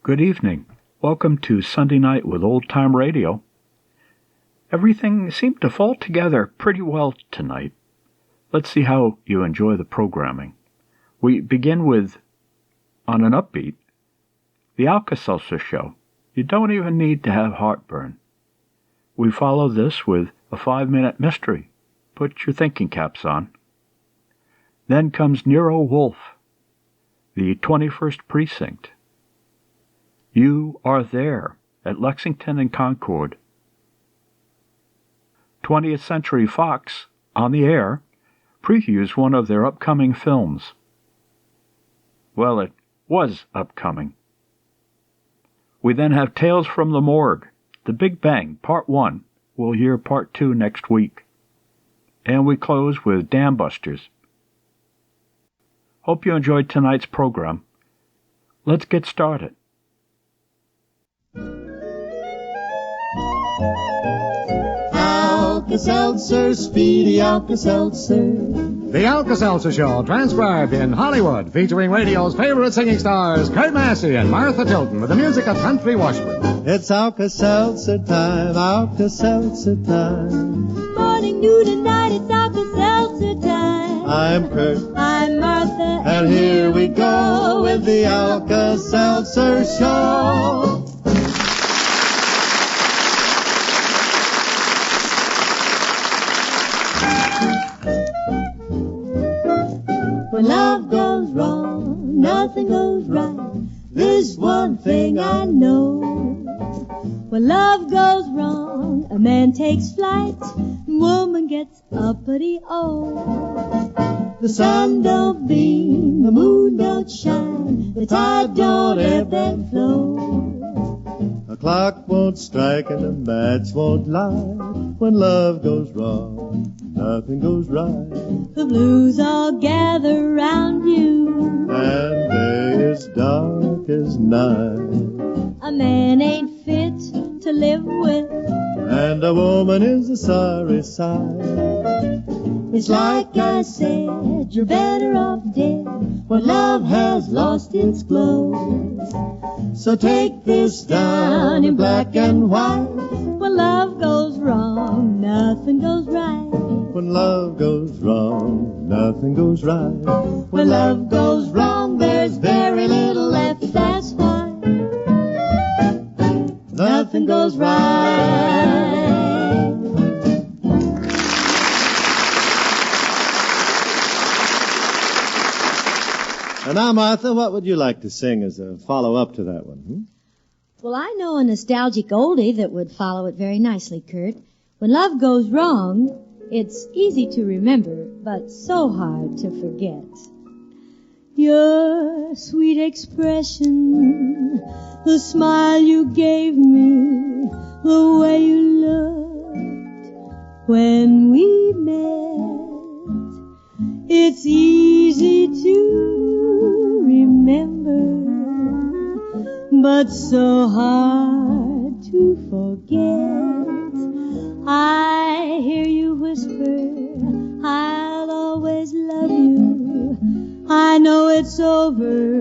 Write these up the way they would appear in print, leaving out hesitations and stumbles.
Good evening. Welcome to Sunday Night with Old Time Radio. Everything seemed to fall together pretty well tonight. Let's see how you enjoy the programming. We begin with, on an upbeat, the Alka-Seltzer Show. You don't even need to have heartburn. We follow this with a 5-minute mystery. Put your thinking caps on. Then comes Nero Wolfe, the 21st Precinct. You Are There at Lexington and Concord. 20th Century Fox, on the air, previews one of their upcoming films. Well, it was upcoming. We then have Tales from the Morgue, The Big Bang, Part 1. We'll hear Part 2 next week. And we close with Dam Busters. Hope you enjoyed tonight's program. Let's get started. Alka-Seltzer, speedy Alka-Seltzer. The Alka-Seltzer Show, transcribed in Hollywood, featuring radio's favorite singing stars, Kurt Massey and Martha Tilton, with the music of Country Washburn. It's Alka-Seltzer time, Alka-Seltzer time. Morning, noon, and night, it's Alka-Seltzer time. I'm Kurt. I'm Martha. And here we go with the Alka-Seltzer Show. When love goes wrong, nothing goes right. There's one thing I know. When love goes wrong, a man takes flight, and woman gets uppity. Oh, the sun don't beam, the moon don't shine, the tide don't ebb and flow. The clock won't strike and the match won't light. When love goes wrong, nothing goes right. The blues all gather round you, And day is dark as night. a man ain't fit to live with. And a woman is a sorry sight. It's like I said, you're better off dead when love has lost its glow. So take this down in black and white. When love goes wrong, nothing goes right. When love goes wrong, nothing goes right. When love goes wrong, there's very little left, that's why nothing goes right. And now, Martha, what would you like to sing as a follow-up to that one? Well, I know a nostalgic oldie that would follow it very nicely, Kurt. When love goes wrong, it's easy to remember, but so hard to forget. Your sweet expression, the smile you gave me, the way you looked when we met. It's easy to remember, but so hard to forget. I hear you whisper, I'll always love you. I know it's over,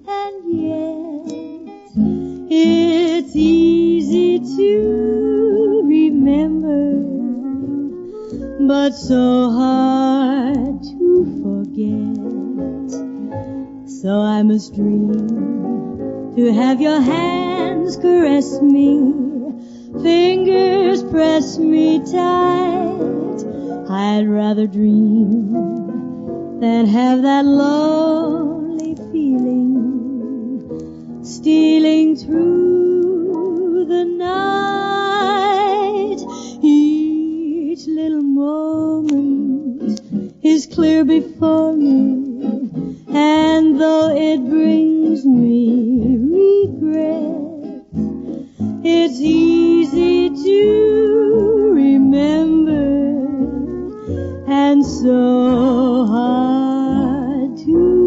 and yet it's easy to remember, but so hard to forget. So I must dream to have your hands caress me, fingers press me tight. I'd rather dream than have that lonely feeling stealing through the night. Each little moment is clear before me, and though it brings me regret, it's easy to remember, and so hard to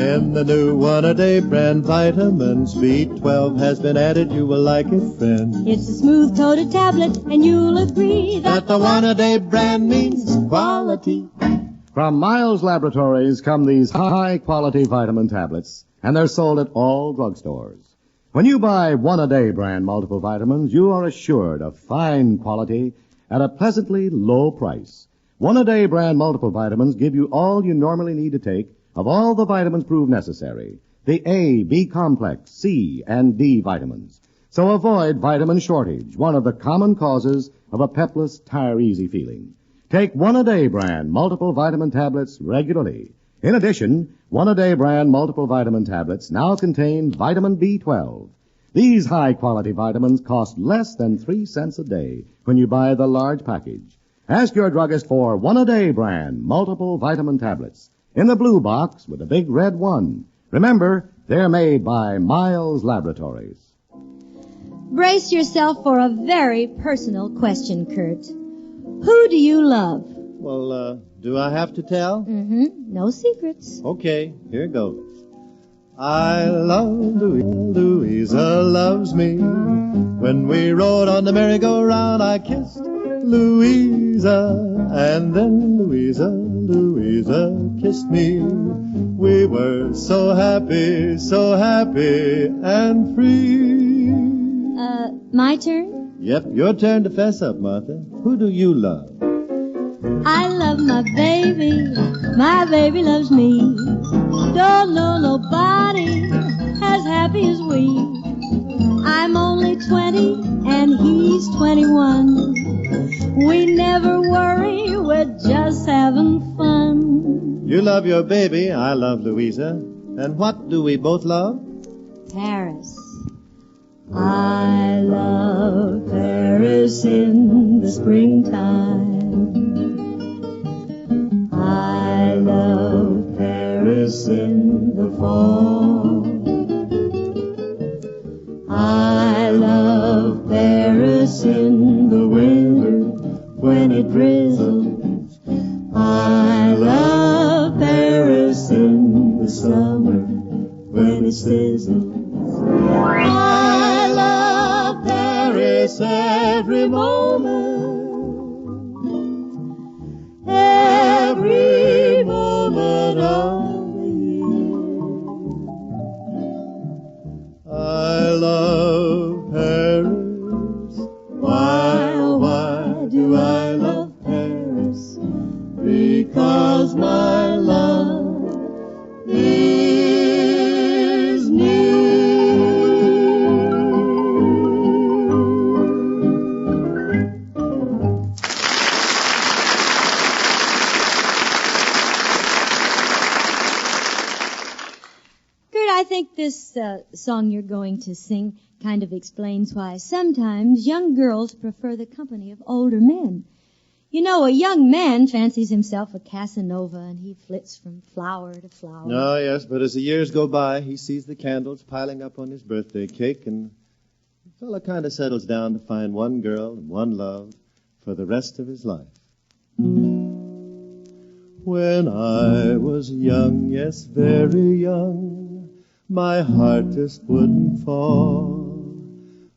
In the new one-a-day brand vitamins, B12 has been added. You will like it, friend. It's a smooth-coated tablet, and you'll agree That the one-a-day brand means quality. From Miles Laboratories come these high-quality vitamin tablets, and they're sold at all drugstores. When you buy one-a-day brand multiple vitamins, you are assured of fine quality at a pleasantly low price. One-a-day brand multiple vitamins give you all you normally need to take of all the vitamins proved necessary. The A, B complex, C, and D vitamins. So avoid vitamin shortage, one of the common causes of a pepless, tire-easy feeling. Take one-a-day brand multiple vitamin tablets regularly. In addition, one-a-day brand multiple vitamin tablets now contain vitamin B12. These high-quality vitamins cost less than 3 cents a day when you buy the large package. Ask your druggist for one-a-day brand multiple vitamin tablets in the blue box with a big red one. Remember, they're made by Miles Laboratories. Brace yourself for a very personal question, Kurt. Who do you love? Well, do I have to tell? No secrets. Okay, here goes. I love Louisa loves me. When we rode on the merry-go-round, I kissed Louisa, and then Louisa kissed me. We were so happy and free. My turn? Yep, your turn to fess up, Martha. Who do you love? I love my baby. My baby loves me. Don't know nobody as happy as we. I'm only 20 and he's 21. We never worry, we're just having fun. You love your baby, I love Louisa. And what do we both love? Paris. I love Paris in the springtime. I love Paris in the fall. I love Paris in the winter when it drizzles. I love Paris in the summer when it sizzles. I love Paris every moment, every moment of the year. I love Paris. Why, oh why do I love Paris? Because my love is near. I think this song you're going to sing kind of explains why sometimes young girls prefer the company of older men. You know, a young man fancies himself a Casanova, and he flits from flower to flower. Oh, yes, but as the years go by, he sees the candles piling up on his birthday cake, and the fellow kind of settles down to find one girl and one love for the rest of his life. When I was young, yes, very young, my heart just wouldn't fall.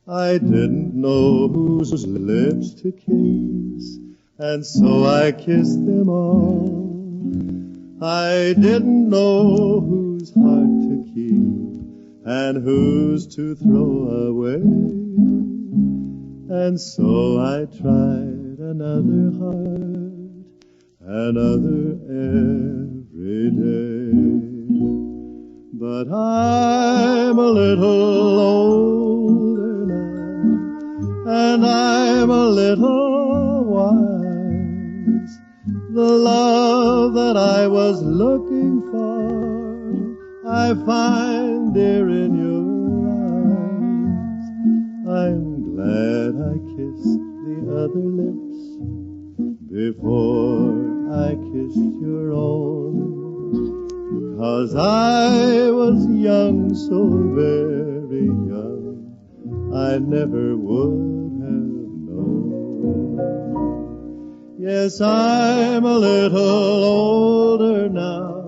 I didn't know whose lips to kiss, and so I kissed them all. I didn't know whose heart to keep and whose to throw away. And so I tried another heart, another every day. But I'm a little older now, and I'm a little wise. The love that I was looking for, I find dear in your eyes. I'm glad I kissed the other lips before I kissed your own. 'Cause I was young, so very young, I never would have known. Yes, I'm a little older now,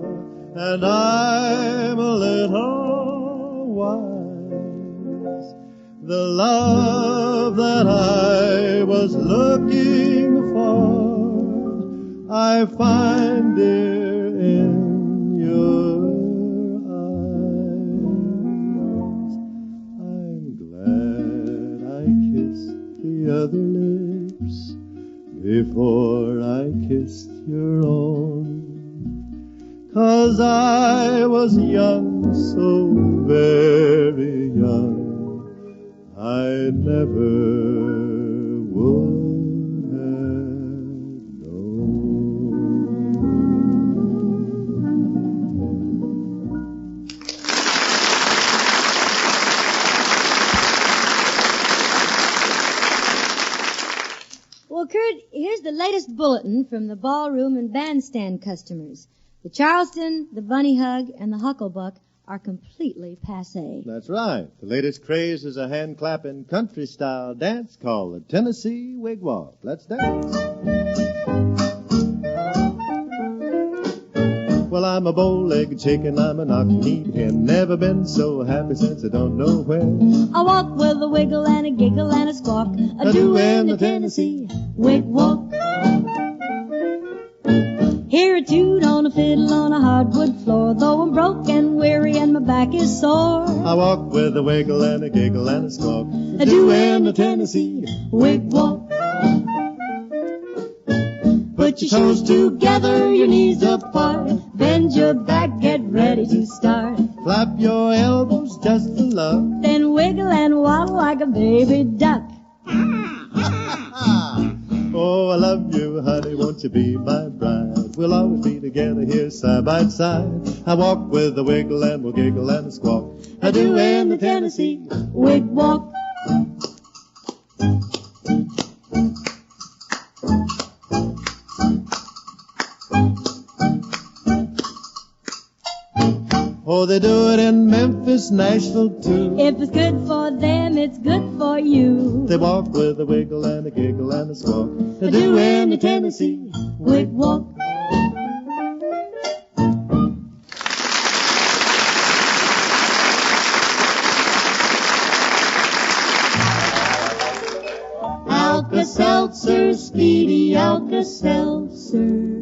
and I'm a little wise. The love that I was looking for, I find, dear, in your eyes. I'm glad I kissed the other lips before I kissed your own, 'cause I was young, so very young, I never would have known. Well, Kurt, here's the latest bulletin from the ballroom and bandstand customers. The Charleston, the Bunny Hug, and the Hucklebuck are completely passé. That's right. The latest craze is a hand-clapping country-style dance called the Tennessee Wigwam. Let's dance. Well, I'm a bow-legged chicken, I'm a knock-kneed hen. Never been so happy since I don't know when. I walk with a wiggle and a giggle and a squawk, a doin' the Tennessee Wigwam. Hear a toot on a fiddle on a hardwood floor, though I'm broke and weary and my back is sore. I walk with a wiggle and a giggle and a squawk, A doin' the Tennessee Wigwam. Put your toes together, your knees apart, bend your back, get ready to start. Flap your elbows just for luck. Then wiggle and waddle like a baby duck. Oh, I love you, honey, won't you be my bride? We'll always be together here side by side. I walk with a wiggle and we'll giggle and a squawk. I do in the Tennessee Wigwam. Oh, they do it in Memphis, Nashville, too. If it's good for them, it's good for you. They walk with a wiggle and a giggle and a squawk. I do in the Tennessee Wigwam. Alka-Seltzer, Speedy Alka-Seltzer.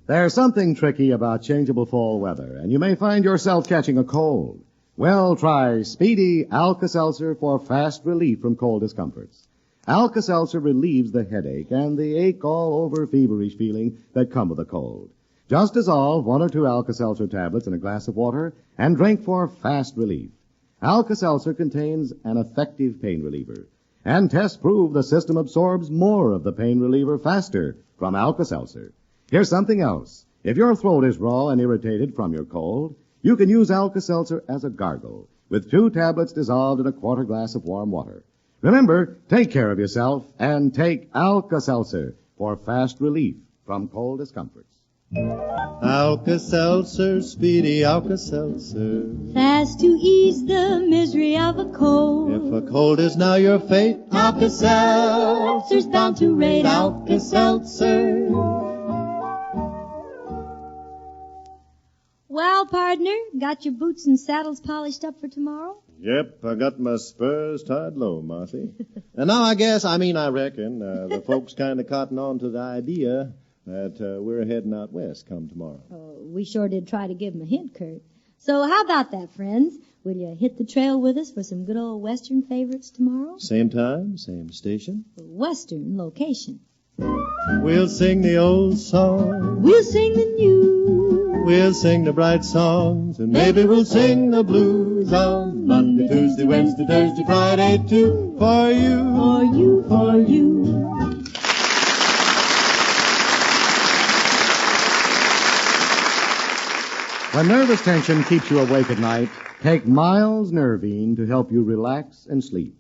There's something tricky about changeable fall weather, and you may find yourself catching a cold. Well, try Speedy Alka-Seltzer for fast relief from cold discomforts. Alka-Seltzer relieves the headache and the ache all over feverish feeling that come with a cold. Just dissolve 1 or 2 Alka-Seltzer tablets in a glass of water and drink for fast relief. Alka-Seltzer contains an effective pain reliever, and tests prove the system absorbs more of the pain reliever faster from Alka-Seltzer. Here's something else. If your throat is raw and irritated from your cold, you can use Alka-Seltzer as a gargle with 2 tablets dissolved in a quarter glass of warm water. Remember, take care of yourself and take Alka-Seltzer for fast relief from cold discomforts. Alka-Seltzer, Speedy Alka-Seltzer. Fast to ease the misery of a cold. If a cold is now your fate, Alka-Seltzer's bound to rate. Alka-Seltzer. Well, partner, got your boots and saddles polished up for tomorrow? Yep, I got my spurs tied low, Marcy. And now I reckon, the folks kind of cotton on to the idea that we're heading out west come tomorrow. Oh, we sure did try to give 'em a hint, Kurt. So how about that, friends? Will you hit the trail with us for some good old Western favorites tomorrow? Same time, same station. Western location. We'll sing the old song. We'll sing the new. We'll sing the bright songs, and maybe we'll sing the blues on Monday, Tuesday, Wednesday, Thursday, Friday, too. For you, For you, for you. When nervous tension keeps you awake at night, take Miles Nervine to help you relax and sleep.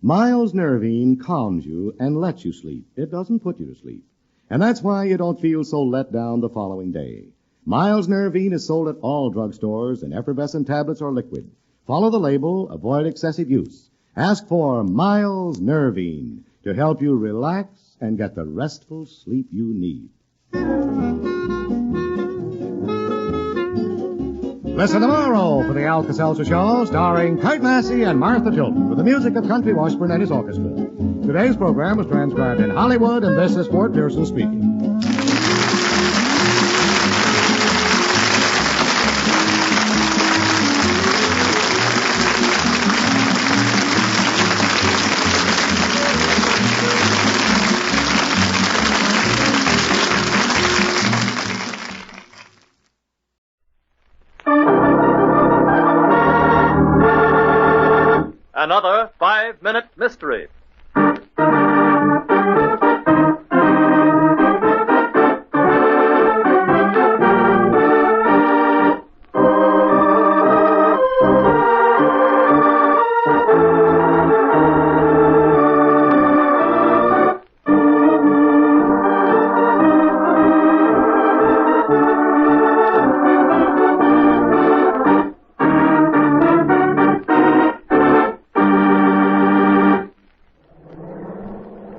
Miles Nervine calms you and lets you sleep. It doesn't put you to sleep. And that's why you don't feel so let down the following day. Miles Nervine is sold at all drugstores in effervescent tablets or liquid. Follow the label, avoid excessive use. Ask for Miles Nervine to help you relax and get the restful sleep you need. Listen tomorrow for the Alka-Seltzer Show, starring Kurt Massey and Martha Tilton, with the music of Country Washburn and his orchestra. Today's program was transcribed in Hollywood, and this is Fort Pearson speaking. Another 5-minute mystery.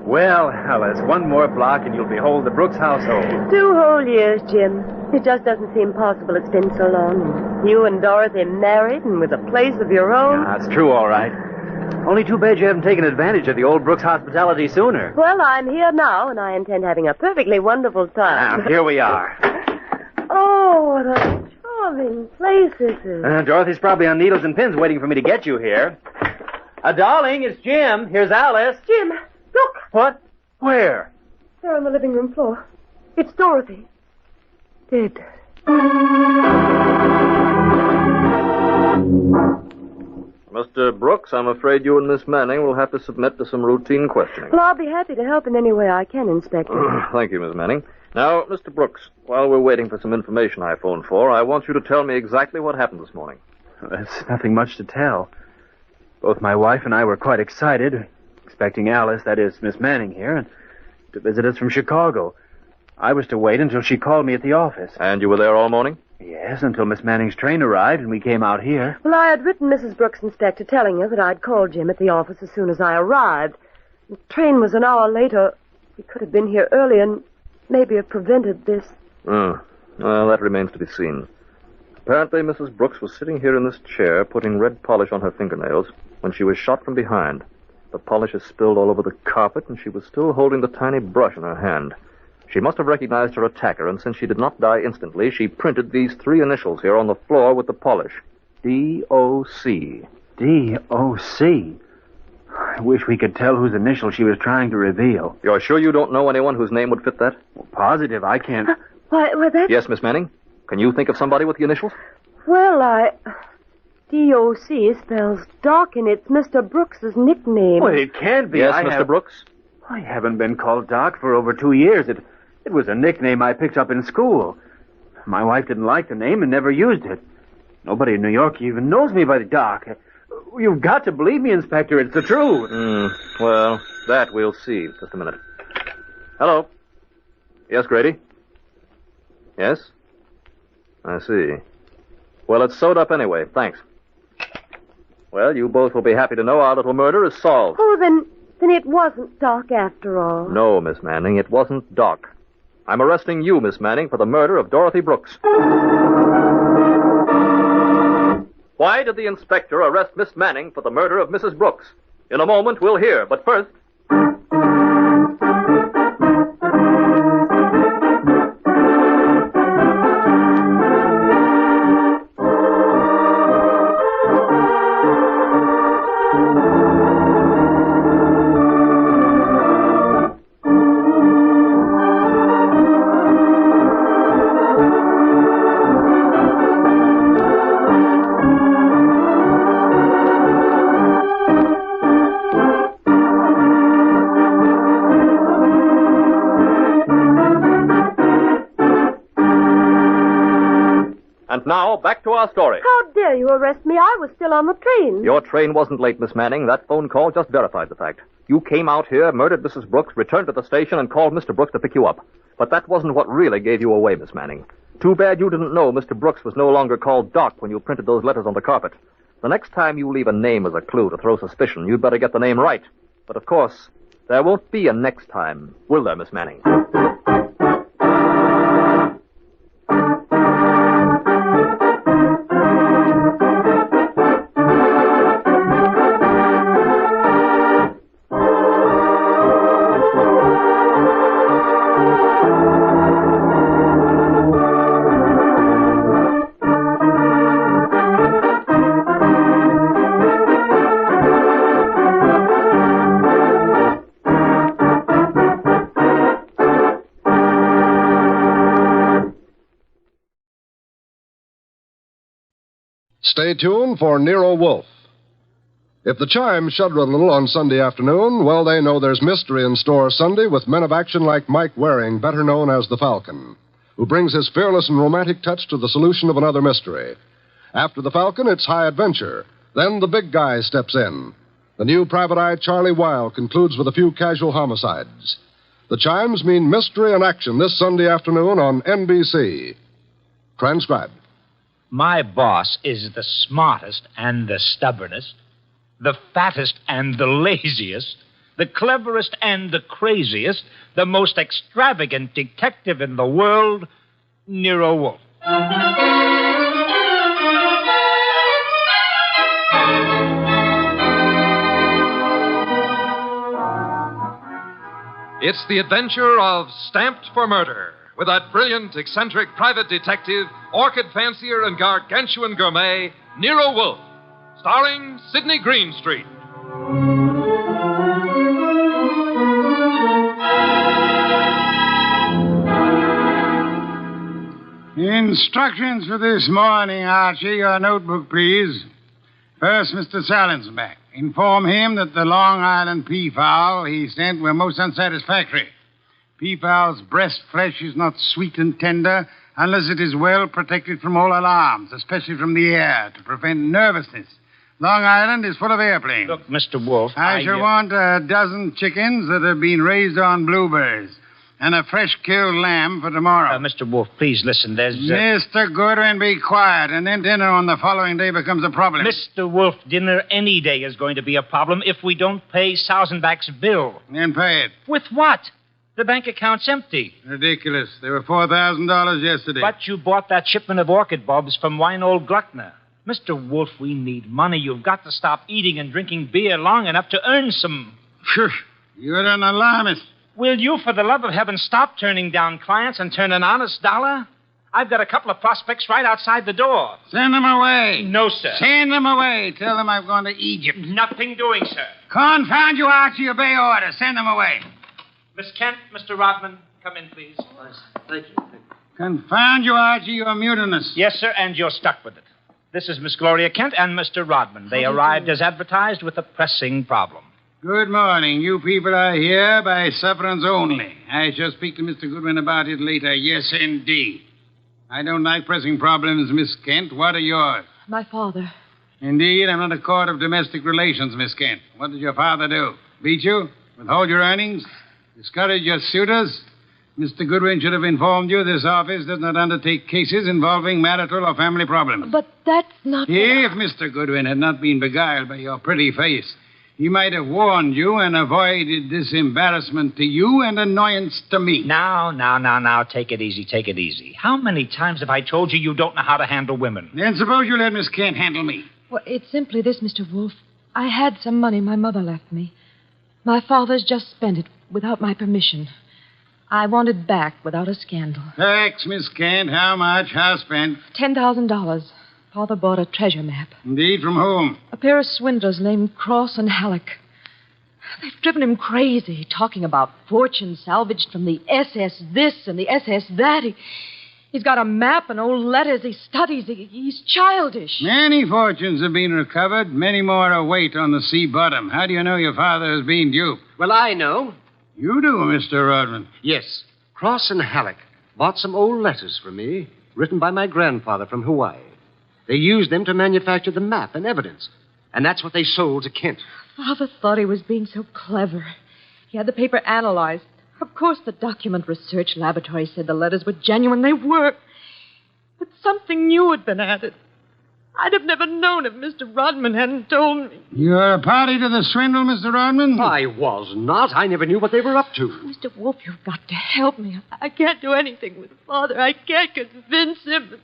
Well, Alice, one more block and you'll behold the Brooks household. 2 whole years, Jim. It just doesn't seem possible it's been so long. You and Dorothy married and with a place of your own. That's true, all right. Only too bad you haven't taken advantage of the old Brooks hospitality sooner. Well, I'm here now, and I intend having a perfectly wonderful time. Now, here we are. Oh, what a charming place this is. Dorothy's probably on needles and pins waiting for me to get you here. Darling, it's Jim. Here's Alice. Jim, look. What? Where? There on the living room floor. It's Dorothy. Dead. Mr. Brooks, I'm afraid you and Miss Manning will have to submit to some routine questioning. Well, I'll be happy to help in any way I can, Inspector. Thank you, Miss Manning. Now, Mr. Brooks, while we're waiting for some information I phoned for, I want you to tell me exactly what happened this morning. There's nothing much to tell. Both my wife and I were quite excited, expecting Alice, that is, Miss Manning here, and to visit us from Chicago. I was to wait until she called me at the office. And you were there all morning? Yes, until Miss Manning's train arrived and we came out here. Well, I had written Mrs. Brooks, Inspector, telling her that I'd call Jim at the office as soon as I arrived. The train was an hour later. We could have been here early and maybe have prevented this. Well, that remains to be seen. Apparently, Mrs. Brooks was sitting here in this chair, putting red polish on her fingernails, when she was shot from behind. The polish is spilled all over the carpet, and she was still holding the tiny brush in her hand. She must have recognized her attacker, and since she did not die instantly, she printed these 3 initials here on the floor with the polish. D.O.C. D.O.C. I wish we could tell whose initial she was trying to reveal. You're sure you don't know anyone whose name would fit that? Well, positive, I can't... Why, that... Yes, Miss Manning? Can you think of somebody with the initials? Well, D.O.C. spells Doc, and it's Mr. Brooks's nickname. Well, it can't be. Yes, Mr. Brooks? I haven't been called Doc for over 2 years. It was a nickname I picked up in school. My wife didn't like the name and never used it. Nobody in New York even knows me by the Doc. You've got to believe me, Inspector. It's the truth. Well, that we'll see. Just a minute. Hello. Yes, Grady? Yes? I see. Well, it's sewed up anyway. Thanks. Well, you both will be happy to know our little murder is solved. Oh, then it wasn't Doc after all. No, Miss Manning, it wasn't Doc. I'm arresting you, Miss Manning, for the murder of Dorothy Brooks. Why did the inspector arrest Miss Manning for the murder of Mrs. Brooks? In a moment, we'll hear, but first... And now, back to our story. How dare you arrest me? I was still on the train. Your train wasn't late, Miss Manning. That phone call just verified the fact. You came out here, murdered Mrs. Brooks, returned to the station, and called Mr. Brooks to pick you up. But that wasn't what really gave you away, Miss Manning. Too bad you didn't know Mr. Brooks was no longer called Doc when you printed those letters on the carpet. The next time you leave a name as a clue to throw suspicion, you'd better get the name right. But of course, there won't be a next time, will there, Miss Manning? Stay tuned for Nero Wolfe. If the chimes shudder a little on Sunday afternoon, well, they know there's mystery in store Sunday with men of action like Mike Waring, better known as the Falcon, who brings his fearless and romantic touch to the solution of another mystery. After the Falcon, it's high adventure. Then the big guy steps in. The new private eye Charlie Weil concludes with a few casual homicides. The chimes mean mystery and action this Sunday afternoon on NBC. Transcribed. My boss is the smartest and the stubbornest, the fattest and the laziest, the cleverest and the craziest, the most extravagant detective in the world, Nero Wolfe. It's the adventure of Stamped for Murder, with that brilliant, eccentric private detective, orchid fancier, and gargantuan gourmet, Nero Wolfe, starring Sidney Greenstreet. Instructions for this morning, Archie. Your notebook, please. First, Mr. Salinsbeck. Inform him that the Long Island peafowl he sent were most unsatisfactory. Peafowl's breast flesh is not sweet and tender unless it is well protected from all alarms, especially from the air, to prevent nervousness. Long Island is full of airplanes. Look, Mr. Wolfe, I shall want a dozen chickens that have been raised on blueberries and a fresh-killed lamb for tomorrow. Mr. Wolfe, please listen. There's... Mr. Goodwin, be quiet, and then dinner on the following day becomes a problem. Mr. Wolfe, dinner any day is going to be a problem if we don't pay Sausenbach's bill. Then pay it. With what? The bank account's empty. Ridiculous. There were $4,000 yesterday. But you bought that shipment of orchid bulbs from Weinold Gluckner. Mr. Wolfe, we need money. You've got to stop eating and drinking beer long enough to earn some. You're an alarmist. Will you, for the love of heaven, stop turning down clients and turn an honest dollar? I've got a couple of prospects right outside the door. Send them away. No, sir. Send them away. Tell them I've gone to Egypt. Nothing doing, sir. Confound you, Archie. Obey orders. Send them away. Miss Kent, Mr. Rodman, come in, please. Thank you. Confound you, Archie. You're mutinous. Yes, sir, and you're stuck with it. This is Miss Gloria Kent and Mr. Rodman. They arrived as advertised with a pressing problem. Good morning. You people are here by sufferance only. I shall speak to Mr. Goodwin about it later. Yes, indeed. I don't like pressing problems, Miss Kent. What are yours? My father. Indeed, I'm not a court of domestic relations, Miss Kent. What did your father do? Beat you? Withhold your earnings? Discourage your suitors? Mr. Goodwin should have informed you this office does not undertake cases involving marital or family problems. But that's not... If Mr. Goodwin had not been beguiled by your pretty face, he might have warned you and avoided this embarrassment to you and annoyance to me. Now, take it easy, take it easy. How many times have I told you you don't know how to handle women? Then suppose you let Miss Kent handle me. Well, it's simply this, Mr. Wolfe. I had some money my mother left me. My father's just spent it without my permission. I want it back without a scandal. Thanks, Miss Kent. How much? How spent? $10,000. Father bought a treasure map. Indeed, from whom? A pair of swindlers named Cross and Halleck. They've driven him crazy, talking about fortune salvaged from the SS this and the SS that. He's got a map and old letters he studies. He's childish. Many fortunes have been recovered. Many more await on the sea bottom. How do you know your father has been duped? Well, I know. You do, Mr. Rodman. Yes. Cross and Halleck bought some old letters from me, written by my grandfather from Hawaii. They used them to manufacture the map and evidence. And that's what they sold to Kent. Father thought he was being so clever. He had the paper analyzed. Of course, the document research laboratory said the letters were genuine. They were. But something new had been added. I'd have never known if Mr. Rodman hadn't told me. You're a party to the swindle, Mr. Rodman? I was not. I never knew what they were up to. Mr. Wolfe, you've got to help me. I can't do anything with Father. I can't convince him.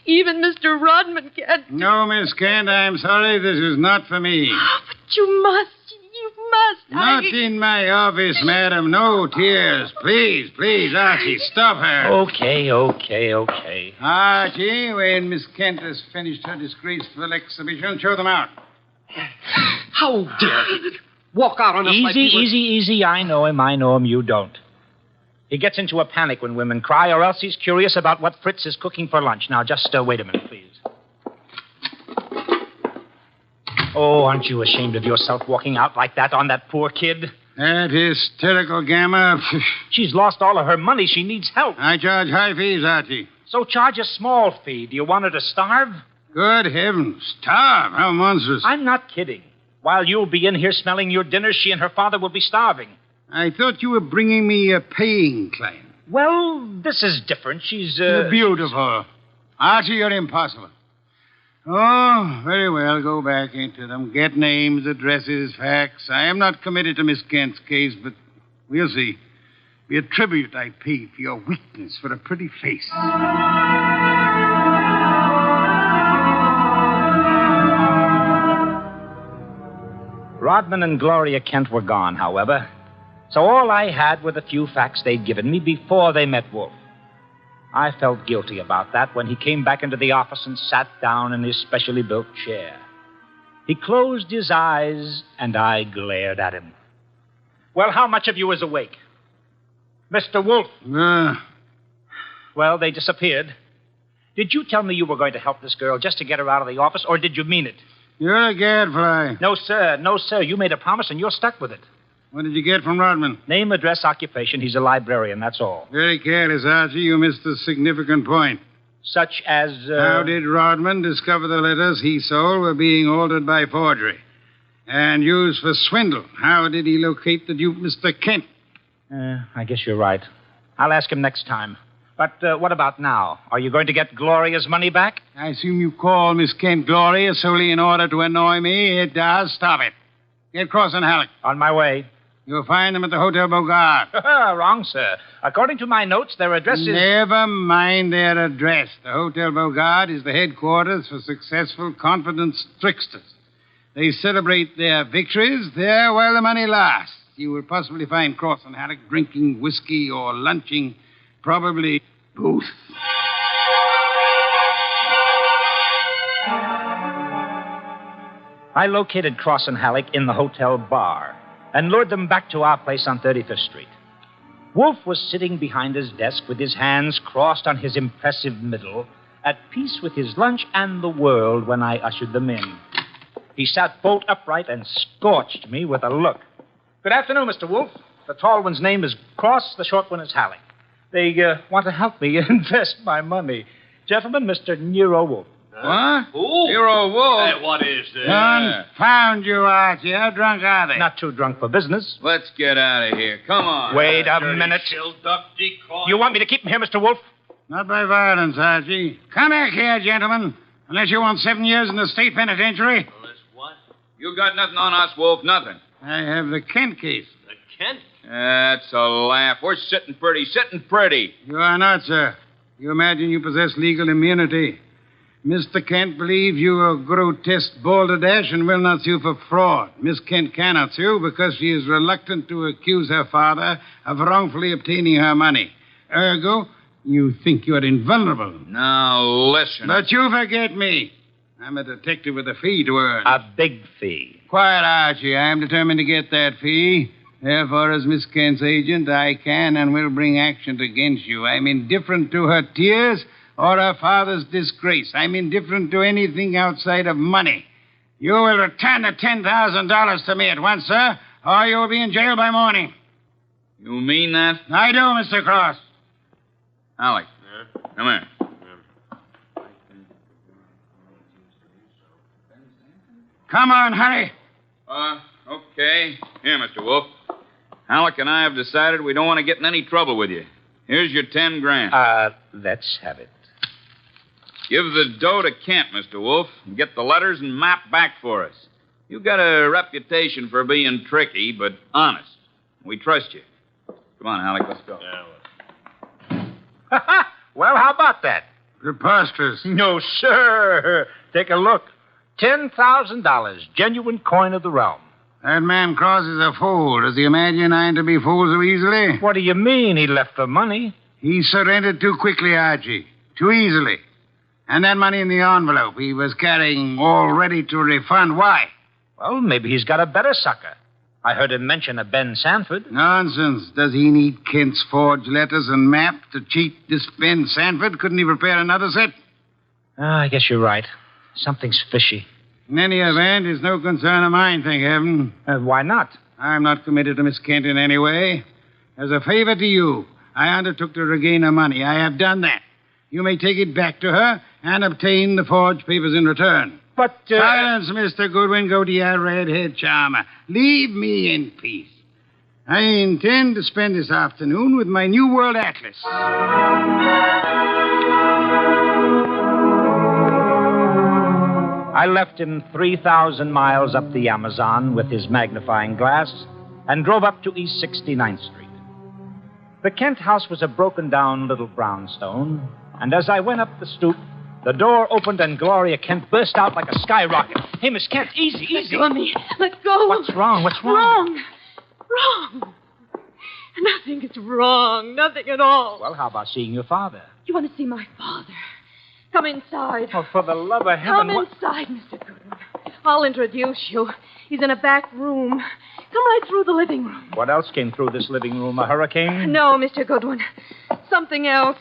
Even Mr. Rodman can't. No, Miss Kent, I'm sorry. This is not for me. But you must. You must. Not in my office, madam. No tears. Please, Archie, stop her. Okay. Archie, when Miss Kent has finished her disgraceful exhibition, show them out. How dare he walk out on us like we were... Easy. I know him. You don't. He gets into a panic when women cry, or else he's curious about what Fritz is cooking for lunch. Now, just wait a minute, please. Oh, aren't you ashamed of yourself walking out like that on that poor kid? That hysterical Gamma. She's lost all of her money. She needs help. I charge high fees, Archie. So charge a small fee. Do you want her to starve? Good heavens. Starve? How monstrous. I'm not kidding. While you'll be in here smelling your dinner, she and her father will be starving. I thought you were bringing me a paying client. Well, this is different. She's, You're beautiful. Archie, you're impossible. Oh, very well. Go back into them. Get names, addresses, facts. I am not committed to Miss Kent's case, but we'll see. Be a tribute I pay for your weakness for a pretty face. Rodman and Gloria Kent were gone, however. So all I had were the few facts they'd given me before they met Wolf. I felt guilty about that when he came back into the office and sat down in his specially built chair. He closed his eyes, and I glared at him. Well, how much of you is awake? Mr. Wolf. Well, they disappeared. Did you tell me you were going to help this girl just to get her out of the office, or did you mean it? You're a gadfly. No, sir. No, sir. You made a promise, and you're stuck with it. What did you get from Rodman? Name, address, occupation. He's a librarian, that's all. Very careless, Archie. You missed a significant point. Such as, How did Rodman discover the letters he sold were being altered by forgery and used for swindle? How did he locate the dupe, Mr. Kent? I guess you're right. I'll ask him next time. But what about now? Are you going to get Gloria's money back? I assume you call Miss Kent Gloria solely in order to annoy me. It does. Stop it. Get Cross and Halleck. On my way. You'll find them at the Hotel Bogart. Wrong, sir. According to my notes, their address is... Never mind their address. The Hotel Bogart is the headquarters for successful, confident tricksters. They celebrate their victories there while the money lasts. You will possibly find Cross and Halleck drinking whiskey or lunching, probably both. I located Cross and Halleck in the hotel bar and lured them back to our place on 35th Street. Wolf was sitting behind his desk with his hands crossed on his impressive middle, at peace with his lunch and the world when I ushered them in. He sat bolt upright and scorched me with a look. Good afternoon, Mr. Wolf. The tall one's name is Cross, the short one is Halleck. They want to help me invest my money. Gentlemen, Mr. Nero Wolf. What? Who? Nero Wolf. Hey, what is this? Confound you, Archie. How drunk are they? Not too drunk for business. Let's get out of here. Come on. Wait a minute. You want me to keep him here, Mr. Wolf? Not by violence, Archie. Come back here, gentlemen. Unless you want 7 years in the state penitentiary. What? You got nothing on us, Wolf. Nothing. I have the Kent case. The Kent? That's a laugh. We're sitting pretty. You are not, sir. You imagine you possess legal immunity. Mr. Kent believes you a grotesque balderdash and will not sue for fraud. Miss Kent cannot sue because she is reluctant to accuse her father of wrongfully obtaining her money. Ergo, you think you're invulnerable. Now, listen. But you forget me. I'm a detective with a fee to earn. A big fee. Quiet, Archie. I am determined to get that fee. Therefore, as Miss Kent's agent, I can and will bring action against you. I'm indifferent to her tears or her father's disgrace. I'm indifferent to anything outside of money. You will return the $10,000 to me at once, sir, or you will be in jail by morning. You mean that? I do, Mr. Cross. Halleck, come here. Come on, hurry. Okay. Here, Mr. Wolf. Halleck and I have decided we don't want to get in any trouble with you. Here's your $10,000. Let's have it. Give the dough to Kent, Mr. Wolf, and get the letters and map back for us. You've got a reputation for being tricky, but honest. We trust you. Come on, Halleck, let's go. Well, how about that? Preposterous. No, sir. Take a look. $10,000, genuine coin of the realm. That man Cross is a fool. Does he imagine I'm to be fooled so easily? What do you mean he left the money? He surrendered too quickly, Archie. Too easily. And that money in the envelope he was carrying all ready to refund. Why? Well, maybe he's got a better sucker. I heard him mention a Ben Sanford. Nonsense. Does he need Kent's forged letters and map to cheat this Ben Sanford? Couldn't he prepare another set? I guess you're right. Something's fishy. In any event, it's no concern of mine, thank heaven. Why not? I'm not committed to Miss Kent in any way. As a favor to you, I undertook to regain her money. I have done that. You may take it back to her and obtain the forged papers in return. But, Silence, Mr. Goodwin. Go to your red-haired charmer. Leave me in peace. I intend to spend this afternoon with my New World Atlas. I left him 3,000 miles up the Amazon with his magnifying glass and drove up to East 69th Street. The Kent house was a broken-down little brownstone, and as I went up the stoop, the door opened and Gloria Kent burst out like a skyrocket. Hey, Miss Kent, easy, easy. Let go of me. Let go. What's wrong? What's wrong? Wrong. Nothing is wrong. Nothing at all. Well, how about seeing your father? You want to see my father? Come inside. Oh, for the love of heaven. Come inside, Mr. Goodwin. I'll introduce you. He's in a back room. Come right through the living room. What else came through this living room? A hurricane? No, Mr. Goodwin. Something else.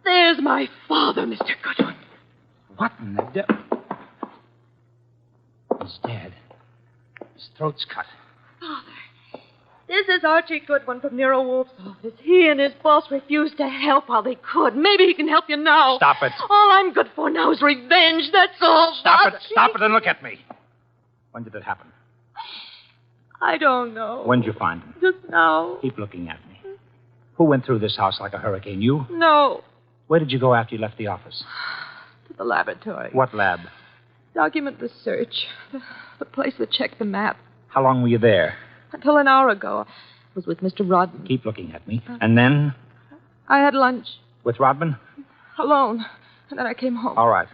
There's my father, Mr. Goodwin. What in the devil? He's dead. His throat's cut. Father, this is Archie Goodwin from Nero Wolf's office. He and his boss refused to help while they could. Maybe he can help you now. Stop it. All I'm good for now is revenge. That's all. Stop it. Stop it and look at me. When did it happen? I don't know. When did you find him? Just now. Keep looking at me. Who went through this house like a hurricane? You? No. Where did you go after you left the office? To the laboratory. What lab? Document research. The place that checked the map. How long were you there? Until an hour ago. I was with Mr. Rodman. Keep looking at me. And then? I had lunch. With Rodman? Alone. And then I came home. All right.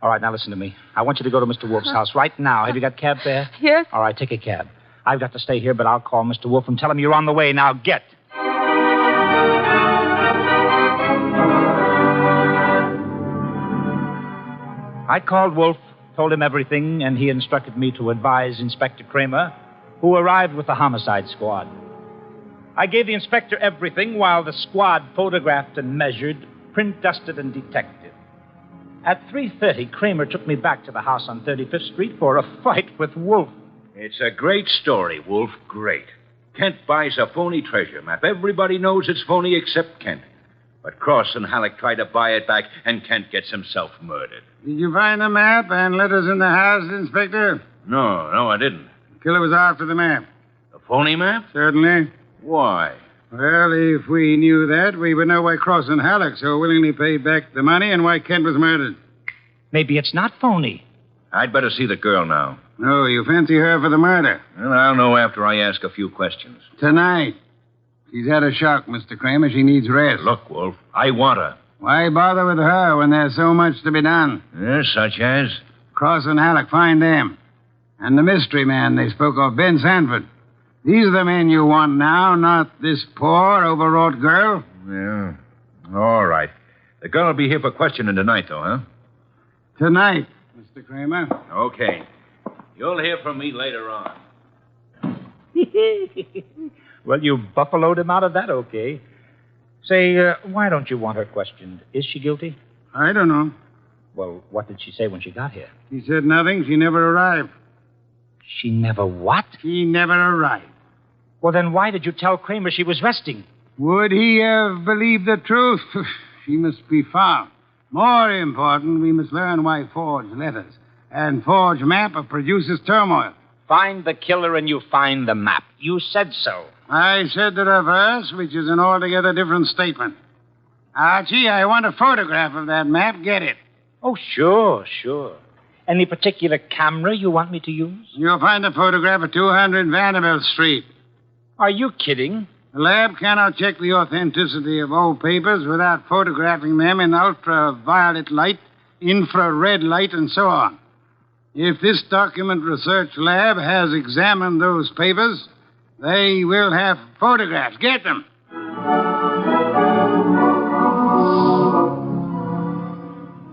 All right, now listen to me. I want you to go to Mr. Wolf's house right now. Have you got a cab there? Yes. All right, take a cab. I've got to stay here, but I'll call Mr. Wolf and tell him you're on the way. Now, get. I called Wolf, told him everything, and he instructed me to advise Inspector Kramer, who arrived with the homicide squad. I gave the inspector everything while the squad photographed and measured, print dusted and detected. At 3:30, Kramer took me back to the house on 35th Street for a fight with Wolf. It's a great story, Wolf. Great. Kent buys a phony treasure map. Everybody knows it's phony except Kent. But Cross and Halleck try to buy it back, and Kent gets himself murdered. Did you find the map and letters in the house, Inspector? No, I didn't. The killer was after the map. The phony map? Certainly. Why? Well, if we knew that, we would know why Cross and Halleck so willingly paid back the money and why Kent was murdered. Maybe it's not phony. I'd better see the girl now. No, you fancy her for the murder. Well, I'll know after I ask a few questions. Tonight. She's had a shock, Mr. Kramer. She needs rest. Look, Wolf, I want her. Why bother with her when there's so much to be done? Yes, such as? Cross and Halleck, find them. And the mystery man they spoke of, Ben Sanford. These are the men you want now, not this poor, overwrought girl. Yeah. All right. The girl will be here for questioning tonight, though, huh? Tonight, Mr. Kramer. Okay. You'll hear from me later on. Well, you buffaloed him out of that, okay. Say, why don't you want her questioned? Is she guilty? I don't know. Well, what did she say when she got here? She said nothing. She never arrived. She never what? She never arrived. Well, then why did you tell Kramer she was resting? Would he have believed the truth? She must be found. More important, we must learn why forged letters and forged map produces turmoil. Find the killer and you find the map. You said so. I said the reverse, which is an altogether different statement. Archie, I want a photograph of that map. Get it. Oh, sure. Any particular camera you want me to use? You'll find the photograph at 200 Vanderbilt Street. Are you kidding? The lab cannot check the authenticity of old papers without photographing them in ultraviolet light, infrared light, and so on. If this document research lab has examined those papers, they will have photographs. Get them.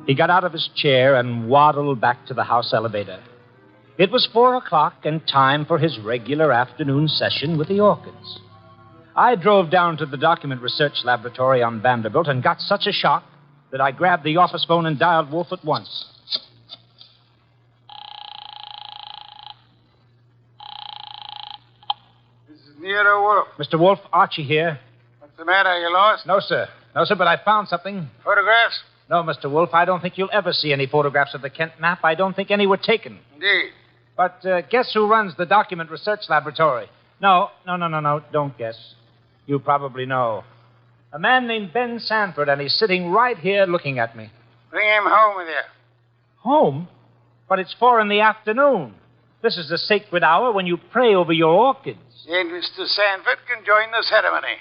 He got out of his chair and waddled back to the house elevator. It was 4:00 and time for his regular afternoon session with the Orchids. I drove down to the document research laboratory on Vanderbilt and got such a shock that I grabbed the office phone and dialed Wolf at once. Nero Wolf. Mr. Wolf, Archie here. What's the matter? You lost? No, sir. No, sir, but I found something. Photographs? No, Mr. Wolf, I don't think you'll ever see any photographs of the Kent map. I don't think any were taken. Indeed. But guess who runs the document research laboratory? No. Don't guess. You probably know. A man named Ben Sanford, and he's sitting right here looking at me. Bring him home with you. Home? But it's 4 p.m. This is the sacred hour when you pray over your orchids. And Mr. Sanford can join the ceremony.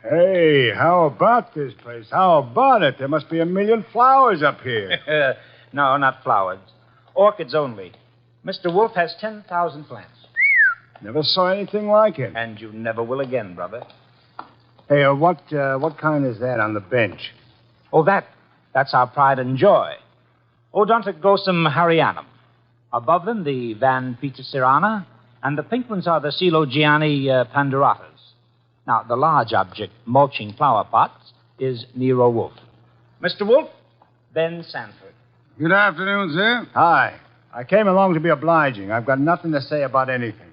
Hey, how about this place? How about it? There must be a million flowers up here. No, not flowers. Orchids only. Mr. Wolf has 10,000 plants. Never saw anything like it. And you never will again, brother. Hey, what kind is that on the bench? Oh, that's our pride and joy. Odontoglossum harryanum. Above them, the Van Petersirana, and the pink ones are the Coelogiani panduratas. Now, the large object, mulching flower pots, is Nero Wolf. Mr. Wolf, Ben Sanford. Good afternoon, sir. Hi. I came along to be obliging. I've got nothing to say about anything.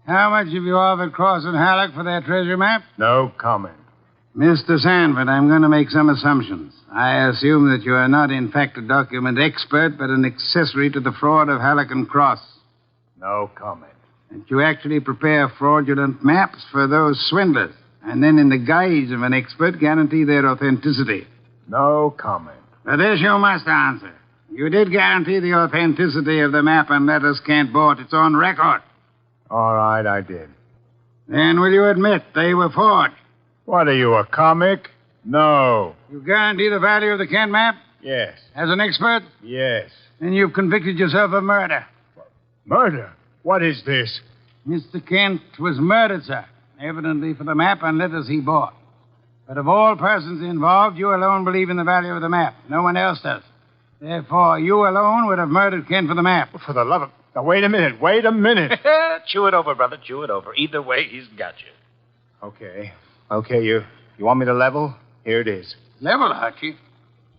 How much have you offered Cross and Halleck for their treasure map? No comment. Mr. Sanford, I'm going to make some assumptions. I assume that you are not, in fact, a document expert, but an accessory to the fraud of Halleck and Cross. No comment. That you actually prepare fraudulent maps for those swindlers, and then, in the guise of an expert, guarantee their authenticity. No comment. But this you must answer. You did guarantee the authenticity of the map and letters Kent bought. It's on record. All right, I did. Then will you admit they were forged? What are you, a comic? No. You guarantee the value of the Kent map? Yes. As an expert? Yes. Then you've convicted yourself of murder. Murder? What is this? Mr. Kent was murdered, sir. Evidently for the map and letters he bought. But of all persons involved, you alone believe in the value of the map. No one else does. Therefore, you alone would have murdered Kent for the map. For the love of... Now, wait a minute. Chew it over, brother. Chew it over. Either way, he's got you. Okay, you want me to level? Here it is. Level, Archie.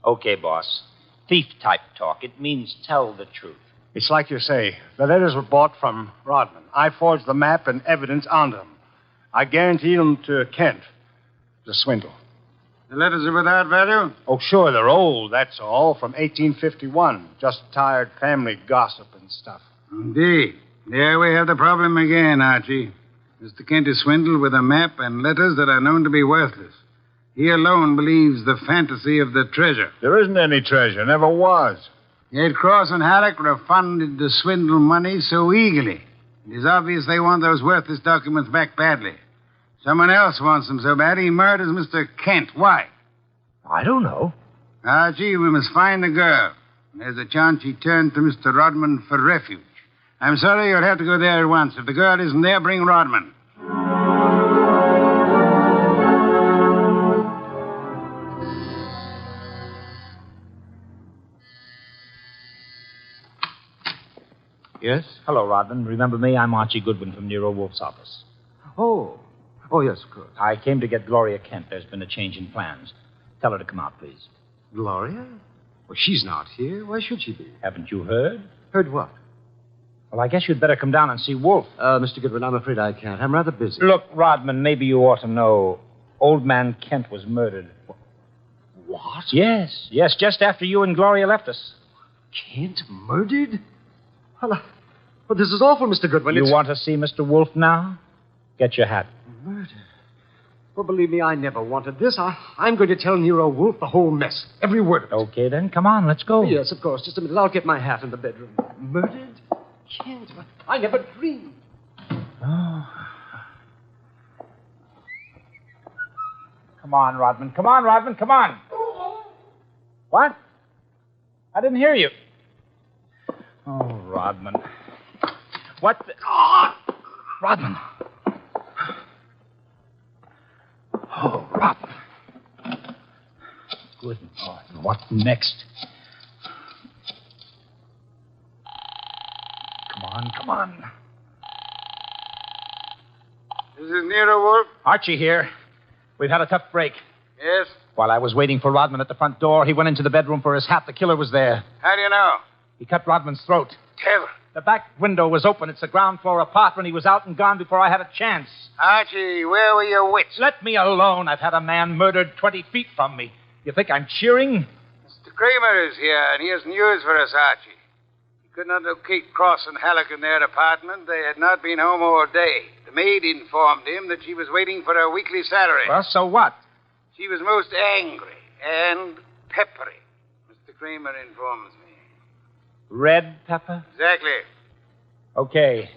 Okay, boss. Thief-type talk. It means tell the truth. It's like you say. The letters were bought from Rodman. I forged the map and evidence onto them. I guaranteed them to Kent. It's a swindle. The letters are without value? Oh, sure, they're old, that's all, from 1851. Just tired family gossip and stuff. Indeed. There we have the problem again, Archie. Mr. Kent is swindled with a map and letters that are known to be worthless. He alone believes the fantasy of the treasure. There isn't any treasure, never was. Yet Cross and Halleck refunded the swindle money so eagerly. It is obvious they want those worthless documents back badly. Someone else wants them so bad he murders Mr. Kent. Why? I don't know. Archie, we must find the girl. There's a chance she turned to Mr. Rodman for refuge. I'm sorry you'll have to go there at once. If the girl isn't there, bring Rodman. Yes? Hello, Rodman. Remember me? I'm Archie Goodwin from Nero Wolf's office. Oh, yes, of course. I came to get Gloria Kent. There's been a change in plans. Tell her to come out, please. Gloria? Well, she's not here. Why should she be? Haven't you heard? Heard what? Well, I guess you'd better come down and see Wolf. Mr. Goodwin, I'm afraid I can't. I'm rather busy. Look, Rodman, maybe you ought to know. Old man Kent was murdered. What? Yes, just after you and Gloria left us. Kent murdered? Well, this is awful, Mr. Goodwin. You want to see Mr. Wolf now? Get your hat. Murder? Well, believe me, I never wanted this. I'm going to tell Nero Wolf the whole mess. Every word of it. Okay, then. Come on, let's go. Yes, of course. Just a minute. I'll get my hat in the bedroom. Murdered? Kent? I never dreamed. Oh. Come on, Rodman. Come on. What? I didn't hear you. Oh, Rodman. What the... Oh, Rodman. Oh, Rodman. Good Lord. What next? Come on. This is Nero Wolf. Archie here. We've had a tough break. Yes? While I was waiting for Rodman at the front door, he went into the bedroom for his hat. The killer was there. How do you know? He cut Rodman's throat. Kevin. The back window was open. It's a ground floor apartment. He was out and gone before I had a chance. Archie, where were your wits? Let me alone. I've had a man murdered 20 feet from me. You think I'm cheering? Mr. Kramer is here, and he has news for us, Archie. He could not locate Cross and Halleck in their apartment. They had not been home all day. The maid informed him that she was waiting for her weekly salary. Well, so what? She was most angry and peppery, Mr. Kramer informs me. Red pepper? Exactly. Okay.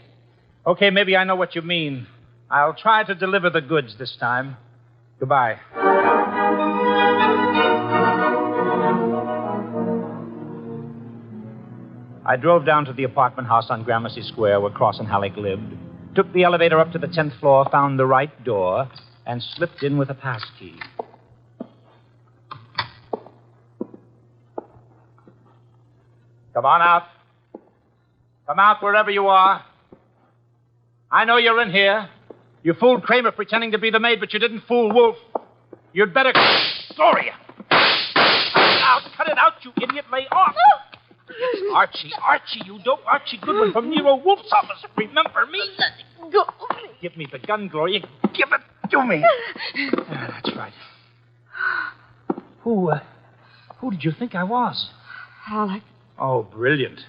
Okay, maybe I know what you mean. I'll try to deliver the goods this time. Goodbye. I drove down to the apartment house on Gramercy Square where Cross and Halleck lived, took the elevator up to the 10th floor, found the right door, and slipped in with a passkey. Come on out. Come out wherever you are. I know you're in here. You fooled Kramer pretending to be the maid, but you didn't fool Wolf. You'd better... Gloria! Cut it out, you idiot. Lay off. It's Archie, you dope. Archie Goodwin from Nero Wolf's office. Remember me? Let go. Give me the gun, Gloria. Give it to me. That's right. Who did you think I was? Halleck. Oh, brilliant.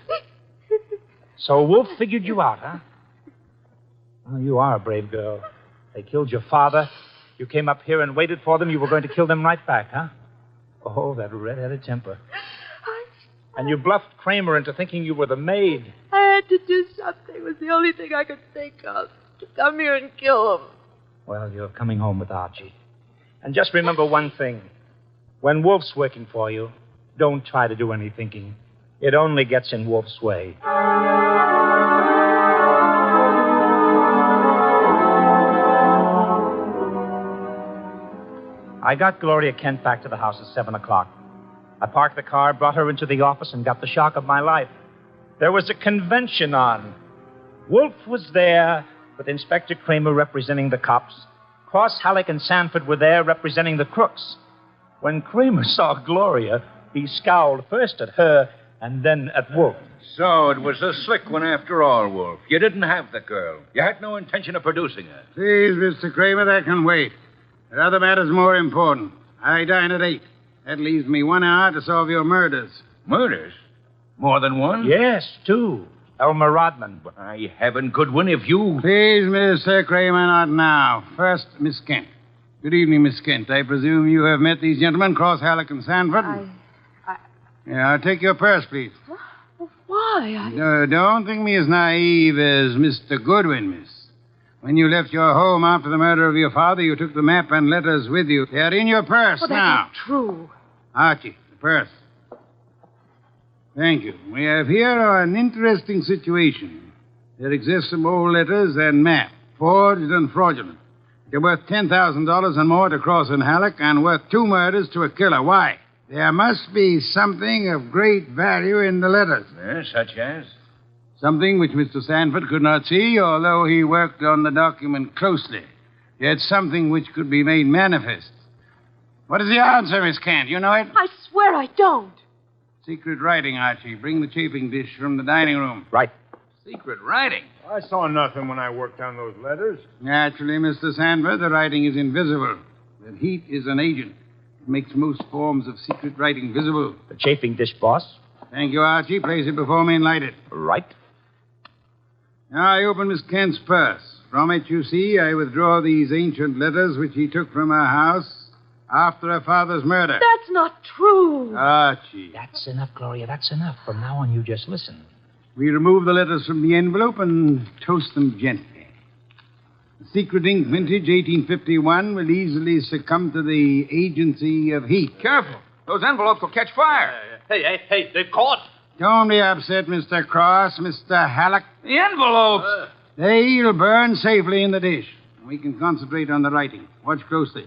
So Wolf figured you out, huh? Well, you are a brave girl. They killed your father. You came up here and waited for them. You were going to kill them right back, huh? Oh, that red-headed temper. And you bluffed Kramer into thinking you were the maid. I had to do something. It was the only thing I could think of. To come here and kill him. Well, you're coming home with Archie. And just remember one thing. When Wolf's working for you, don't try to do any thinking. It only gets in Wolf's way. I got Gloria Kent back to the house at 7 o'clock. I parked the car, brought her into the office, and got the shock of my life. There was a convention on. Wolf was there, with Inspector Kramer representing the cops. Cross, Halleck, and Sanford were there representing the crooks. When Kramer saw Gloria, he scowled first at her and then at Wolf. So it was a slick one after all, Wolf. You didn't have the girl. You had no intention of producing her. Please, Mr. Kramer, that can wait. There are other matters more important. I dine at 8. That leaves me 1 hour to solve your murders. Murders? More than one? Yes, 2. Elmer Rodman. By heaven, Goodwin, if you... Please, Mr. Kramer, not now. First, Miss Kent. Good evening, Miss Kent. I presume you have met these gentlemen, Cross, Halleck, and Sanford? Yeah, I'll take your purse, please. Why? Don't think me as naive as Mr. Goodwin, miss. When you left your home after the murder of your father, you took the map and letters with you. They're in your purse now. That's not true. Archie, the purse. Thank you. We have here an interesting situation. There exist some old letters and map, forged and fraudulent. They're worth $10,000 and more to Cross and Halleck, and worth 2 murders to a killer. Why? There must be something of great value in the letters. Such as? Something which Mr. Sanford could not see, although he worked on the document closely. Yet something which could be made manifest. What is the answer, Miss Kent? You know it? I swear I don't. Secret writing, Archie. Bring the chafing dish from the dining room. Right. Secret writing? I saw nothing when I worked on those letters. Naturally, Mr. Sanford, the writing is invisible. But heat is an agent. It makes most forms of secret writing visible. The chafing dish, boss. Thank you, Archie. Place it before me and light it. Right. Now I open Miss Kent's purse. From it, you see, I withdraw these ancient letters which he took from her house after her father's murder. That's not true. Archie. That's enough, Gloria. That's enough. From now on, you just listen. We remove the letters from the envelope and toast them gently. The secret ink vintage 1851 will easily succumb to the agency of heat. Careful. Those envelopes will catch fire. Hey, they've caught. Don't be upset, Mr. Cross, Mr. Halleck. The envelopes. They'll burn safely in the dish. We can concentrate on the writing. Watch closely.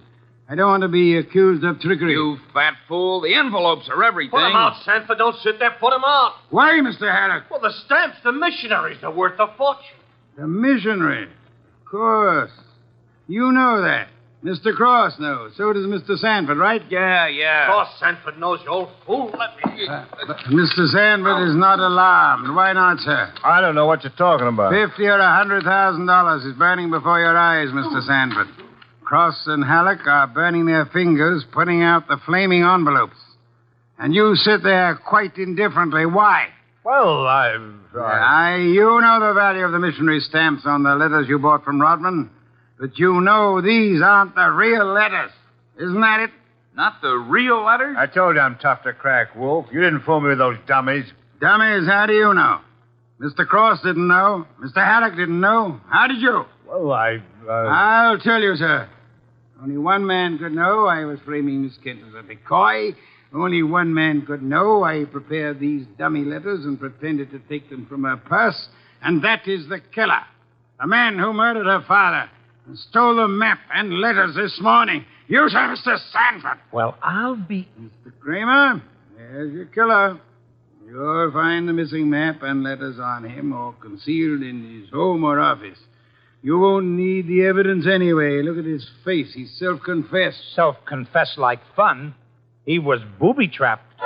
I don't want to be accused of trickery. You fat fool. The envelopes are everything. Put them out, Sanford. Don't sit there. Put them out. Why, Mr. Halleck? Well, the stamps, the missionaries, are worth a fortune. The missionary. Of course. You know that. Mr. Cross knows. So does Mr. Sanford, right? Yeah. Cross Sanford knows, you old fool. Let me... But Mr. Sanford is not alarmed. Why not, sir? I don't know what you're talking about. $50,000 or $100,000 is burning before your eyes, Mr. Sanford. Cross and Halleck are burning their fingers, putting out the flaming envelopes. And you sit there quite indifferently. Why? Well, You know the value of the missionary stamps on the letters you bought from Rodman. But you know these aren't the real letters. Isn't that it? Not the real letters? I told you I'm tough to crack, Wolf. You didn't fool me with those dummies. Dummies, how do you know? Mr. Cross didn't know. Mr. Halleck didn't know. How did you? Well, I'll tell you, sir. Only one man could know I was framing Miss Kent as a decoy. Only one man could know I prepared these dummy letters and pretended to take them from her purse. And that is the killer. The man who murdered her father and stole the map and letters this morning. You, sir, Mr. Sanford. Well, I'll be... Mr. Kramer, there's your killer. You'll find the missing map and letters on him or concealed in his home or office. You won't need the evidence anyway. Look at his face. He's self-confessed. Self-confessed like fun. He was booby-trapped.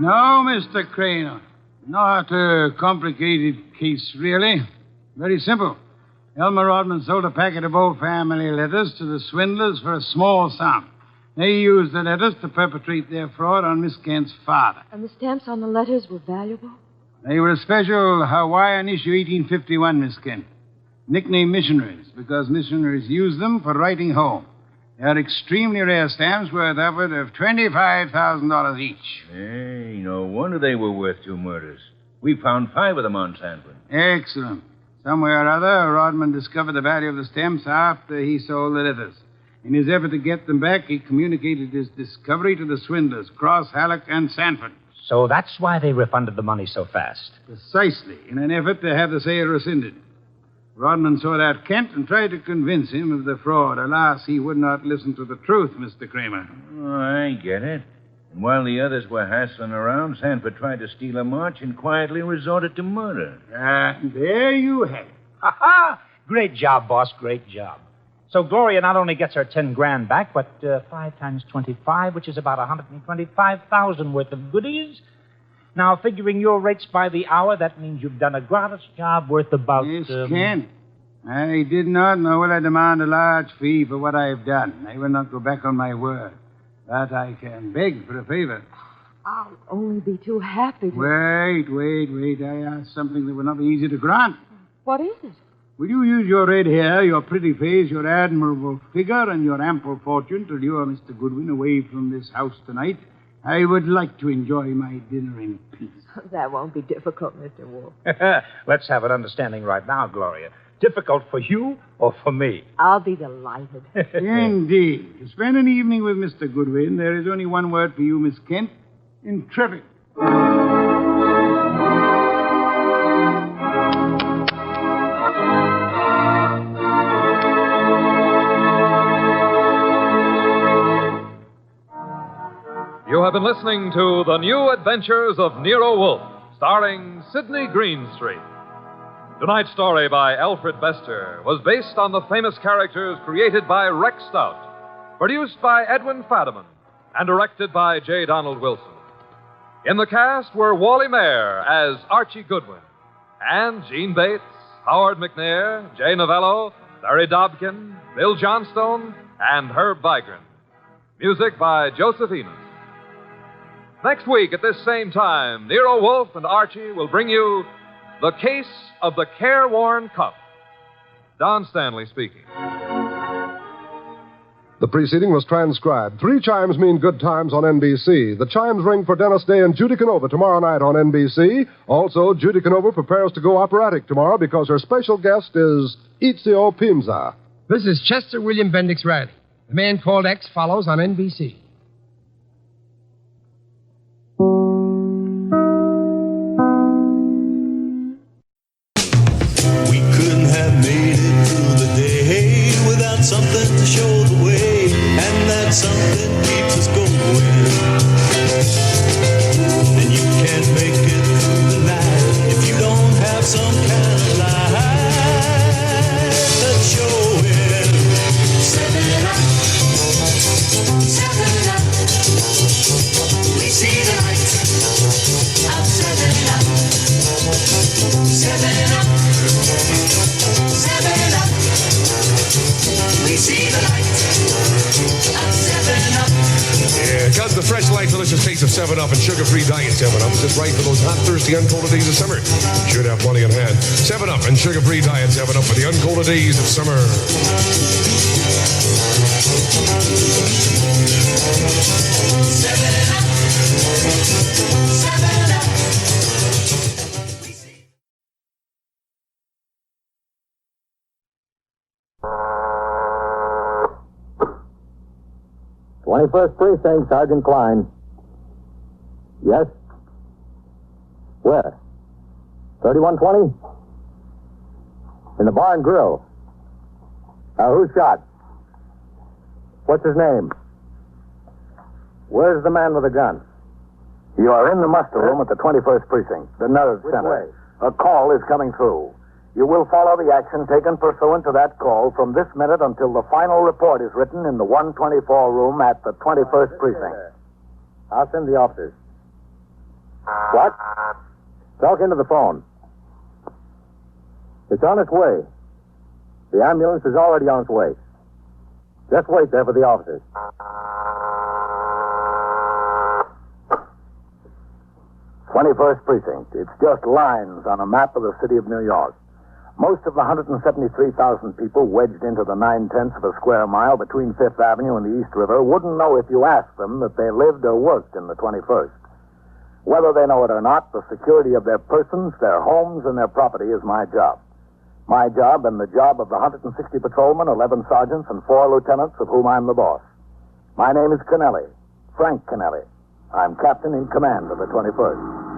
No, Mr. Kramer. Not a complicated case, really. Very simple. Elmer Rodman sold a packet of old family letters to the swindlers for a small sum. They used the letters to perpetrate their fraud on Miss Kent's father. And the stamps on the letters were valuable? They were a special Hawaiian issue 1851, Miss Kent. Nicknamed missionaries, because missionaries used them for writing home. They are extremely rare stamps worth upward of $25,000 each. Hey, no wonder they were worth 2 murders. We found 5 of them on Sanford. Excellent. Somewhere or other, Rodman discovered the value of the stamps after he sold the letters. In his effort to get them back, he communicated his discovery to the swindlers, Cross, Halleck, and Sanford. So that's why they refunded the money so fast. Precisely, in an effort to have the sale rescinded. Rodman sought out Kent and tried to convince him of the fraud. Alas, he would not listen to the truth, Mr. Kramer. Oh, I get it. And while the others were hassling around, Sanford tried to steal a march and quietly resorted to murder. There you have it. Ha-ha! Great job, boss. Great job. So Gloria not only gets her 10 grand back, but 5 times 25, which is about 125,000 worth of goodies. Now, figuring your rates by the hour, that means you've done a gratis job worth about... Yes, Kent. I did not, nor will I demand a large fee for what I've done. I will not go back on my word. But I can beg for a favor. I'll only be too happy to... Wait. I ask something that will not be easy to grant. What is it? Will you use your red hair, your pretty face, your admirable figure, and your ample fortune to lure Mr. Goodwin away from this house tonight? I would like to enjoy my dinner in peace. That won't be difficult, Mr. Wolf. Let's have an understanding right now, Gloria. Difficult for you or for me? I'll be delighted. Indeed. To spend an evening with Mr. Goodwin, there is only one word for you, Miss Kent. Intrepid. You have been listening to The New Adventures of Nero Wolfe, starring Sidney Greenstreet. Tonight's story by Alfred Bester was based on the famous characters created by Rex Stout, produced by Edwin Fadiman, and directed by J. Donald Wilson. In the cast were Wally Mayer as Archie Goodwin, and Gene Bates, Howard McNair, Jay Novello, Larry Dobkin, Bill Johnstone, and Herb Vigran. Music by Joseph Enos. Next week at this same time, Nero Wolfe and Archie will bring you The Case of the Careworn Cup. Don Stanley speaking. The preceding was transcribed. 3 chimes mean good times on NBC. The chimes ring for Dennis Day and Judy Canova tomorrow night on NBC. Also, Judy Canova prepares to go operatic tomorrow because her special guest is Ezio Pinza. This is Chester William Bendix Riley. The Man Called X follows on NBC. Something to show the way, and that something keeps us going. And you can't make it through the night if We see the light of 7-Up. Yeah, because the fresh, light, delicious taste of 7-Up and sugar-free diet 7-Up is just right for those hot, thirsty, uncoated days of summer. You should have plenty on hand. 7-Up and sugar-free diet 7-Up for the uncoated days of summer. 7-Up. 7-Up. 21st Precinct, Sergeant Klein. Yes? Where? 3120? In the bar and grill. Who's shot? What's his name? Where's the man with the gun? You are in the muster room at the 21st Precinct, the nerve center. A call is coming through. You will follow the action taken pursuant to that call from this minute until the final report is written in the 124 room at the 21st Precinct. I'll send the officers. What? Talk into the phone. It's on its way. The ambulance is already on its way. Just wait there for the officers. 21st Precinct. It's just lines on a map of the city of New York. Most of the 173,000 people wedged into the 9/10 of a square mile between Fifth Avenue and the East River wouldn't know if you asked them that they lived or worked in the 21st. Whether they know it or not, the security of their persons, their homes, and their property is my job. My job and the job of the 160 patrolmen, 11 sergeants, and 4 lieutenants, of whom I'm the boss. My name is Kennelly, Frank Kennelly. I'm captain in command of the 21st.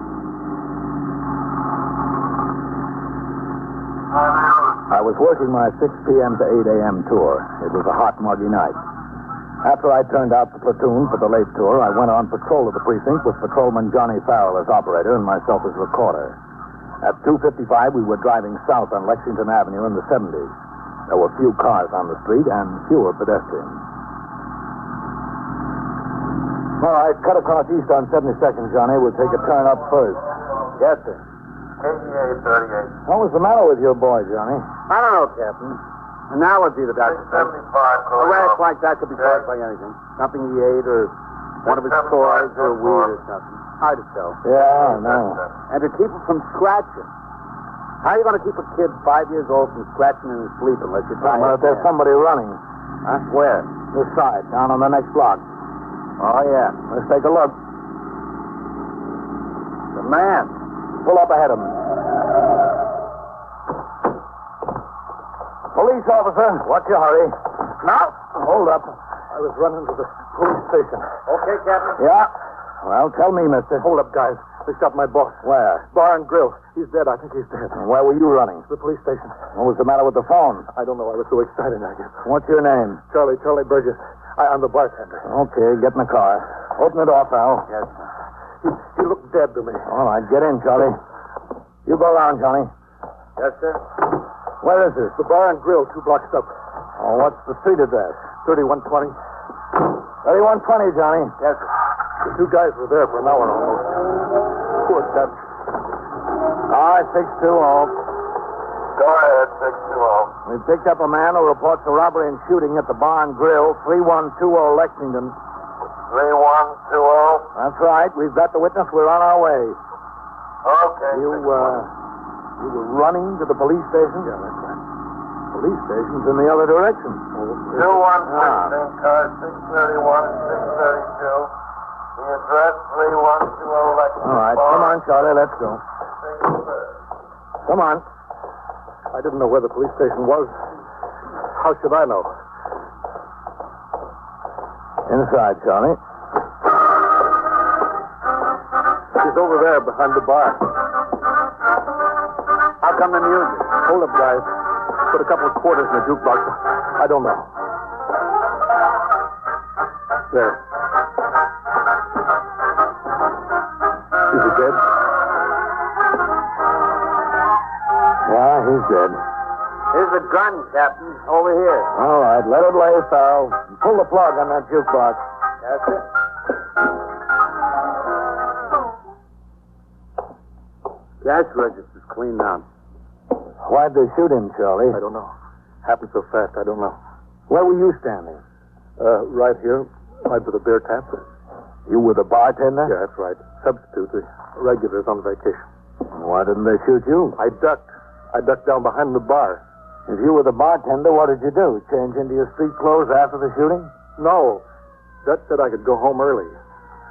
I was working my 6 p.m. to 8 a.m. tour. It was a hot, muggy night. After I turned out the platoon for the late tour, I went on patrol of the precinct with patrolman Johnny Farrell as operator and myself as recorder. At 2:55, we were driving south on Lexington Avenue in the 70s. There were few cars on the street and fewer pedestrians. All right, cut across east on 72nd, Johnny. We'll take a turn up first. Yes, sir. KGA 38. What was the matter with your boy, Johnny? I don't know, Captain. Analogy, the doctor said. 75. A rash like that could be caused by anything. Something he ate or one of his toys or weed or something. Hard to tell. Yeah, I know. And to keep him from scratching. How are you going to keep a kid 5 years old from scratching in his sleep unless you try Well, if there's somebody running. Huh? Where? This side, down on the next block. Oh, yeah. Let's take a look. The man. Pull up ahead of him. Police officer, what's your hurry? Now? Hold up. I was running to the police station. Okay, Captain. Yeah. Well, tell me, mister. Hold up, guys. They shot my boss. Where? Bar and Grill. He's dead. I think he's dead. And where were you running? The police station. What was the matter with the phone? I don't know. I was so excited, I guess. What's your name? Charlie Burgess. I'm the bartender. Okay, get in the car. Open the door, pal. Yes, sir. He looked dead to me. All right, get in, Charlie. You go around, Johnny. Yes, sir. Where is this? The Bar and Grill, 2 blocks up. Oh, what's the street address? 3120. 3120, Johnny. Yes, sir. The 2 guys were there for an hour almost. Poor Dutch. All right, 620. Go ahead, 620. We picked up a man who reports a robbery and shooting at the Bar and Grill, 3120 Lexington. 3120? That's right. We've got the witness. We're on our way. Okay. You were running to the police station? Yeah, that's right. Police station's in the other direction. 2116, car 631 and 632. The address 3120 Lexington. All right, come on, Charlie, let's go. Come on. I didn't know where the police station was. How should I know? Inside, Charlie. He's over there behind the bar. How come the music? Hold up, guys. Put a couple of quarters in the jukebox. I don't know. There. Is he dead? Yeah, he's dead. Here's the gun, Captain. Over here. All right, let it lay, Farrell. Pull the plug on that jukebox. That's it. Cash register's cleaned out. Why'd they shoot him, Charlie? I don't know. Happened so fast, I don't know. Where were you standing? Right here, right by the beer tap. You were the bartender? Yeah, that's right. Substitute, the regulars on vacation. Why didn't they shoot you? I ducked. I ducked down behind the bar. If you were the bartender, what did you do? Change into your street clothes after the shooting? No. Dutch said I could go home early.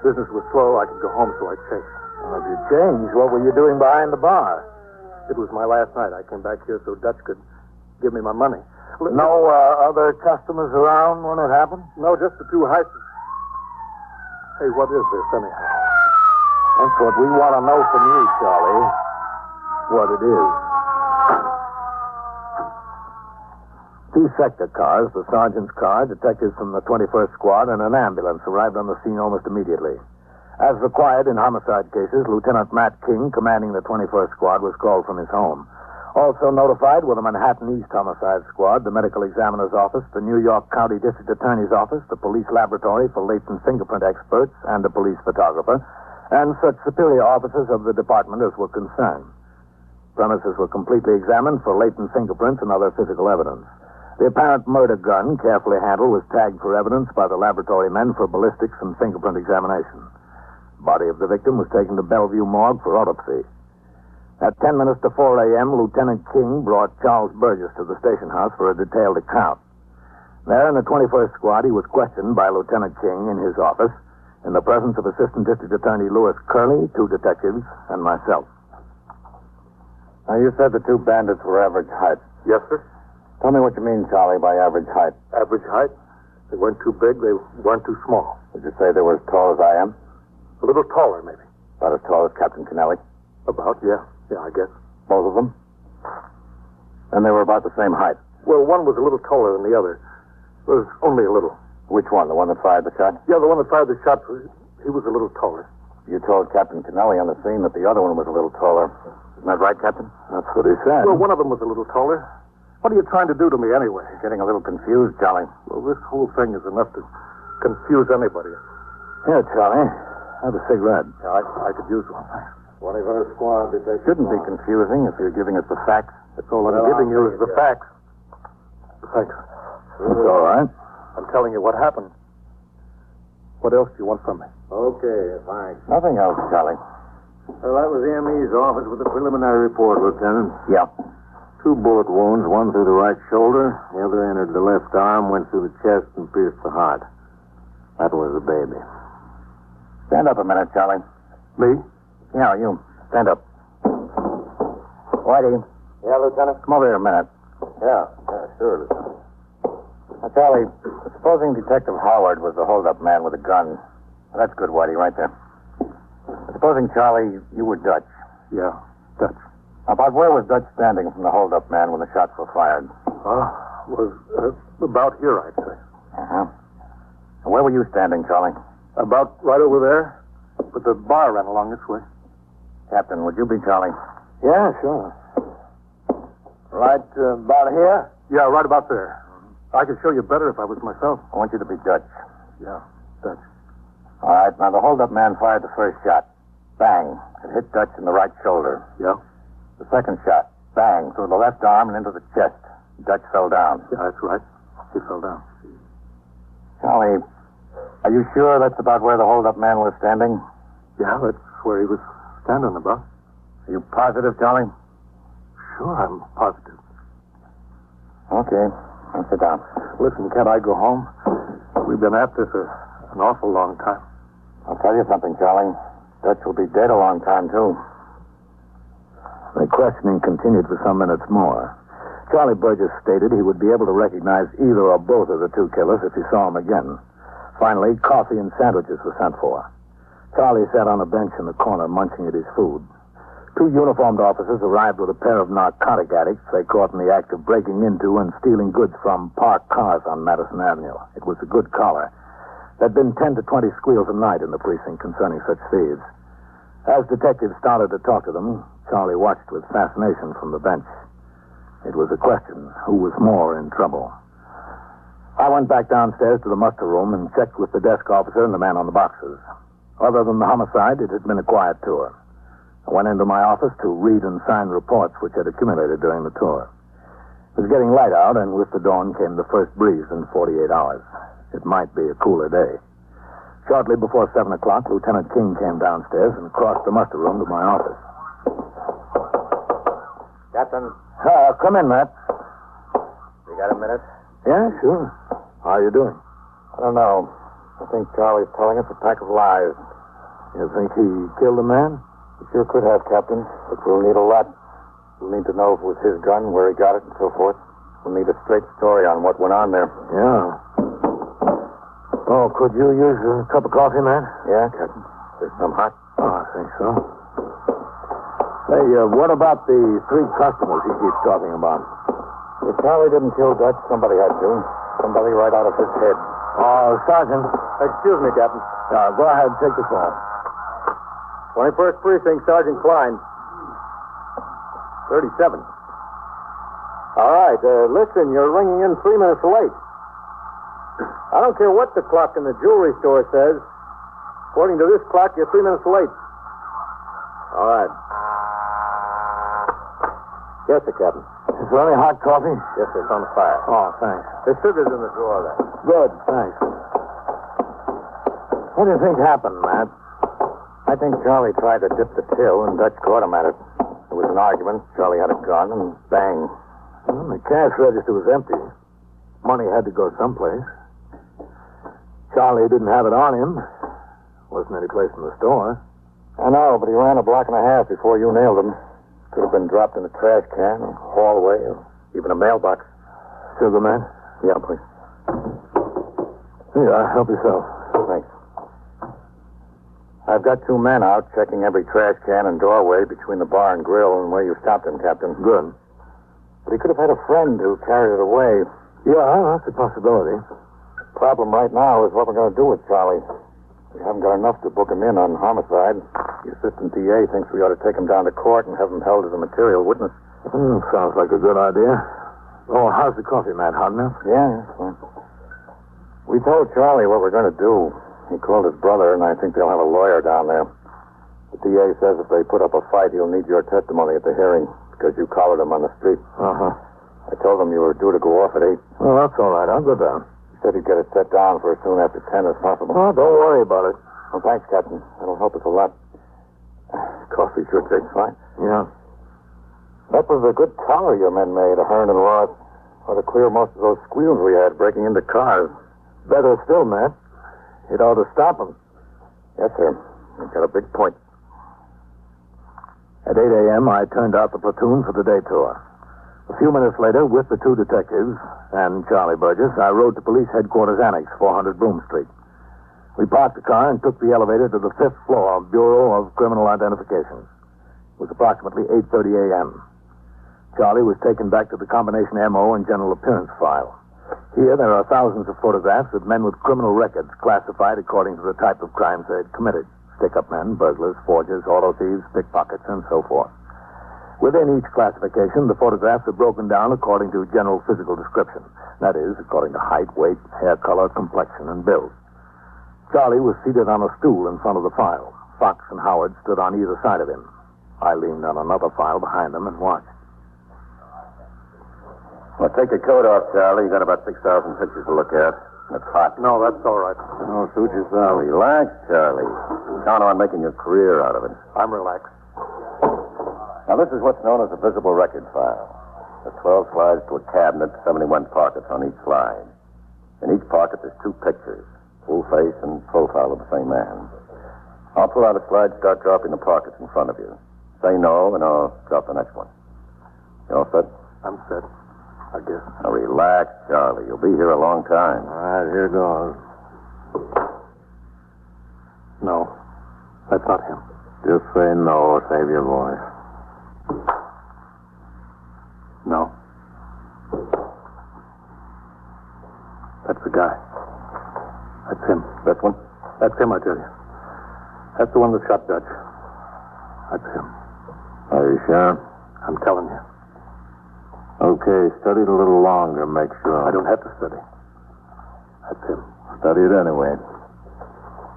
Business was slow. I could go home, so I changed. Well, if you changed, what were you doing behind the bar? It was my last night. I came back here so Dutch could give me my money. No other customers around when it happened? No, just the two heisters. Hey, what is this, anyhow? That's what we want to know from you, Charlie. What it is. Two sector cars, the sergeant's car, detectives from the 21st Squad, and an ambulance arrived on the scene almost immediately. As required in homicide cases, Lieutenant Matt King, commanding the 21st Squad, was called from his home. Also notified were the Manhattan East Homicide Squad, the Medical Examiner's Office, the New York County District Attorney's Office, the Police Laboratory for latent fingerprint experts, and the police photographer, and such superior officers of the department as were concerned. Premises were completely examined for latent fingerprints and other physical evidence. The apparent murder gun, carefully handled, was tagged for evidence by the laboratory men for ballistics and fingerprint examination. The body of the victim was taken to Bellevue Morgue for autopsy. At 10 minutes to 4 a.m., Lieutenant King brought Charles Burgess to the station house for a detailed account. There in the 21st Squad, he was questioned by Lieutenant King in his office in the presence of Assistant District Attorney Louis Curley, two detectives, and myself. Now, you said the two bandits were average height. Yes, sir. Tell me what you mean, Charlie, by average height. Average height? They weren't too big. They weren't too small. Did you say they were as tall as I am? A little taller, maybe. About as tall as Captain Kennelly? About, yeah. Yeah, I guess. Both of them? And they were about the same height? Well, one was a little taller than the other. It was only a little. Which one? The one that fired the shot? Yeah, the one that fired the shot, he was a little taller. You told Captain Kennelly on the scene that the other one was a little taller. Isn't that right, Captain? That's what he said. Well, one of them was a little taller. What are you trying to do to me anyway? Getting a little confused, Charlie. Well, this whole thing is enough to confuse anybody. Here, Charlie. Have a cigarette. Yeah, I could use one. 21st Squad, Detective. Shouldn't be confusing if you're giving us the facts. That's all I'm giving you is the facts. Thanks. That's all right. I'm telling you what happened. What else do you want from me? Okay, thanks. Nothing else, Charlie. Well, that was the ME's office with the preliminary report, Lieutenant. Yeah. 2 bullet wounds, one through the right shoulder, the other entered the left arm, went through the chest, and pierced the heart. That was the baby. Stand up a minute, Charlie. Me? Yeah, you. Stand up. Whitey. Yeah, Lieutenant? Come over here a minute. Yeah, sure, Lieutenant. Now, Charlie, supposing Detective Howard was the hold-up man with a gun. Well, that's good, Whitey, right there. Supposing, Charlie, you were Dutch. Yeah, Dutch. About where was Dutch standing from the hold-up man when the shots were fired? Was about here, I'd say. Uh-huh. And where were you standing, Charlie? About right over there. But the bar ran along this way. Captain, would you be Charlie? Yeah, sure. Right about here? Yeah, right about there. I could show you better if I was myself. I want you to be Dutch. Yeah, Dutch. All right, now the hold-up man fired the first shot. Bang. It hit Dutch in the right shoulder. Yeah? The second shot. Bang. Through the left arm and into the chest. Dutch fell down. Yeah, that's right. He fell down. Charlie, are you sure that's about where the hold-up man was standing? Yeah, that's where he was standing about. Are you positive, Charlie? Sure, I'm positive. Okay. Now sit down. Listen, can't I go home? We've been at this an awful long time. I'll tell you something, Charlie. Dutch will be dead a long time, too. The questioning continued for some minutes more. Charlie Burgess stated he would be able to recognize either or both of the two killers if he saw them again. Finally, coffee and sandwiches were sent for. Charlie sat on a bench in the corner munching at his food. 2 uniformed officers arrived with a pair of narcotic addicts they caught in the act of breaking into and stealing goods from parked cars on Madison Avenue. It was a good collar. There'd been 10 to 20 squeals a night in the precinct concerning such thieves. As detectives started to talk to them, Charlie watched with fascination from the bench. It was a question, who was more in trouble? I went back downstairs to the muster room and checked with the desk officer and the man on the boxes. Other than the homicide, it had been a quiet tour. I went into my office to read and sign reports which had accumulated during the tour. It was getting light out, and with the dawn came the first breeze in 48 hours. It might be a cooler day. Shortly before 7 o'clock, Lieutenant King came downstairs and crossed the muster room to my office. Captain, Come in, Matt. you got a minute? Yeah, sure. How are you doing? I don't know. I think Charlie's telling us a pack of lies. You think he killed the man? He sure could have, Captain, but we'll need a lot. We'll need to know if it was his gun, where he got it, and so forth. We'll need a straight story on what went on there. Yeah. Oh, could you use a cup of coffee, man? Yeah, Captain. There's some hot. Oh, I think so. Hey, what about the 3 customers he keeps talking about? If Charlie didn't kill Dutch, somebody had to. Somebody right out of his head. Oh, Sergeant. Excuse me, Captain. Go ahead, take the call. 21st Precinct, Sergeant Klein. 37. All right, listen, you're ringing in 3 minutes late. I don't care what the clock in the jewelry store says. According to this clock, you're 3 minutes late. All right. Yes, sir, Captain. Is there any hot coffee? Yes, sir, it's on the fire. Oh, thanks. There's sugars in the drawer there. Good, thanks. What do you think happened, Matt? I think Charlie tried to dip the till, and Dutch caught him at it. There was an argument. Charlie had a gun, and bang. Well, the cash register was empty. Money had to go someplace. Charlie didn't have it on him. Wasn't any place in the store. I know, but he ran a block and a half before you nailed him. Could have been dropped in a trash can, or hallway, or even a mailbox. Sugar, man? Yeah, please. Yeah, help yourself. Thanks. I've got 2 men out checking every trash can and doorway between the bar and grill and where you stopped him, Captain. Good. But he could have had a friend who carried it away. Yeah, that's a possibility. Problem right now is what we're going to do with Charlie. We haven't got enough to book him in on homicide. The assistant DA thinks we ought to take him down to court and have him held as a material witness. Sounds like a good idea. Oh, how's the coffee, Matt? Hot enough? Yeah, that's fine. We told Charlie what we're going to do. He called his brother, and I think they'll have a lawyer down there. The DA says if they put up a fight, he'll need your testimony at the hearing because you collared him on the street. Uh-huh. I told him you were due to go off at 8. Well, that's all right. I'll go down. He said he'd get it set down for as soon after 10 as possible. Oh, don't worry about it. Well, thanks, Captain. That'll help us a lot. Coffee sure tastes fine. Yeah. That was a good collar your men made, Ahern and Roth. Ought to clear most of those squeals we had breaking into cars. Better still, Matt. It ought to stop them. Yes, sir. You've got a big point. At 8 a.m., I turned out the platoon for the day tour. A few minutes later, with the 2 detectives and Charlie Burgess, I rode to Police Headquarters Annex, 400 Broome Street. We parked the car and took the elevator to the 5th floor of Bureau of Criminal Identification. It was approximately 8:30 a.m. Charlie was taken back to the combination MO and general appearance file. Here, there are thousands of photographs of men with criminal records classified according to the type of crimes they had committed. Stick-up men, burglars, forgers, auto thieves, pickpockets, and so forth. Within each classification, the photographs are broken down according to general physical description. That is, according to height, weight, hair color, complexion, and build. Charlie was seated on a stool in front of the file. Fox and Howard stood on either side of him. I leaned on another file behind them and watched. Well, take your coat off, Charlie. You got about 6,000 pictures to look at. It's hot. No, that's all right. Oh, suit yourself. Relax, Charlie. Count on making a career out of it. I'm relaxed. Now, this is what's known as a visible record file. There's 12 slides to a cabinet, 71 pockets on each slide. In each pocket, there's 2 pictures, full face and profile of the same man. I'll pull out a slide, start dropping the pockets in front of you. Say no, and I'll drop the next one. You all set? I'm set, I guess. Now, relax, Charlie. You'll be here a long time. All right, here goes. No, that's not him. Just say no or save your voice. No. That's the guy. That's him. This one? That's him, I tell you. That's the one that shot Dutch. That's him. Are you sure? I'm telling you. Okay, study it a little longer, make sure. I don't have to study. That's him. Study it anyway.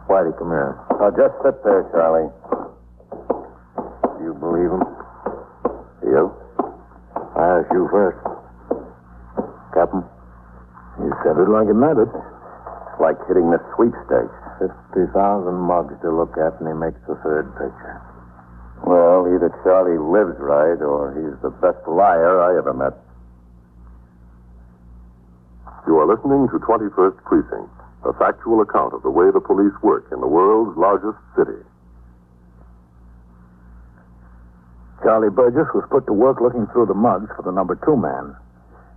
Whitey, come here. Now, just sit there, Charlie. You believe him? You? I ask you first. Captain? You said it like it mattered. It's like hitting the sweepstakes. 50,000 mugs to look at, and he makes the third picture. Well, either Charlie lives right, or he's the best liar I ever met. You are listening to 21st Precinct, a factual account of the way the police work in the world's largest city. Charlie Burgess was put to work looking through the mugs for the number 2 man.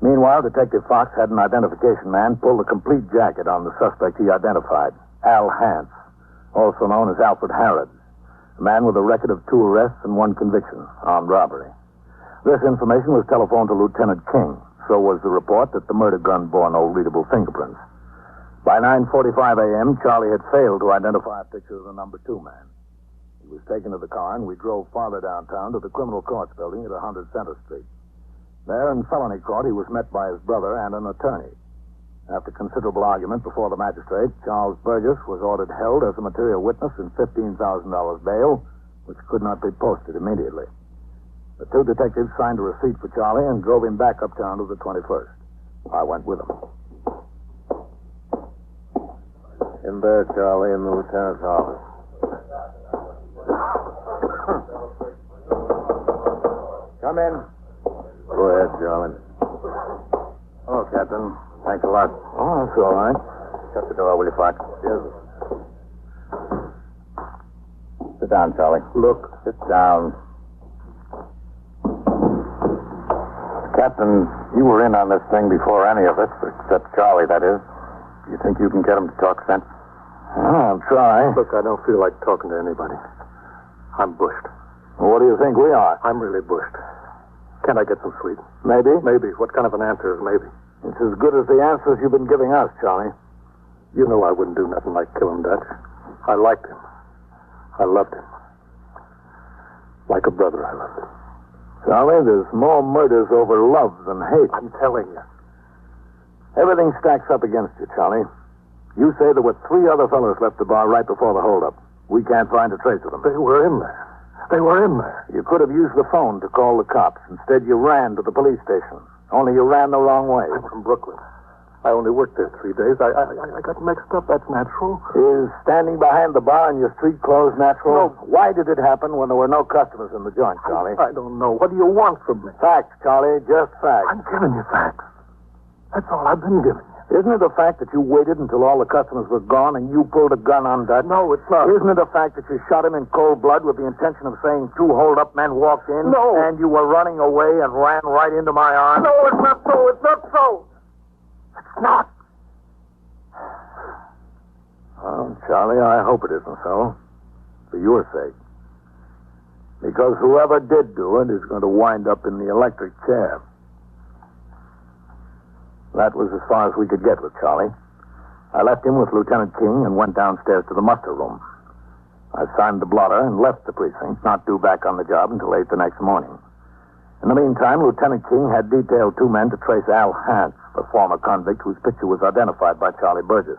Meanwhile, Detective Fox had an identification man pull the complete jacket on the suspect he identified, Al Hance, also known as Alfred Harrod, a man with a record of 2 arrests and 1 conviction, armed robbery. This information was telephoned to Lieutenant King. So was the report that the murder gun bore no readable fingerprints. By 9:45 a.m., Charlie had failed to identify a picture of the number 2 man. He was taken to the car, and we drove farther downtown to the criminal courts building at 100 Center Street. There, in felony court, he was met by his brother and an attorney. After considerable argument before the magistrate, Charles Burgess was ordered held as a material witness in $15,000 bail, which could not be posted immediately. The 2 detectives signed a receipt for Charlie and drove him back uptown to the 21st. I went with them. In there, Charlie, in the lieutenant's office. Come in. Go ahead, Charlie. Hello, Captain. Thanks a lot. Oh, that's all right. Shut the door, will you, Fox? Yes. Sit down, Charlie. Look. Sit down. Captain, you were in on this thing before any of us, except Charlie, that is. Do you think you can get him to talk sense? I'll try. Look, I don't feel like talking to anybody. I'm bushed. Well, what do you think we are? I'm really bushed. Can't I get some sleep? Maybe? Maybe. What kind of an answer is maybe? It's as good as the answers you've been giving us, Charlie. You know I wouldn't do nothing like kill him, Dutch. I liked him. I loved him. Like a brother, I loved him. Charlie, there's more murders over love than hate. I'm telling you. Everything stacks up against you, Charlie. You say there were 3 other fellows left the bar right before the holdup. We can't find a trace of them. They were in there. They were in there. You could have used the phone to call the cops. Instead, you ran to the police station. Only you ran the wrong way. I'm from Brooklyn. I only worked there 3 days. I got mixed up. That's natural. Is standing behind the bar in your street clothes natural? No. Why did it happen when there were no customers in the joint, Charlie? I don't know. What do you want from me? Facts, Charlie. Just facts. I'm giving you facts. That's all I've been giving you. Isn't it a fact that you waited until all the customers were gone and you pulled a gun on Dutch? No, it's not. Isn't it a fact that you shot him in cold blood with the intention of saying 2 hold-up men walked in? No. And you were running away and ran right into my arms? No, it's not so. It's not so. It's not. Well, Charlie, I hope it isn't so. For your sake. Because whoever did do it is going to wind up in the electric chair. That was as far as we could get with Charlie. I left him with Lieutenant King and went downstairs to the muster room. I signed the blotter and left the precinct, not due back on the job until 8 the next morning. In the meantime, Lieutenant King had detailed 2 men to trace Al Hance, the former convict whose picture was identified by Charlie Burgess.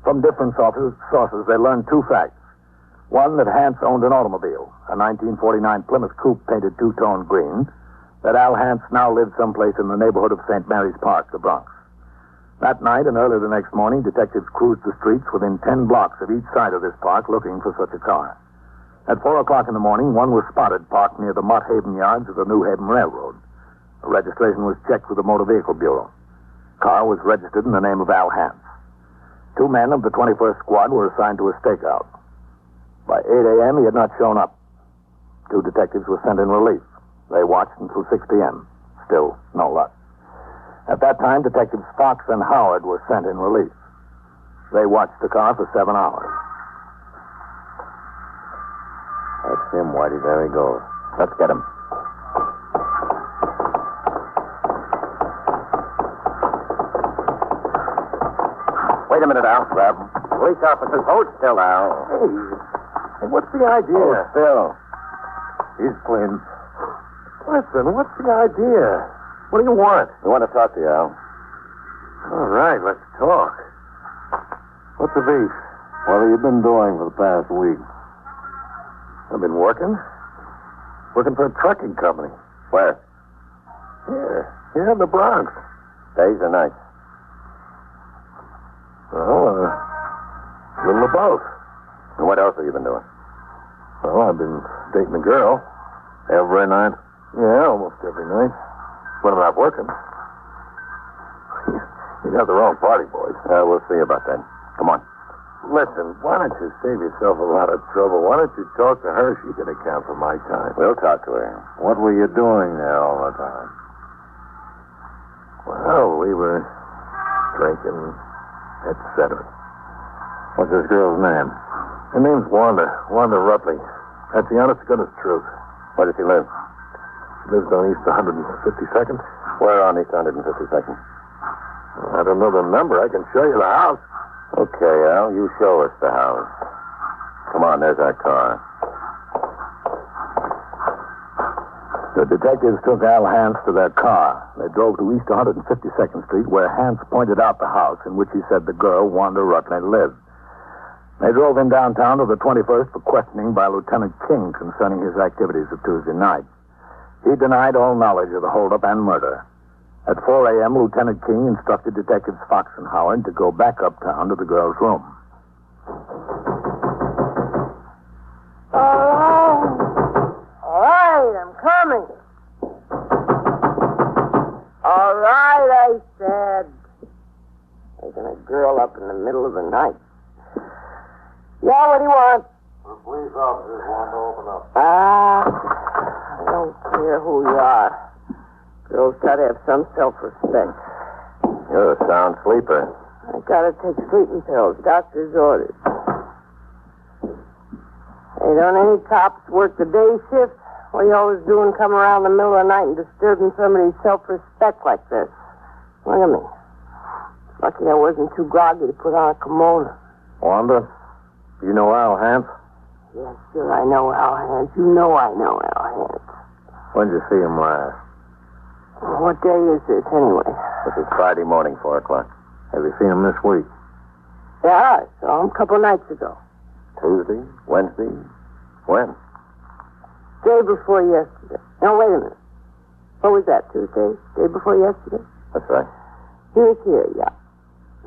From different sources, they learned 2 facts. One, that Hance owned an automobile, a 1949 Plymouth Coupe painted 2-tone green, that Al Hance now lived someplace in the neighborhood of St. Mary's Park, the Bronx. That night and early the next morning, detectives cruised the streets within 10 blocks of each side of this park looking for such a car. At 4 o'clock in the morning, one was spotted parked near the Mott Haven yards of the New Haven Railroad. The registration was checked with the Motor Vehicle Bureau. Car was registered in the name of Al Hance. 2 men of the 21st Squad were assigned to a stakeout. By 8 a.m., he had not shown up. 2 detectives were sent in relief. They watched until 6 p.m. Still, no luck. At that time, Detectives Fox and Howard were sent in relief. They watched the car for 7 hours. That's him, Whitey. There he goes. Let's get him. Wait a minute, Al. Grab him. Police officers, hold still, Al. Hey, what's the idea? Hold still. He's clean. Listen, what's the idea? What do you want? We want to talk to you, Al. All right, let's talk. What's the beef? What have you been doing for the past week? I've been working. Working for a trucking company. Where? Here in the Bronx. Days or nights? Well, a little of both. And what else have you been doing? Well, I've been dating a girl. Every night? Yeah, almost every night. When I'm not working. You got the wrong party, boys. We'll see about that. Come on. Listen, why don't you save yourself a lot of trouble? Why don't you talk to her? She can account for my time. We'll talk to her. What were you doing there all the time? Well, we were drinking, etc. What's this girl's name? Her name's Wanda. Wanda Rutley. That's the honest to goodness truth. Where does she live? She lives on East 152nd. Where on East 152nd? I don't know the number. I can show you the house. Okay, Al, you show us the house. Come on, there's our car. The detectives took Al Hance to their car. They drove to East 152nd Street, where Hance pointed out the house in which he said the girl, Wanda Rutley, lived. They drove him downtown to the 21st for questioning by Lieutenant King concerning his activities of Tuesday night. He denied all knowledge of the holdup and murder. At 4 a.m., Lieutenant King instructed Detectives Fox and Howard to go back uptown to the girl's room. All right, I'm coming. All right, I said. Taking a girl up in the middle of the night. Yeah, what do you want? The police officers want to open up. I don't care who you are. Girls gotta have some self-respect. You're a sound sleeper. I gotta take sleeping pills, doctor's orders. Hey, don't any cops work the day shift? What are you always doing coming around the middle of the night and disturbing somebody's self-respect like this? Look at me. Lucky I wasn't too groggy to put on a kimono. Wanda, you know Al Hance? Yeah, sure, I know Al Hance. You know I know Al Hance. When'd you see him last? What day is this, anyway? This is Friday morning, 4 o'clock. Have you seen him this week? Yeah, I saw him a couple nights ago. Tuesday? Wednesday? When? Day before yesterday. No, wait a minute. What was that, Tuesday? Day before yesterday? That's right. He was here, yeah.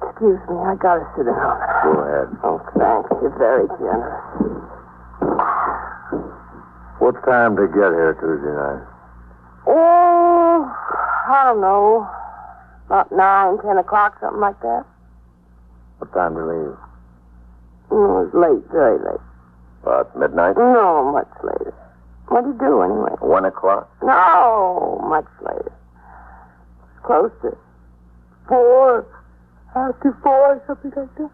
Excuse me, I gotta sit down. Go ahead. Oh, thanks. You're very generous. What time did he get here Tuesday night? Oh, I don't know. About 9, 10 o'clock, something like that. What time did he leave? It was late, very late. About midnight? No, much later. What did you do, anyway? 1 o'clock? No, much later. Close to 4, after 4, something like that.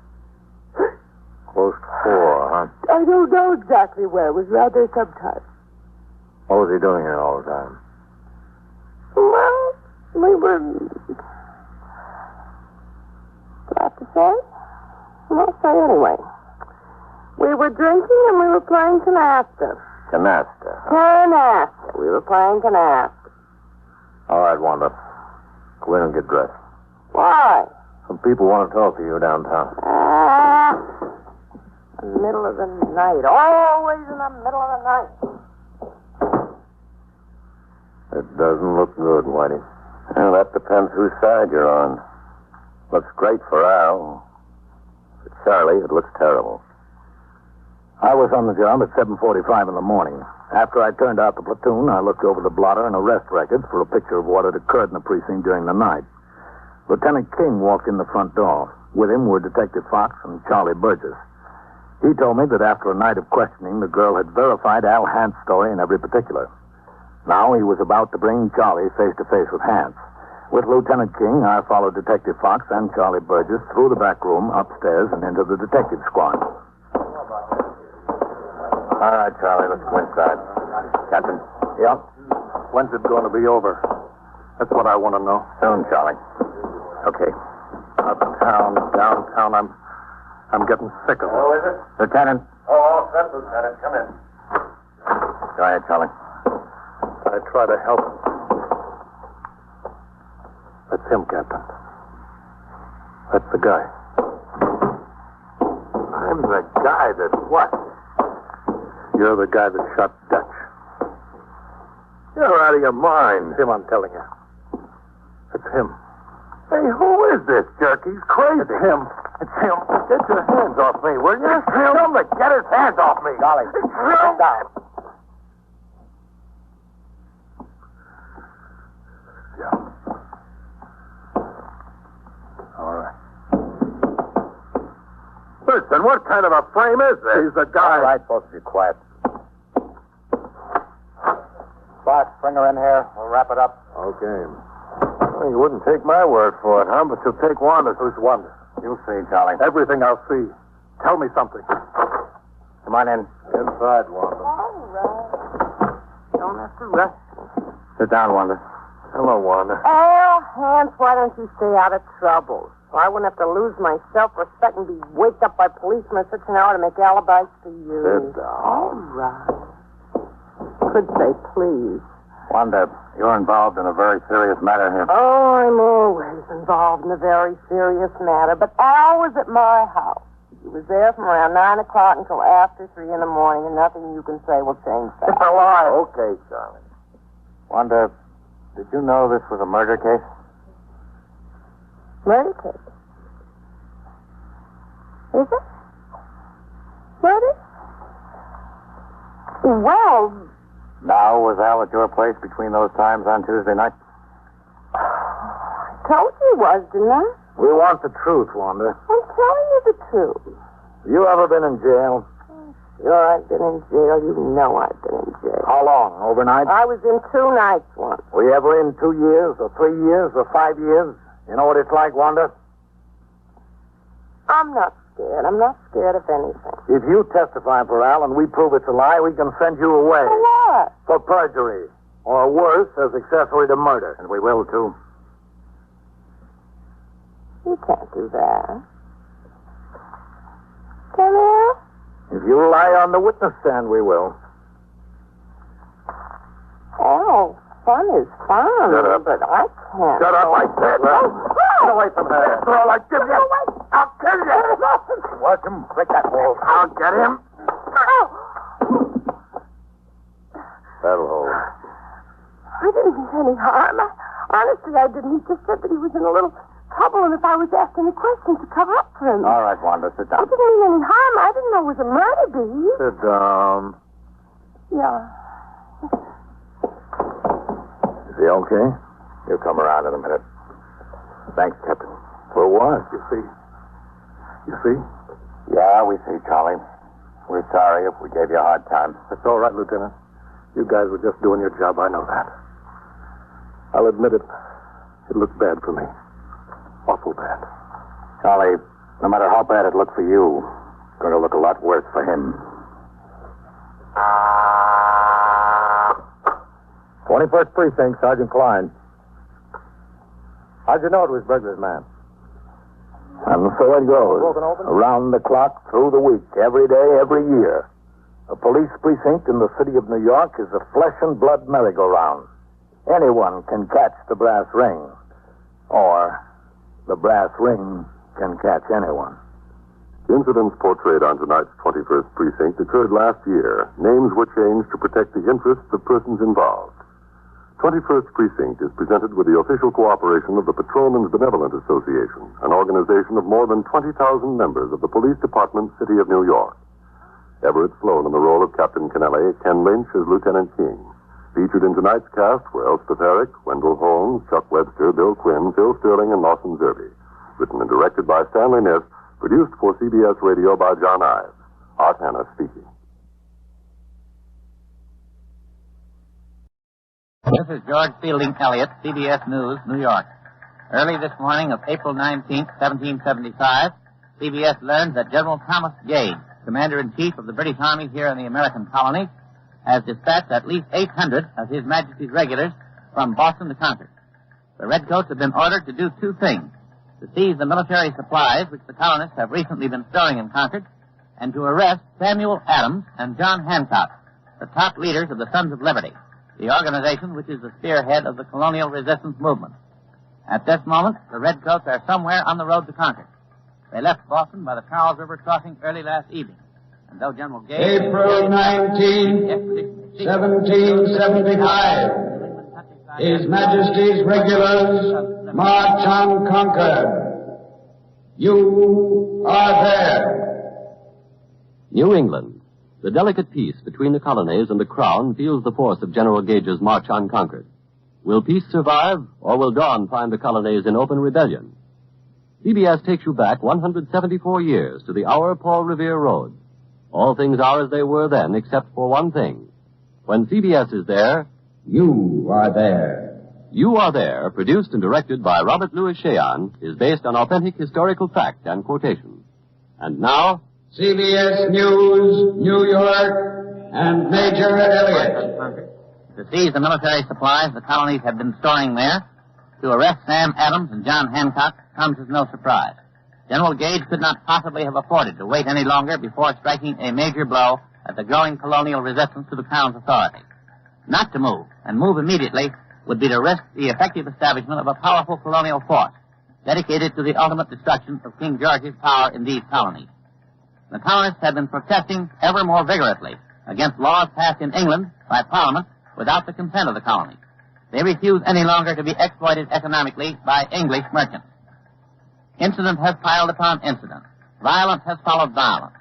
Close to 4, huh? I don't know exactly where. It was rather sometime. What was he doing here all the time? Well, we were... Do I have to say? I'll say anyway. We were drinking and we were playing canasta. Canasta. Canasta. We were playing canasta. All right, Wanda. Go in and get dressed. Why? Some people want to talk to you downtown. In the middle of the night. Always in the middle of the night. It doesn't look good, Whitey. Well, that depends whose side you're on. Looks great for Al. For Charlie, it looks terrible. I was on the job at 7:45 in the morning. After I turned out the platoon, I looked over the blotter and arrest records for a picture of what had occurred in the precinct during the night. Lieutenant King walked in the front door. With him were Detective Fox and Charlie Burgess. He told me that after a night of questioning, the girl had verified Al Hance's story in every particular. Now he was about to bring Charlie face-to-face with Hance. With Lieutenant King, I followed Detective Fox and Charlie Burgess through the back room, upstairs, and into the detective squad. All right, Charlie, let's go inside. Captain? Yeah? When's it going to be over? That's what I want to know. Soon, Charlie. Okay. Downtown, I'm getting sick of it. Oh, is it? Lieutenant? Oh, all set, Lieutenant. Come in. Go ahead, Charlie. I try to help him. That's him, Captain. That's the guy. I'm the guy that what? You're the guy that shot Dutch. You're out of your mind. Him, I'm telling you. It's him. Hey, who is this jerk? He's crazy. It's him. It's him. Get your hands off me, will you? It's him. Tell him to get his hands off me. Golly. It's him. Down. Yeah. All right. Listen, what kind of a frame is this? He's the guy. All right, folks, be quiet. Bart, bring her in here. We'll wrap it up. Okay. Well, you wouldn't take my word for it, huh? But you'll take Wanda's. Who's Wanda? You'll see, Charlie. Everything I'll see. Tell me something. Come on in. Inside, Wanda. All right. Don't have to rush me. Sit down, Wanda. Hello, Wanda. Oh, Hans, why don't you stay out of trouble? So I wouldn't have to lose my self-respect and be waked up by policemen at such an hour to make alibis for you. Sit down. All right. Could say please. Wanda, you're involved in a very serious matter here. Oh, I'm always involved in a very serious matter, but Al was at my house. He was there from around 9 o'clock until after 3 in the morning, and nothing you can say will change that. It's a lie. Okay, Charlie. Wanda, did you know this was a murder case? Murder case? Is it? Murder? Well... Now, was Al at your place between those times on Tuesday night? I told you he was, didn't I? We want the truth, Wanda. I'm telling you the truth. You ever been in jail? Sure, I've been in jail. You know I've been in jail. How long? Overnight? I was in 2 nights once. Were you ever in 2 years, or 3 years, or 5 years? You know what it's like, Wanda? I'm not scared. I'm not scared of anything. If you testify for Al and we prove it's a lie, we can send you away. For what? For perjury. Or worse, as accessory to murder. And we will, too. You can't do that. Can you? If you lie on the witness stand, we will. Oh, fun is fun. Shut up. But I can't. Shut up, I said. Get away from her. That's all I give you. I'll kill you. Watch him. Break that wall. I'll get him. That'll hold. I didn't mean any harm. Honestly, I didn't. He just said that he was in a little trouble, and if I was asking the questions to cover up for him. All right, Wanda, sit I down. didn't mean any harm. I didn't know it was a murder, do you? Sit down. Yeah. Is he okay? He'll come around in a minute. Thanks, Captain. For what? You see? You see? Yeah, we see, Charlie. We're sorry if we gave you a hard time. It's all right, Lieutenant. You guys were just doing your job. I know that. I'll admit it. It looked bad for me. Awful bad. Charlie, no matter how bad it looked for you, it's going to look a lot worse for him. 21st Precinct, Sergeant Klein. How'd you know it was Burglar's man? And so it goes. Around the clock, through the week, every day, every year. A police precinct in the city of New York is a flesh and blood merry-go-round. Anyone can catch the brass ring. Or the brass ring can catch anyone. Incidents portrayed on tonight's 21st Precinct occurred last year. Names were changed to protect the interests of persons involved. 21st Precinct is presented with the official cooperation of the Patrolmen's Benevolent Association, an organization of more than 20,000 members of the Police Department, City of New York. Everett Sloan in the role of Captain Kennelly, Ken Lynch as Lieutenant King. Featured in tonight's cast were Elspeth Eric, Wendell Holmes, Chuck Webster, Bill Quinn, Phil Sterling, and Lawson Zerbe. Written and directed by Stanley Niss, produced for CBS Radio by John Ives. Art Hanna speaking. This is George Fielding Elliott, CBS News, New York. Early this morning of April 19, 1775, CBS learned that General Thomas Gage, Commander-in-Chief of the British Army here in the American colonies, has dispatched at least 800 of His Majesty's regulars from Boston to Concord. The Redcoats have been ordered to do 2 things: to seize the military supplies which the colonists have recently been storing in Concord, and to arrest Samuel Adams and John Hancock, the top leaders of the Sons of Liberty, the organization which is the spearhead of the colonial resistance movement. At this moment, the Redcoats are somewhere on the road to Concord. They left Boston by the Charles River crossing early last evening. And though General Gage... April 19, 1775. His Majesty's regulars march on Concord. You are there. New England. The delicate peace between the colonies and the Crown feels the force of General Gage's march on Concord. Will peace survive, or will dawn find the colonies in open rebellion? CBS takes you back 174 years to the hour Paul Revere rode. All things are as they were then, except for one thing. When CBS is there, you are there. You Are There, produced and directed by Robert Louis Cheon, is based on authentic historical fact and quotation. And now, CBS News, New York, and Major Elliott. To seize the military supplies the colonies had been storing there, to arrest Sam Adams and John Hancock comes as no surprise. General Gage could not possibly have afforded to wait any longer before striking a major blow at the growing colonial resistance to the Crown's authority. Not to move, and move immediately, would be to risk the effective establishment of a powerful colonial force dedicated to the ultimate destruction of King George's power in these colonies. The colonists had been protesting ever more vigorously against laws passed in England by Parliament without the consent of the colonies. They refused any longer to be exploited economically by English merchants. Incident has piled upon incident. Violence has followed violence.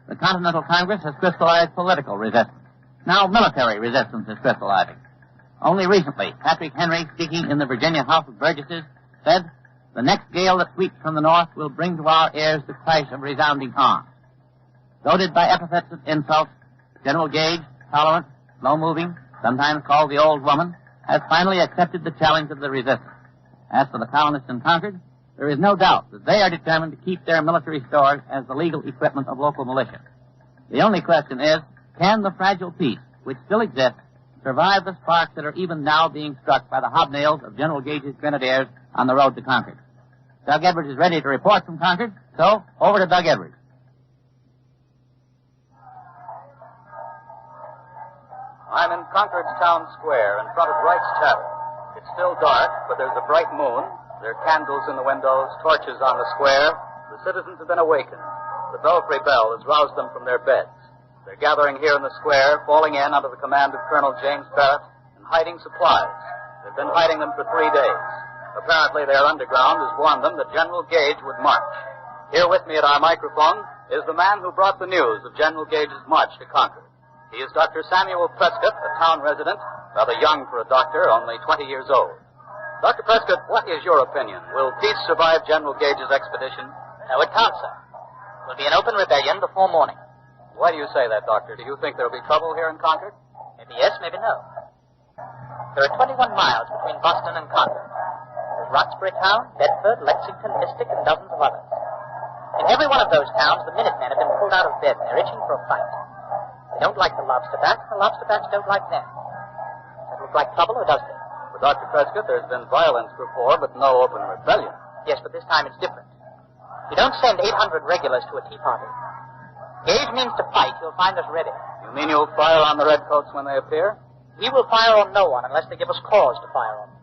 The Continental Congress has crystallized political resistance. Now military resistance is crystallizing. Only recently, Patrick Henry, speaking in the Virginia House of Burgesses, said, "The next gale that sweeps from the north will bring to our ears the crash of resounding arms." Goaded by epithets of insult, General Gage, tolerant, slow-moving, sometimes called the Old Woman, has finally accepted the challenge of the resistance. As for the colonists in Concord, there is no doubt that they are determined to keep their military stores as the legal equipment of local militia. The only question is, can the fragile peace, which still exists, survive the sparks that are even now being struck by the hobnails of General Gage's grenadiers on the road to Concord? Doug Edwards is ready to report from Concord, so over to Doug Edwards. I'm in Concord's town square in front of Wright's Tavern. It's still dark, but there's a bright moon. There are candles in the windows, torches on the square. The citizens have been awakened. The belfry bell has roused them from their beds. They're gathering here in the square, falling in under the command of Colonel James Barrett, and hiding supplies. They've been hiding them for 3 days. Apparently their underground has warned them that General Gage would march. Here with me at our microphone is the man who brought the news of General Gage's march to Concord. He is Dr. Samuel Prescott, a town resident, rather young for a doctor, only 20 years old. Dr. Prescott, what is your opinion? Will peace survive General Gage's expedition? No, it can't, sir. It will be an open rebellion before morning. Why do you say that, Doctor? Do you think there will be trouble here in Concord? Maybe yes, maybe no. There are 21 miles between Boston and Concord. There's Roxbury Town, Bedford, Lexington, Mystic, and dozens of others. In every one of those towns, the Minutemen have been pulled out of bed and they're itching for a fight. They don't like the lobster bats don't like them. Does that look like trouble, or does it? Well, Dr. Prescott, there's been violence before, but no open rebellion. Yes, but this time it's different. You don't send 800 regulars to a tea party. Gage means to fight, he'll find us ready. You mean you'll fire on the redcoats when they appear? He will fire on no one unless they give us cause to fire on them.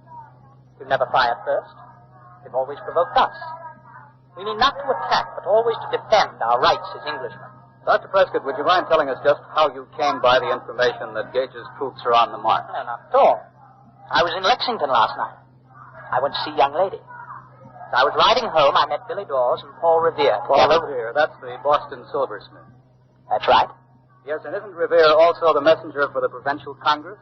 We've never fired first. They've always provoked us. We mean not to attack, but always to defend our rights as Englishmen. Dr. Prescott, would you mind telling us just how you came by the information that Gage's troops are on the march? No, not at all. I was in Lexington last night. I went to see a young lady. As I was riding home, I met Billy Dawes and Paul Revere. Paul Revere, that's the Boston silversmith. That's right. Yes, and isn't Revere also the messenger for the Provincial Congress?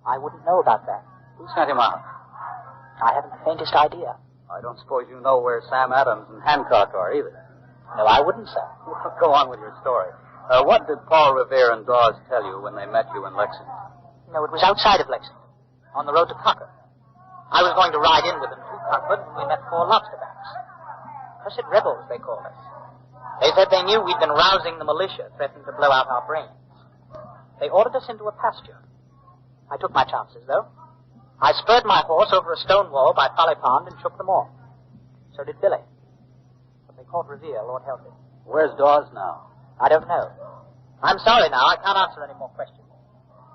I wouldn't know about that. Who sent him out? I haven't the faintest idea. I don't suppose you know where Sam Adams and Hancock are, either. No, I wouldn't, sir. Well, go on with your story. What did Paul Revere and Dawes tell you when they met you in Lexington? No, it was outside of Lexington, on the road to Concord. I was going to ride in with them to Concord when we met 4 lobster bats. Cursed rebels, they called us. They said they knew we'd been rousing the militia, threatening to blow out our brains. They ordered us into a pasture. I took my chances, though. I spurred my horse over a stone wall by Folly Pond and shook them off. So did Billy. But they caught Revere, Lord help him. Where's Dawes now? I don't know. I'm sorry now. I can't answer any more questions.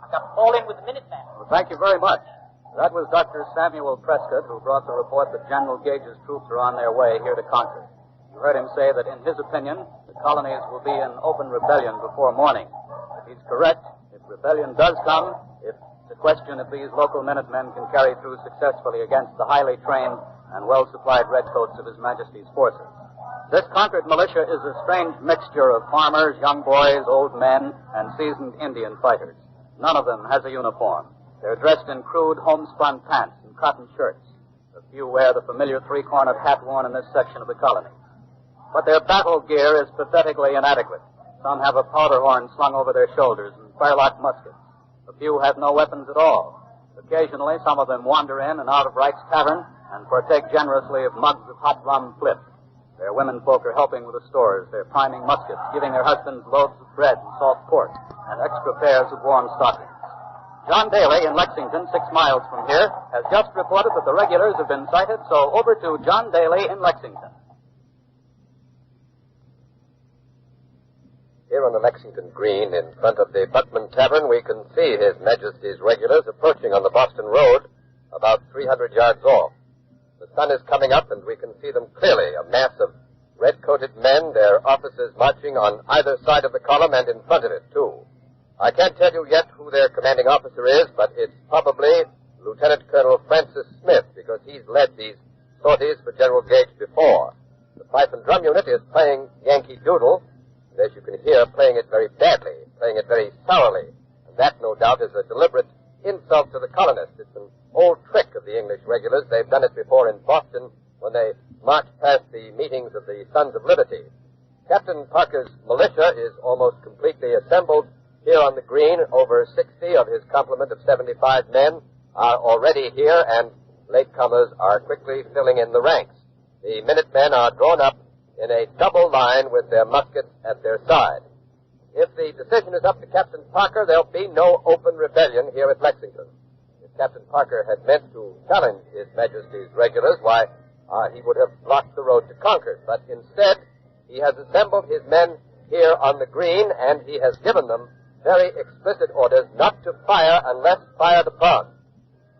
I've got to fall in with the Minutemen. Well, thank you very much. That was Dr. Samuel Prescott, who brought the report that General Gage's troops are on their way here to Concord. You heard him say that, in his opinion, the the colonies will be in open rebellion before morning. If he's correct, if rebellion does come, it's a question if these local Minutemen can carry through successfully against the highly trained and well-supplied redcoats of His Majesty's forces. This Concord militia is a strange mixture of farmers, young boys, old men, and seasoned Indian fighters. None of them has a uniform. They're dressed in crude homespun pants and cotton shirts. A few wear the familiar three-cornered hat worn in this section of the colony. But their battle gear is pathetically inadequate. Some have a powder horn slung over their shoulders and firelock muskets. A few have no weapons at all. Occasionally, some of them wander in and out of Wright's Tavern and partake generously of mugs of hot rum flip. Their womenfolk are helping with the stores. They're priming muskets, giving their husbands loaves of bread and salt pork, and extra pairs of warm stockings. John Daly in Lexington, 6 miles from here, has just reported that the regulars have been sighted, so over to John Daly in Lexington. Here on the Lexington Green, in front of the Buckman Tavern, we can see His Majesty's regulars approaching on the Boston Road, about 300 yards off. The sun is coming up, and we can see them clearly, a mass of red-coated men, their officers marching on either side of the column and in front of it, too. I can't tell you yet who their commanding officer is, but it's probably Lieutenant Colonel Francis Smith, because he's led these sorties for General Gage before. The fife and drum unit is playing Yankee Doodle, and as you can hear, playing it very badly, playing it very sourly. And that, no doubt, is a deliberate insult to the colonists. It's an old trick of the English regulars. They've done it before in Boston when they marched past the meetings of the Sons of Liberty. Captain Parker's militia is almost completely assembled here on the green. Over 60 of his complement of 75 men are already here, and latecomers are quickly filling in the ranks. The Minutemen are drawn up in a double line with their muskets at their side. If the decision is up to Captain Parker, there'll be no open rebellion here at Lexington. If Captain Parker had meant to challenge His Majesty's regulars, why, he would have blocked the road to Concord. But instead, he has assembled his men here on the green, and he has given them very explicit orders not to fire unless fired upon.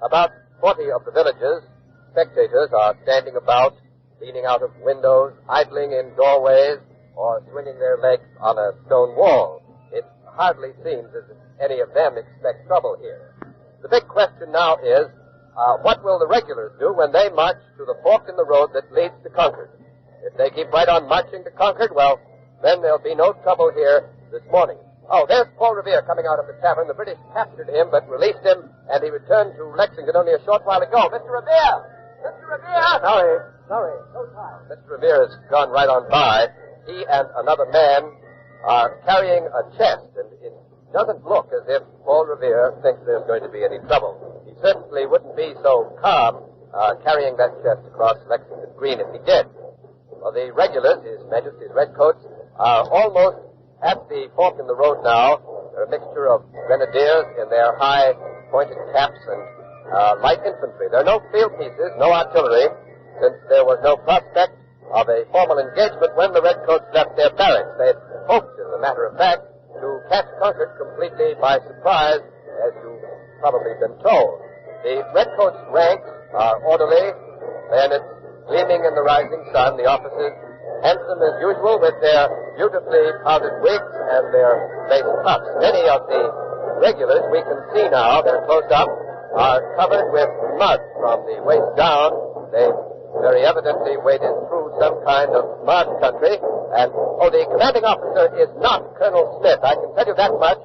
About 40 of the villagers, spectators, are standing about, leaning out of windows, idling in doorways, or swinging their legs on a stone wall. It hardly seems as if any of them expect trouble here. The big question now is, what will the regulars do when they march to the fork in the road that leads to Concord? If they keep right on marching to Concord, well, then there'll be no trouble here this morning. Oh, there's Paul Revere coming out of the tavern. The British captured him, but released him, and he returned to Lexington only a short while ago. Mr. Revere! Mr. Revere! Sorry, no time. Mr. Revere has gone right on by. He and another man are carrying a chest, and it doesn't look as if Paul Revere thinks there's going to be any trouble. He certainly wouldn't be so calm carrying that chest across Lexington Green if he did. Well, the regulars, His Majesty's Redcoats, are almost at the fork in the road now. They're a mixture of grenadiers in their high pointed caps and light infantry. There are no field pieces, no artillery, since there was no prospect of a formal engagement when the Redcoats left their barracks. They had hoped, as a matter of fact, to catch Concord completely by surprise, as you've probably been told. The Redcoats' ranks are orderly, bayonets gleaming in the rising sun, the officers handsome as usual with their beautifully powdered wigs and their lace cuffs. Many of the regulars we can see now, they're close up, are covered with mud from the waist down. They very evidently waded through some kind of mud country. And, the commanding officer is not Colonel Smith. I can tell you that much.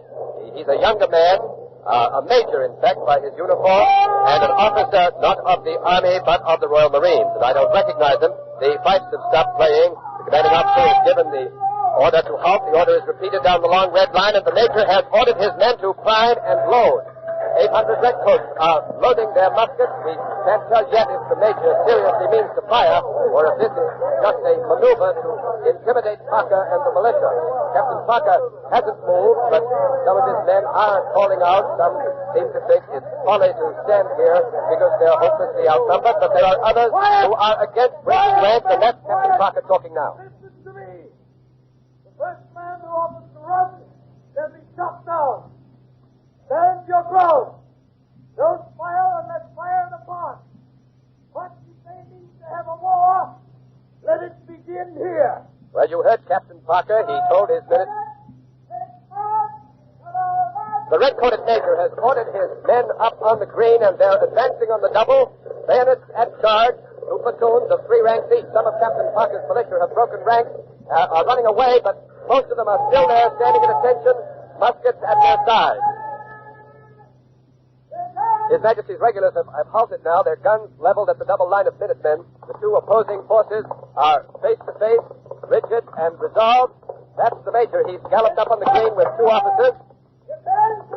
He's a younger man, a major, in fact, by his uniform, and an officer not of the Army, but of the Royal Marines. And I don't recognize him. The fifes have stopped playing. The commanding officer has given the order to halt. The order is repeated down the long red line, and the major has ordered his men to prime and load. 800 Redcoats are loading their muskets. We can't tell yet if the major seriously means to fire, or if this is just a maneuver to intimidate Parker and the militia. Captain Parker hasn't moved, but some of his men are calling out. Some seem to think it's folly to stand here because they're hopelessly outnumbered, but there are others who are against breaking rank, and that's Captain Parker talking now. Listen to me. The first man who offers to run shall be shot down. Stand your ground. Don't fire unless fired upon. What you say means to have a war, let it begin here. Well, you heard Captain Parker. He told his minutes. The red-coated major has ordered his men up on the green, and they're advancing on the double. Bayonets at charge. 2 platoons of 3 ranks each. Some of Captain Parker's militia have broken ranks, are running away, but most of them are still there, standing at attention, muskets at their sides. His Majesty's regulars have halted now, their guns leveled at the double line of Minutemen. The 2 opposing forces are face to face, rigid and resolved. That's the major. He's galloped up on the green with 2 officers.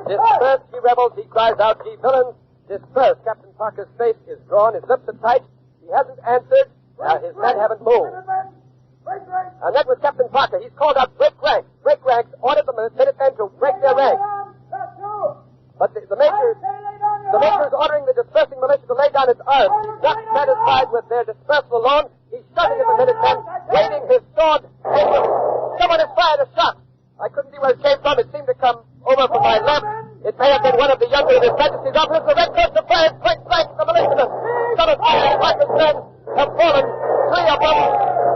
Disperse, ye rebels, he cries out, ye villains. Disperse. Captain Parker's face is drawn, his lips are tight. He hasn't answered. His men haven't moved. And that was Captain Parker. He's called out, break ranks. Break ranks. Ordered the Minutemen to break their ranks. But the major is ordering the dispersing militia to lay down its arms. He's not satisfied with their dispersal alone. He's shouting at the Minutemen, waving his sword. Someone has fired a shot. I couldn't see where it came from. It seemed to come over from my left. It may have been one of the younger of His Majesty's officers. The redcoats are fired point blank at the militiamen. Some of Captain Parker's men have fallen. 3 of them.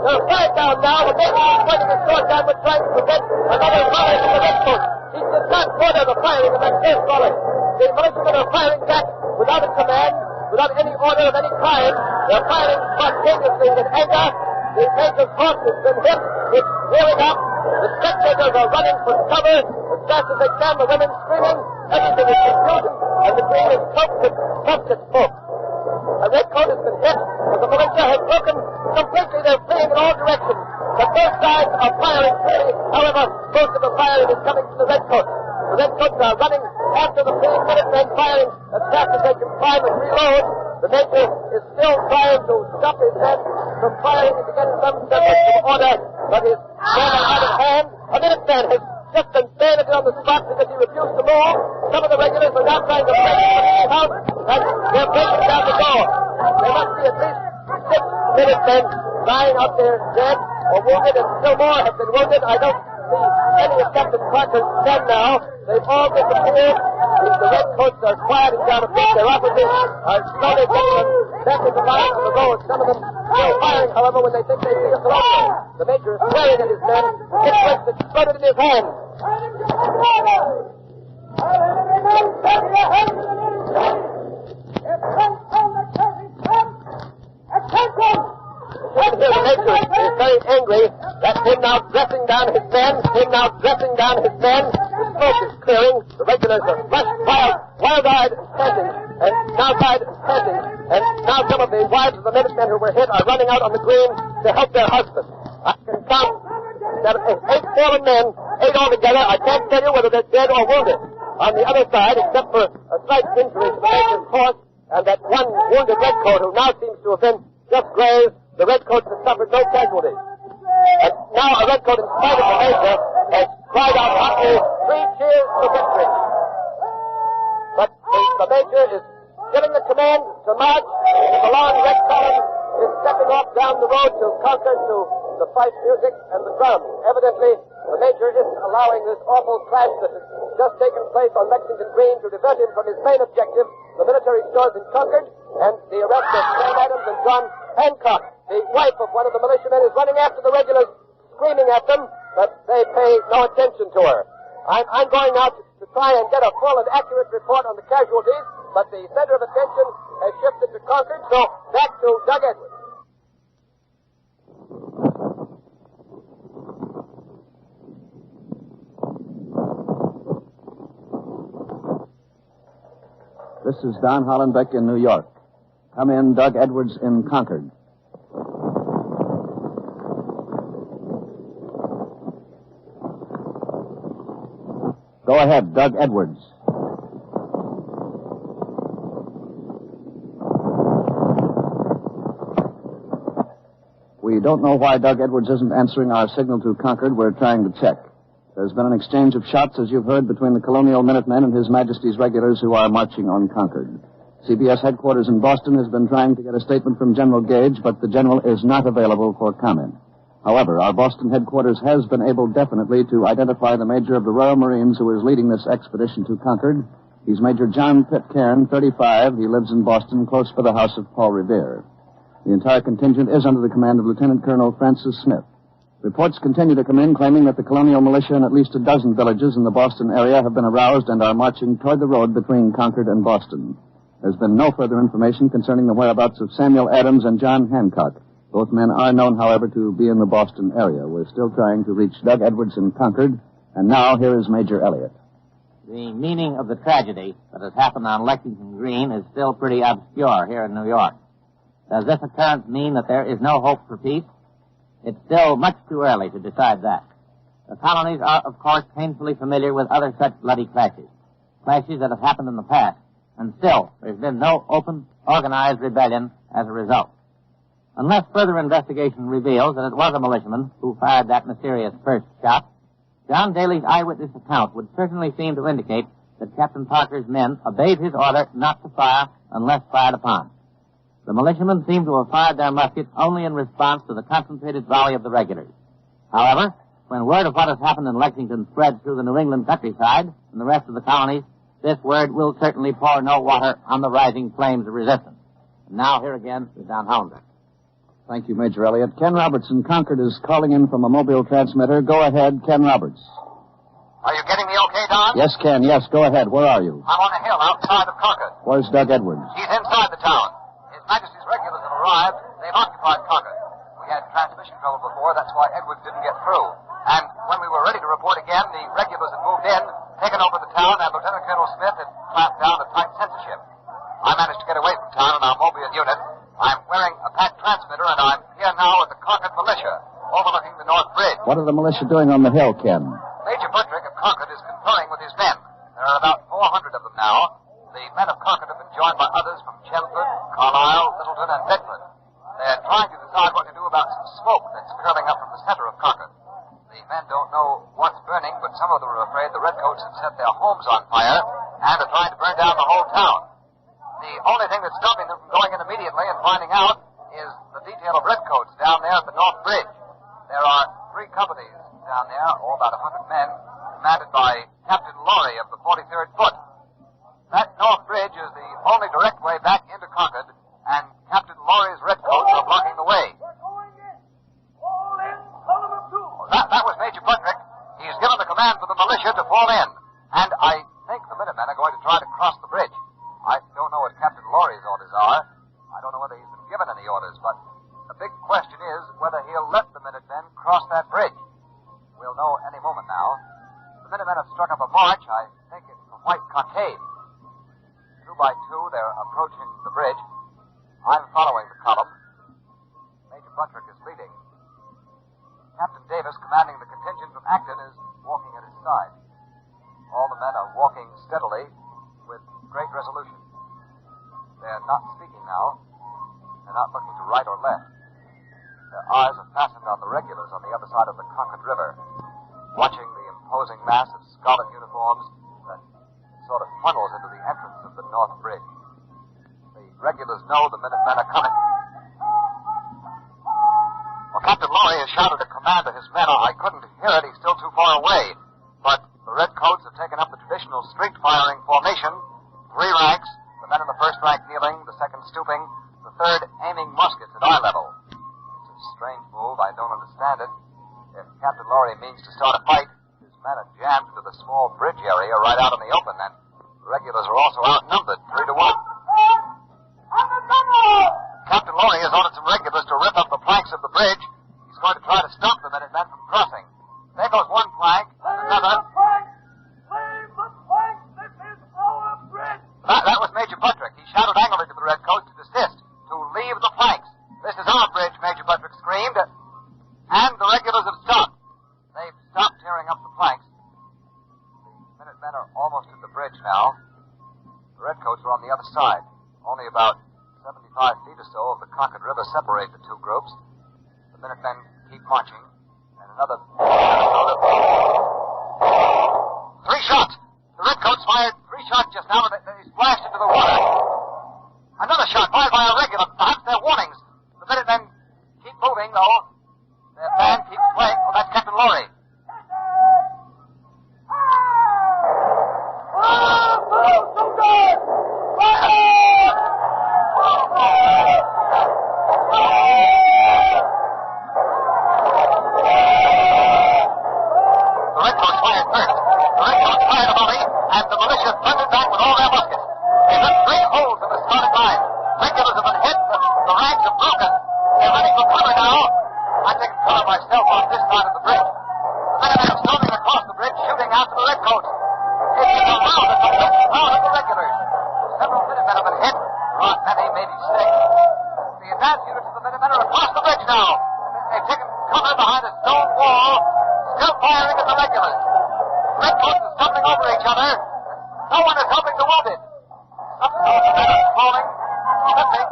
There are 5 down now. The major is pointing his sword downward, trying to prevent another fire from the redcoats. He does not order the firing of that first volley. The militiamen are firing back without a command, without any order of any kind. They're firing spontaneously with anger. The major's horse has been hit. It's rearing up. The spectators are running for cover as fast as they can. The women screaming. Everything is confusion, and the green is soaked with musket smoke. A redcoat has been hit, and the militia has broken completely. They're fleeing in all directions. The both sides are firing freely. However, most of the firing is coming from the redcoats. The redcoats are running after the fleeing Minutemen, firing as fast as they can climb and reload. The major is still trying to stop his men from firing and to get some semblance of order, but his men are out of hand. A Minuteman has just been bayoneted on the spot because he refused to move. Some of the regulars are now trying to break the house, and they're breaking down the door. There must be at least 6 Minutemen lying out there dead or wounded, and still more have been wounded. I don't see any of Captain Parker's men now. They've all disappeared. The redcoats are quieting down a bit. Their officers are slowly getting them back into line on the road. Some of them still firing, however, when they think they see a collision. The major is swearing at his men. His fist exploded in his hand. The major is very angry. That's him now dressing down his men. Him now dressing down his men. The smoke is clearing. The regulars are rushed wild-eyed and panting. And now died and panting. And now some of the wives of the Minutemen who were hit are running out on the green to help their husbands. I can count 8 fallen men, 8 altogether. I can't tell you whether they're dead or wounded. On the other side, except for a slight injury to the major's horse and that one wounded redcoat who now seems to have been just grazed, the redcoats have suffered no casualties. And now a redcoat, in spite of the major, has cried out hotly, 3 cheers for victory. But the major is giving the command to march. The long red column is stepping off down the road to Concord to the fife music and the drums. Evidently, the major isn't allowing this awful clash that has just taken place on Lexington Green to divert him from his main objective, the military stores in Concord, and the arrest of Sam Adams and John Hancock. The wife of one of the militiamen is running after the regulars, screaming at them, but they pay no attention to her. I'm going out to try and get a full and accurate report on the casualties, but the center of attention has shifted to Concord, so back to Doug Edwards. This is Don Hollenbeck in New York. Come in, Doug Edwards in Concord. Go ahead, Doug Edwards. We don't know why Doug Edwards isn't answering our signal to Concord. We're trying to check. There's been an exchange of shots, as you've heard, between the Colonial Minutemen and His Majesty's regulars who are marching on Concord. CBS headquarters in Boston has been trying to get a statement from General Gage, but the general is not available for comment. However, our Boston headquarters has been able definitely to identify the major of the Royal Marines who is leading this expedition to Concord. He's Major John Pitcairn, 35. He lives in Boston, close by the house of Paul Revere. The entire contingent is under the command of Lieutenant Colonel Francis Smith. Reports continue to come in claiming that the colonial militia in at least a dozen villages in the Boston area have been aroused and are marching toward the road between Concord and Boston. There's been no further information concerning the whereabouts of Samuel Adams and John Hancock. Both men are known, however, to be in the Boston area. We're still trying to reach Doug Edwards in Concord, and now here is Major Elliott. The meaning of the tragedy that has happened on Lexington Green is still pretty obscure here in New York. Does this occurrence mean that there is no hope for peace? It's still much too early to decide that. The colonies are, of course, painfully familiar with other such bloody clashes that have happened in the past, and still there's been no open, organized rebellion as a result. Unless further investigation reveals that it was a militiaman who fired that mysterious first shot, John Daly's eyewitness account would certainly seem to indicate that Captain Parker's men obeyed his order not to fire unless fired upon. The militiamen seem to have fired their muskets only in response to the concentrated volley of the regulars. However, when word of what has happened in Lexington spreads through the New England countryside and the rest of the colonies, this word will certainly pour no water on the rising flames of resistance. And now, here again is Don Hollander. Thank you, Major Elliott. Ken Roberts in Concord is calling in from a mobile transmitter. Go ahead, Ken Roberts. Are you getting me okay, Don? Yes, Ken. Yes, go ahead. Where are you? I'm on a hill outside of Concord. Where's Doug Edwards? He's inside the town. His Majesty's regulars have arrived. They've occupied Concord. We had transmission trouble before. That's why Edwards didn't get through. And when we were ready to report again, the regulars had moved in, taken over the town, and Lieutenant Colonel Smith had clamped down a tight censorship. I managed to get away from town in our mobile unit. I'm wearing a pack transmitter, and I'm here now at the Concord militia, overlooking the North Bridge. What are the militia doing on the hill, Ken? Major Buttrick of Concord is conferring with his men. There are about 400 of them now. The men of Concord have been joined by others from Chelmsford, Carlisle, Littleton, and Bedford. They're trying to decide what to do about some smoke that's curling up from the center of Concord. The men don't know what's burning, but some of them are afraid the redcoats have set their homes on fire and are trying to burn down the whole town. The only thing that's stopping them from going in immediately and finding out is the detail of redcoats down there at the North Bridge. There are 3 companies down there, all about 100 men, commanded by Captain Laurie of the 43rd Foot. That North Bridge is the only direct way back into Concord, and Captain Laurie's redcoats are blocking the way. That was Major Buttrick. He's given the command for the militia to fall in, and I think the Minutemen are going to try to cross the bridge. I don't know what Captain Laurie's orders are. I don't know whether he's been given any orders, but the big question is whether he'll let the Minutemen cross that bridge. We'll know any moment now. The Minutemen have struck up a march. I think it's the White Cockade. 2 by 2, they're approaching the bridge. I'm following the column. Major Buttrick is leading. Captain Davis, commanding the contingent from Acton, is walking at his side. All the men are walking steadily with great resolution. They're not speaking now. They're not looking to right or left. Their eyes are fastened on the regulars on the other side of the Concord River, watching the imposing mass of scarlet uniforms that sort of funnels into the entrance of the North Bridge. The regulars know the Minutemen are coming. Well, Captain Laurie has shouted a command to his men. I couldn't hear it. He's still too far away. But the redcoats have taken up the traditional street firing formation. 3 ranks, the men in the first rank kneeling, the second stooping, the third aiming muskets at eye level. It's a strange move. I don't understand it. If Captain Laurie means to start a fight, his men are jammed into the small bridge area right out in the open, and the regulars are also outnumbered 3 to 1. Captain Laurie has ordered some regulars to rip up the planks of the bridge. He's going to try to stop the Minutemen from crossing. There goes one plank, another. That was Major Buttrick. He shouted angrily to the redcoats to desist, to leave the planks. This is our bridge, Major Buttrick screamed. And the regulars have stopped. They've stopped tearing up the planks. The Minutemen are almost at the bridge now. The redcoats are on the other side. Only about 75 feet or so of the Concord River separate the 2 groups. The Minutemen keep marching, and another 3 shots! The redcoats fired 3 shots just now, and they splashed into the water. Another shot fired by a regular. Perhaps they're warnings. The Minutemen keep moving, though. Their band keeps playing. Oh, that's Captain Laurie. advance units of the Minutemen are across the bridge now. They've taken cover behind a stone wall, still firing at the regulars. Redcoats are stumbling over each other. No one is helping the wounded. Some of the men are falling, slipping.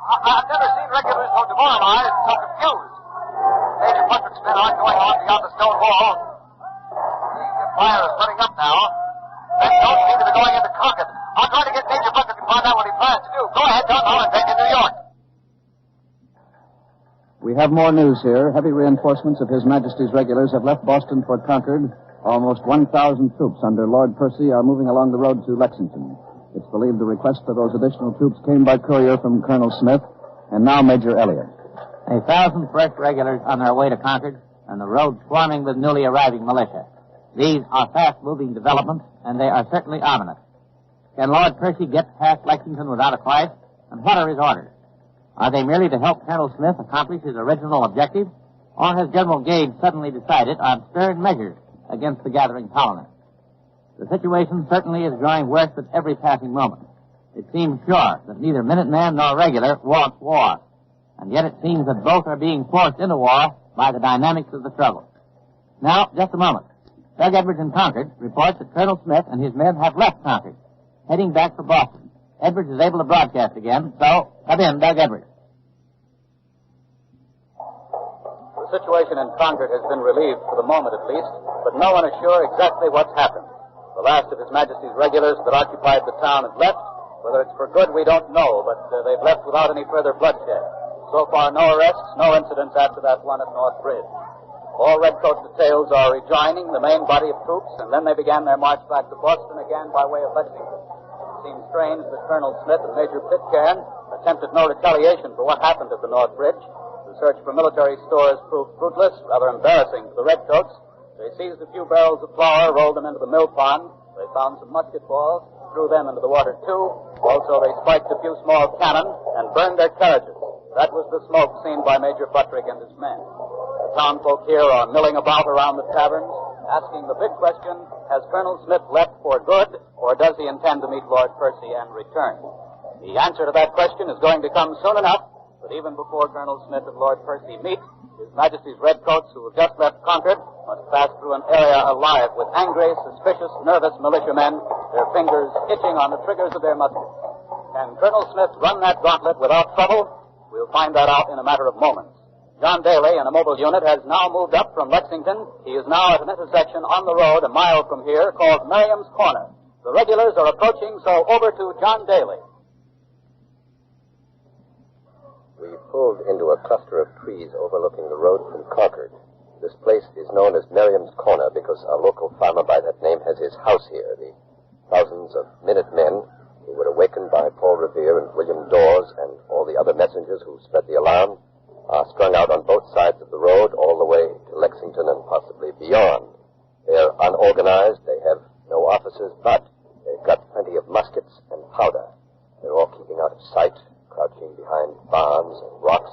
I've never seen regulars so demoralized, so confused. Major Buttrick's men aren't going on beyond the stone wall. The fire is running up now. Men don't seem to be going into Concord. I'll try to get Major Buttrick and find out what he plans to do. Go ahead, Don. I'll take you to New York. We have more news here. Heavy reinforcements of His Majesty's regulars have left Boston for Concord. Almost 1,000 troops under Lord Percy are moving along the road to Lexington. It's believed the request for those additional troops came by courier from Colonel Smith and now Major Elliott. 1,000 fresh regulars on their way to Concord, and the road swarming with newly arriving militia. These are fast-moving developments, and they are certainly ominous. Can Lord Percy get past Lexington without a clash? And what are his orders? Are they merely to help Colonel Smith accomplish his original objective? Or has General Gage suddenly decided on stern measures against the gathering colonists? The situation certainly is growing worse at every passing moment. It seems sure that neither Minuteman nor regular wants war. And yet it seems that both are being forced into war by the dynamics of the struggle. Now, just a moment. Doug Edwards in Concord reports that Colonel Smith and his men have left Concord, heading back for Boston. Edwards is able to broadcast again, so come in, Doug Edwards. The situation in Concord has been relieved for the moment at least, but no one is sure exactly what's happened. The last of His Majesty's regulars that occupied the town has left. Whether it's for good, we don't know, but they've left without any further bloodshed. So far, no arrests, no incidents after that one at North Bridge. All Redcoat details are rejoining the main body of troops, and then they began their march back to Boston again by way of Lexington. It seems strange that Colonel Smith and Major Pitcairn attempted no retaliation for what happened at the North Bridge. The search for military stores proved fruitless, rather embarrassing to the Redcoats. They seized a few barrels of flour, rolled them into the mill pond. They found some musket balls, threw them into the water too. Also, they spiked a few small cannon and burned their carriages. That was the smoke seen by Major Buttrick and his men. The townfolk here are milling about around the taverns, asking the big question, has Colonel Smith left for good, or does he intend to meet Lord Percy and return? The answer to that question is going to come soon enough, but even before Colonel Smith and Lord Percy meet, His Majesty's Redcoats, who have just left Concord, must pass through an area alive with angry, suspicious, nervous militiamen, their fingers itching on the triggers of their muskets. Can Colonel Smith run that gauntlet without trouble? We'll find that out in a matter of moments. John Daly, in a mobile unit, has now moved up from Lexington. He is now at an intersection on the road a mile from here called Merriam's Corner. The regulars are approaching, so over to John Daly. We pulled into a cluster of trees overlooking the road from Concord. This place is known as Merriam's Corner because a local farmer by that name has his house here. The thousands of Minutemen who were awakened by Paul Revere and William Dawes and all the other messengers who spread the alarm are strung out on both sides of the road all the way to Lexington and possibly beyond. They're unorganized, they have no officers, but they've got plenty of muskets and powder. They're all keeping out of sight, crouching behind barns and rocks,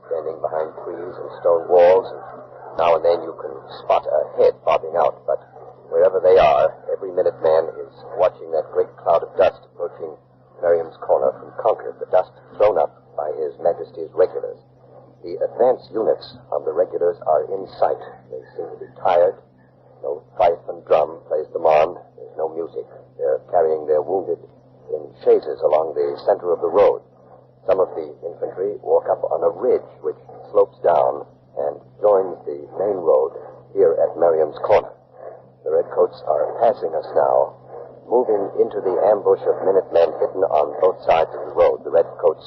standing behind trees and stone walls, and now and then you can spot a head bobbing out, but wherever they are, every Minuteman is watching that great cloud of dust approaching Merriam's Corner from Concord, the dust thrown up by His Majesty's regulars. The advance units of the regulars are in sight. They seem to be tired. No fife and drum plays them on. There's no music. They're carrying their wounded in chaises along the center of the road. Some of the infantry walk up on a ridge which slopes down and joins the main road here at Merriam's Corner. The Redcoats are passing us now, moving into the ambush of Minutemen hidden on both sides of the road. The Redcoats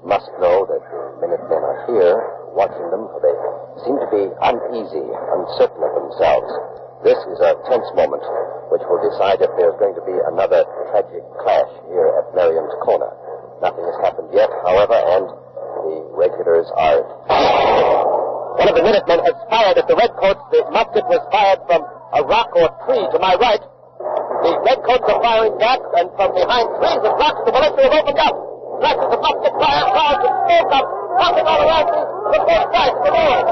must know that the Minutemen are here, watching them, for they seem to be uneasy, uncertain of themselves. This is a tense moment, which will decide if there's going to be another tragic clash here at Merriam's Corner. Nothing has happened yet, however, and the regulars are... One of the Minutemen has fired at the Redcoats. The musket was fired from a rock or tree to my right. The Redcoats are firing back, and from behind trees and rocks, the militia have opened up. Flashes of musket fire, clouds of smoke up, popping all around me from both sides of the road.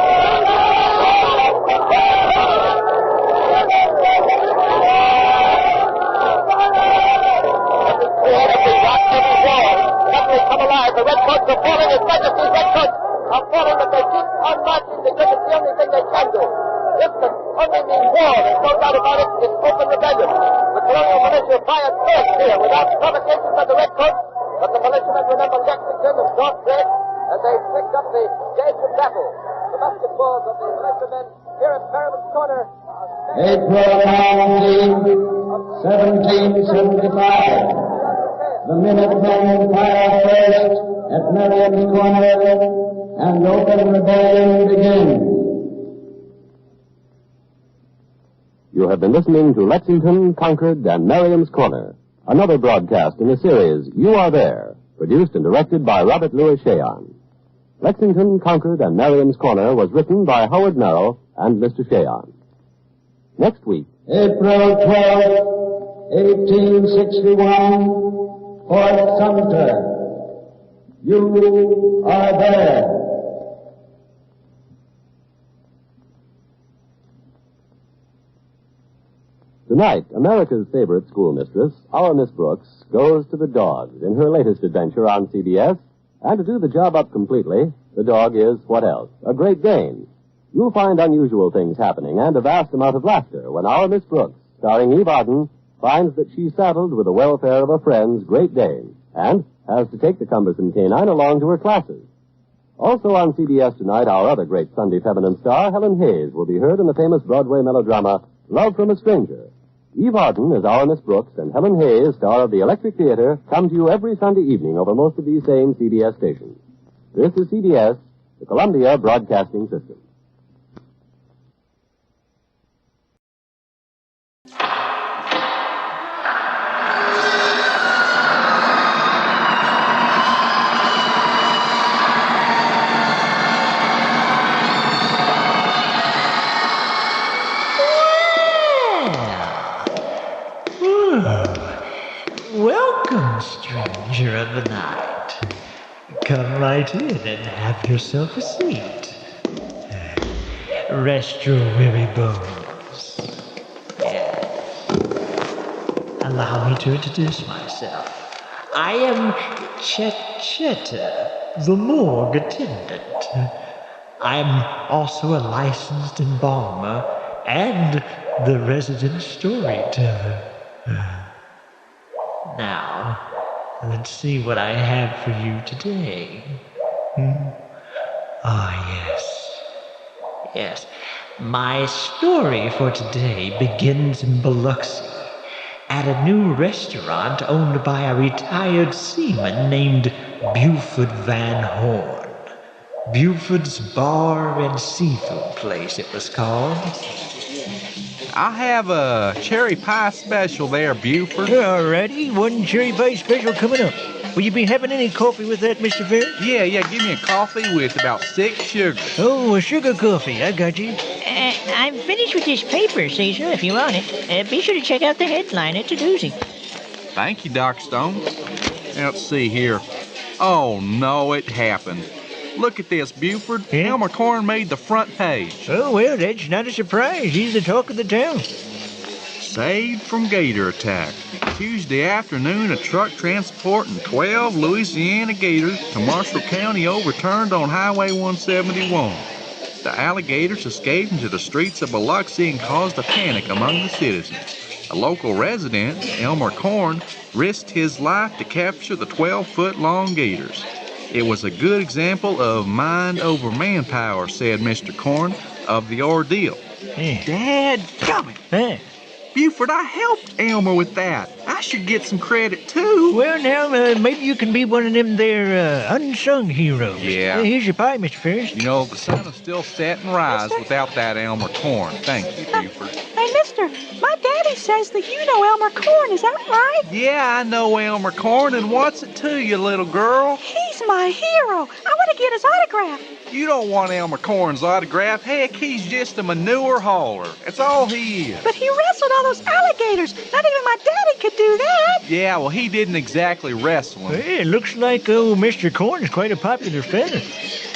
Every wall of the Rock City wall suddenly come alive. The redcoats are falling. His Majesty's redcoats are falling, but they keep on marching because it's the only thing they can do. This can only mean war. There's no doubt about it. It's open rebellion. The colonial militia fired first here without provocation by the redcoats, but the militiamen remember Lexington and George Drake, and they picked up the gauge of battle. The musket balls of the militiamen here at Merriman's Corner. April 19, 1775. The Minutemen fire first at Merriam's Corner, and open rebellion begins. You have been listening to Lexington, Concord, and Merriam's Corner, another broadcast in the series You Are There, produced and directed by Robert Louis Cheon. Lexington, Concord, and Merriam's Corner was written by Howard Merrill and Mr. Cheon. Next week, April 12, 1861, Fort Sumter. You are there. Tonight, America's favorite schoolmistress, our Miss Brooks, goes to the dogs in her latest adventure on CBS. And to do the job up completely, the dog is what else? A Great Dane. You'll find unusual things happening and a vast amount of laughter when our Miss Brooks, starring Eve Arden, finds that she's saddled with the welfare of a friend's Great Dane and has to take the cumbersome canine along to her classes. Also on CBS tonight, our other great Sunday feminine star, Helen Hayes, will be heard in the famous Broadway melodrama, Love from a Stranger. Eve Arden is our Miss Brooks, and Helen Hayes, star of the Electric Theater, come to you every Sunday evening over most of these same CBS stations. This is CBS, the Columbia Broadcasting System. Welcome, stranger of the night. Come right in and have yourself a seat. Rest your weary bones. Yes. Allow me to introduce myself. I am Chet-Chetta, the morgue attendant. I am also a licensed embalmer and the resident storyteller. Now, let's see what I have for you today. Yes. Yes. My story for today begins in Biloxi, at a new restaurant owned by a retired seaman named Buford Van Horn. Buford's Bar and Seafood Place, it was called. I'll have a cherry pie special there, Buford. Alrighty, one cherry pie special coming up. Will you be having any coffee with that, Mr. Ferris? Yeah, give me a coffee with about 6 sugars. Oh, a sugar coffee, I got you. I'm finished with this paper, Caesar, if you want it. Be sure to check out the headline. It's a doozy. Thank you, Doc Stone. Let's see here. Oh, no, it happened. Look at this, Buford. Yeah? Elmer Corn made the front page. Oh, well, that's not a surprise. He's the talk of the town. Saved from gator attack. Tuesday afternoon, a truck transporting 12 Louisiana gators to Marshall County overturned on Highway 171. The alligators escaped into the streets of Biloxi and caused a panic among the citizens. A local resident, Elmer Corn, risked his life to capture the 12-foot-long gators. It was a good example of mind over manpower, said Mr. Corn, of the ordeal. Dadgummit! Buford, I helped Elmer with that. I should get some credit, too. Well, now, maybe you can be one of them there unsung heroes. Yeah. Here's your pie, Mr. Ferris. You know, the sun will still set and rise without that Elmer Corn. Thank you, Buford. Hey, mister, my daddy says that you know Elmer Corn, is that right? Yeah, I know Elmer Corn, and what's it to you, little girl? He's my hero. I want to get his autograph. You don't want Elmer Corn's autograph. Heck, he's just a manure hauler. That's all he is. But he wrestled all those alligators. Not even my daddy could do that. Yeah, well, he didn't exactly wrestle him. Hey, it looks like Mr. Corn is quite a popular fella.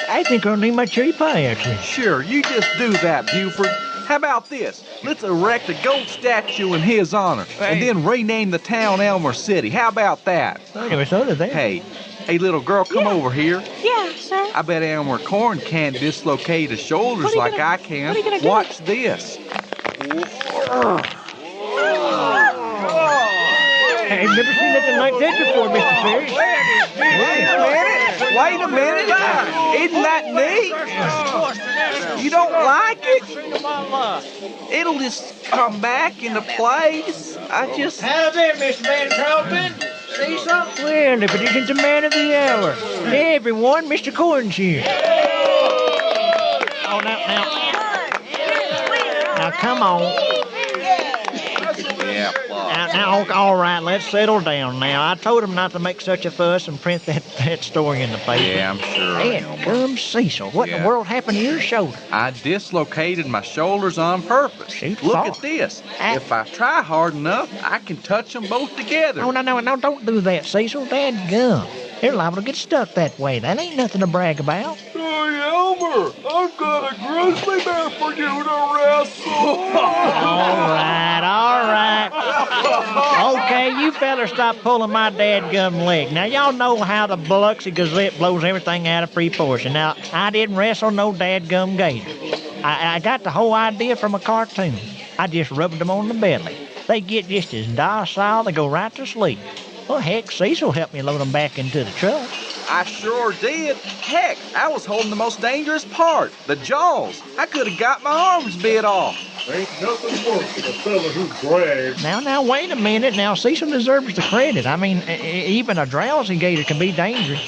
I think I'll name my cherry pie, actually. Sure, you just do that, Buford. How about this? Let's erect a gold statue in his honor, and then rename the town Elmer City. How about that? I never thought of that. Hey, little girl, come over here. Yeah, sir. I bet Elmer Corn can't dislocate his shoulders like I can. What are you gonna do? Watch this. I've never seen nothing like that before, Mr. Ferris. Wait a minute. Isn't that neat? You don't like it? It'll just come back into place. How's that, Miss Van Carlton? See something? Well, if it isn't the man of the hour. Hey, everyone, Mr. Corn's here. Oh, now, come on. Yeah, Now, all right, let's settle down now. I told him not to make such a fuss and print that story in the paper. Yeah, I'm sure. Hey, come Cecil. What in the world happened to your shoulder? I dislocated my shoulders on purpose. Look at this. If I try hard enough, I can touch them both together. No, don't do that, Cecil. Dadgum. They're liable to get stuck that way. That ain't nothing to brag about. Hey, Elmer, I've got a grizzly bear for you to wrestle. All right. Okay, you fellas stop pulling my dadgum leg. Now, y'all know how the Biloxi Gazette blows everything out of proportion. Now, I didn't wrestle no dadgum gator. I got the whole idea from a cartoon. I just rubbed them on the belly. They get just as docile, they go right to sleep. Well, heck, Cecil helped me load them back into the truck. I sure did. Heck, I was holding the most dangerous part, the jaws. I could have got my arms bit off. Ain't nothing worse than a fella who brags. Now, wait a minute. Now, Cecil deserves the credit. I mean, even a drowsy gator can be dangerous.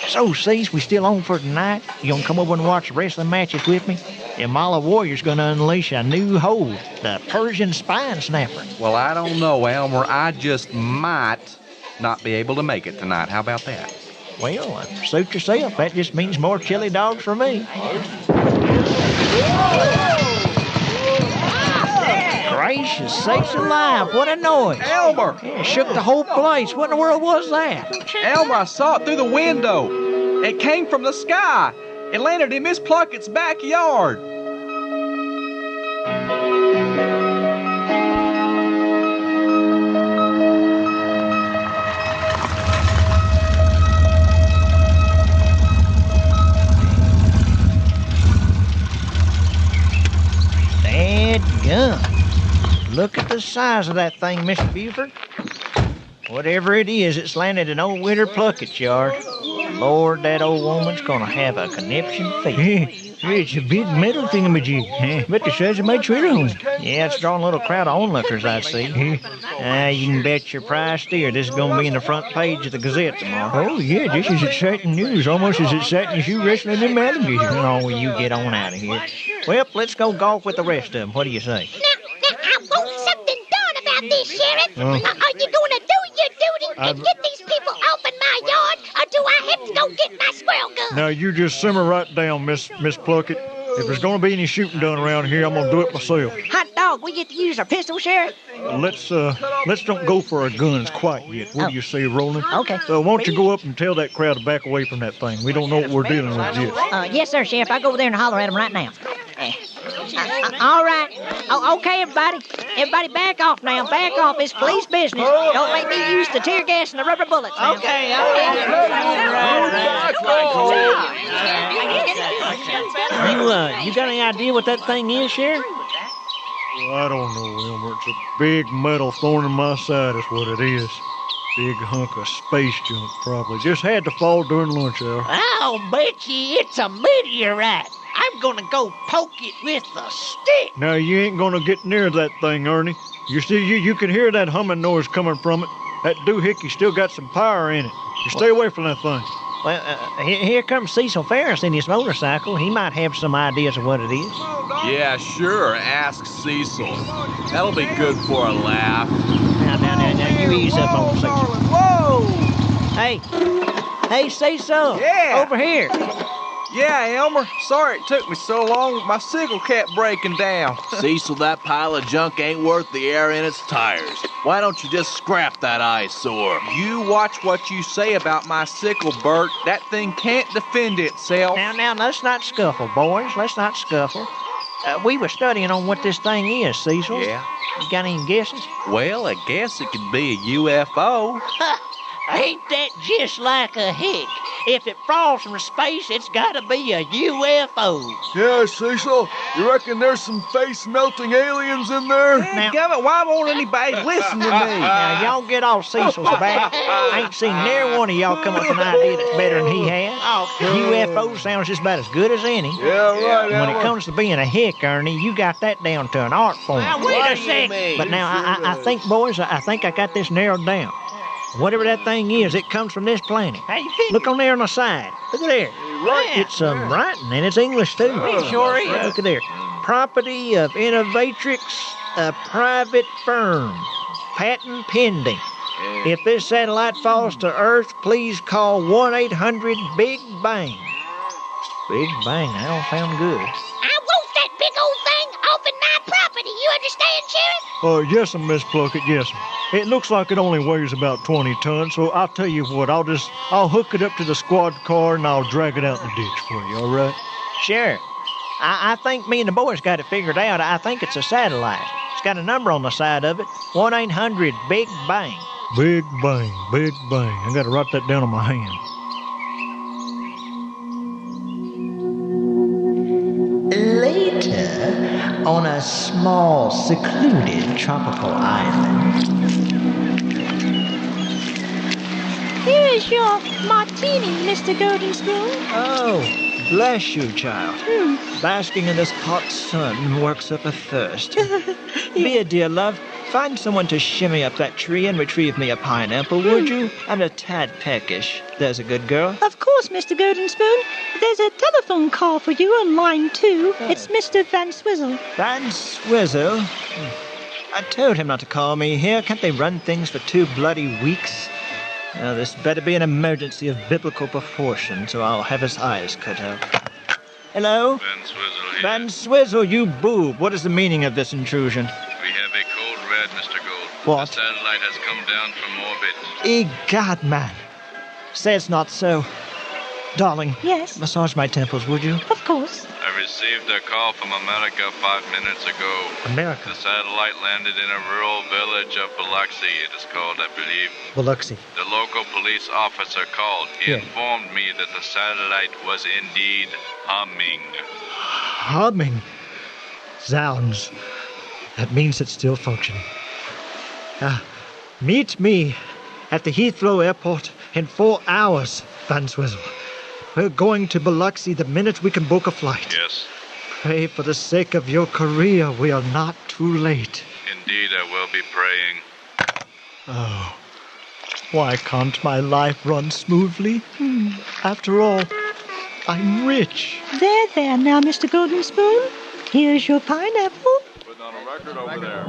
So, Cecil, we still on for tonight? You gonna come over and watch the wrestling matches with me? The Mala Warrior's gonna unleash a new hold, the Persian Spine Snapper. Well, I don't know, Elmer. I just might not be able to make it tonight. How about that? Well, suit yourself. That just means more chili dogs for me. Gracious sakes alive, what a noise. Elmer! It shook the whole place. What in the world was that? Elmer, I saw it through the window. It came from the sky. It landed in Miss Pluckett's backyard. Dadgum. Look at the size of that thing, Mr. Buford. Whatever it is, it's landed in old Winter Pluckett's yard. Lord, that old woman's gonna have a conniption feast. It's a big metal thingamajig. Bet the size of my trailer home. Yeah, it's drawing a little crowd of onlookers, I see. You can bet your price dear this is gonna be in the front page of the Gazette tomorrow. Oh, yeah, this is exciting news. Almost as exciting as you wrestling in alligators. Oh, you get on out of here. Well, let's go golf with the rest of them. What do you say? Now, I want something done about this, Sheriff. Are you going to do your duty and get these people off in my yard, or do I have to go get my squirrel gun? Now, you just simmer right down, Miss Pluckett. If there's going to be any shooting done around here, I'm going to do it myself. Hot dog, we get to use our pistol, Sheriff? Let's don't go for our guns quite yet. What do you say, Roland? Okay. Why don't you go up and tell that crowd to back away from that thing? We don't know what we're dealing with yet. Yes, sir, Sheriff. I'll go over there and holler at them right now. All right. Oh, okay, everybody. Everybody back off now. Back off. It's police business. Don't make me use the tear gas and the rubber bullets now. Okay. You got any idea what that thing is, Sheriff? Well, I don't know, Elmer. It's a big metal thorn in my side is what it is. Big hunk of space junk, probably. Just had to fall during lunch hour. I'll bet you it's a meteorite. I'm gonna go poke it with a stick. Now, you ain't gonna get near that thing, Ernie. You see, you can hear that humming noise coming from it. That doohickey still got some power in it. You stay away from that thing. Well, here comes Cecil Ferris in his motorcycle. He might have some ideas of what it is. Yeah, sure. Ask Cecil. That'll be good for a laugh. Now, you ease up on Cecil. Whoa! Hey, Cecil. Yeah. Over here. Yeah, Elmer. Sorry it took me so long. My sickle kept breaking down. Cecil, that pile of junk ain't worth the air in its tires. Why don't you just scrap that eyesore? You watch what you say about my sickle, Bert. That thing can't defend itself. Now, let's not scuffle, boys. Let's not scuffle. We were studying on what this thing is, Cecil. Yeah? You got any guesses? Well, I guess it could be a UFO. Ain't that just like a hick? If it falls from space, it's gotta be a UFO. Yeah, Cecil, you reckon there's some face-melting aliens in there? Gummit, why won't anybody listen to me? Now, y'all get off Cecil's back. I ain't seen nary one of y'all come up with an idea that's better than he has. UFO sounds just about as good as any. Yeah, right. When it comes to being a hick, Ernie, you got that down to an art form. Now, wait a second. But now, I think, boys, I think I got this narrowed down. Whatever that thing is, it comes from this planet. How you figure? Look on there on the side. Look at there. Right. It's writing, and it's English, too. It sure is. Look at there. Property of Innovatrix, a private firm. Patent pending. If this satellite falls to Earth, please call 1-800-BIG-BANG. Big Bang, that don't sound good. I want that big old thing off in my property. You understand, Sheriff? Yes'm, Miss Pluckett, yes'm. It looks like it only weighs about 20 tons, so I'll tell you what, I'll hook it up to the squad car and I'll drag it out in the ditch for you, all right? Sheriff, I think me and the boys got it figured out. I think it's a satellite. It's got a number on the side of it. 1-800-BIG-BANG. Big Bang, Big Bang. I gotta write that down on my hand. Later, on a small, secluded tropical island. Here is your martini, Mr. Golden Spoon. Oh, bless you, child. Basking in this hot sun works up a thirst. Mia, dear love, find someone to shimmy up that tree and retrieve me a pineapple, would you? I'm a tad peckish. There's a good girl. Of course, Mr. Golden Spoon. There's a telephone call for you on line 2. It's Mr. Van Swizzle. Van Swizzle? I told him not to call me here. Can't they run things for 2 bloody weeks? Now, this better be an emergency of biblical proportions, or I'll have his eyes cut out. Hello? Van Swizzle here. Van Swizzle, you boob. What is the meaning of this intrusion? We have a code red, Mr. Gold. What? The satellite has come down from orbit. Egad, man. Say it's not so. Darling. Yes? Massage my temples, would you? Of course. I received a call from America 5 minutes ago. America? The satellite landed in a rural village of Biloxi, it is called, I believe. Biloxi. The local police officer called. He informed me that the satellite was indeed humming. Humming? Zounds. That means it's still functioning. Meet me at the Heathrow Airport in 4 hours, Van Swizzle. We're going to Biloxi the minute we can book a flight. Yes. Pray for the sake of your career we are not too late. Indeed, I will be praying. Oh, why can't my life run smoothly? After all, I'm rich. There now, Mr. Golden Spoon. Here's your pineapple. Put on a record over there.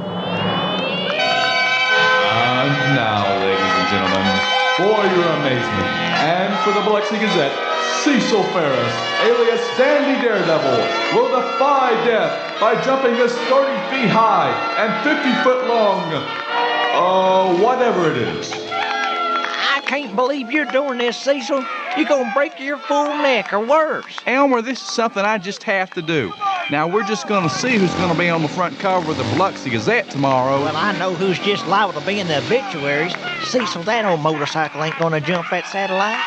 And now, ladies and gentlemen, for your amazement, and for the Biloxi Gazette, Cecil Ferris, alias Dandy Daredevil, will defy death by jumping this 30 feet high and 50 foot long. Whatever it is. I can't believe you're doing this, Cecil. You're gonna break your full neck or worse. Elmer, this is something I just have to do. Now, we're just gonna see who's gonna be on the front cover of the Biloxi Gazette tomorrow. Well, I know who's just liable to be in the obituaries. Cecil, that old motorcycle ain't gonna jump that satellite.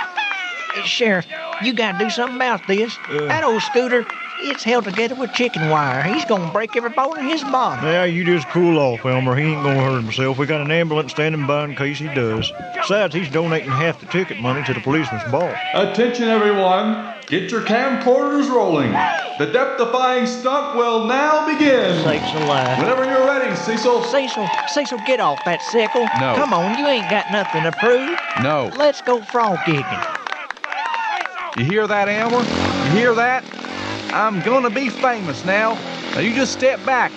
Sheriff, you gotta do something about this. That old scooter, it's held together with chicken wire. He's gonna break every bone in his body. Now, you just cool off, Elmer. He ain't gonna hurt himself. We got an ambulance standing by in case he does. Besides, he's donating half the ticket money to the policeman's ball. Attention, everyone. Get your camcorders rolling. The death-defying stunt will now begin. Sakes alive. Whenever you're ready, Cecil. Cecil, get off that sickle. No. Come on, you ain't got nothing to prove. No. Let's go frog gigging. You hear that, Elmer? You hear that? I'm gonna be famous now. Now you just step back.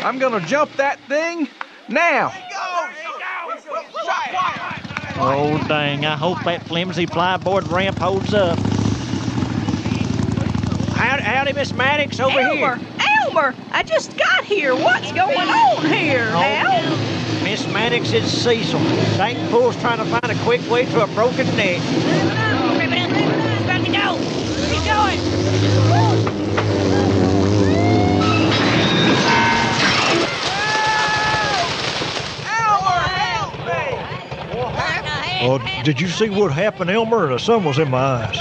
I'm gonna jump that thing now. Oh, dang, I hope that flimsy plyboard ramp holds up. Howdy, Miss Maddox, over here. Elmer, I just got here. What's going on here now? Miss Maddox, it's Cecil. Dankpool's trying to find a quick way to a broken neck. Got to go. Keep going. Did you see what happened, Elmer? The sun was in my eyes.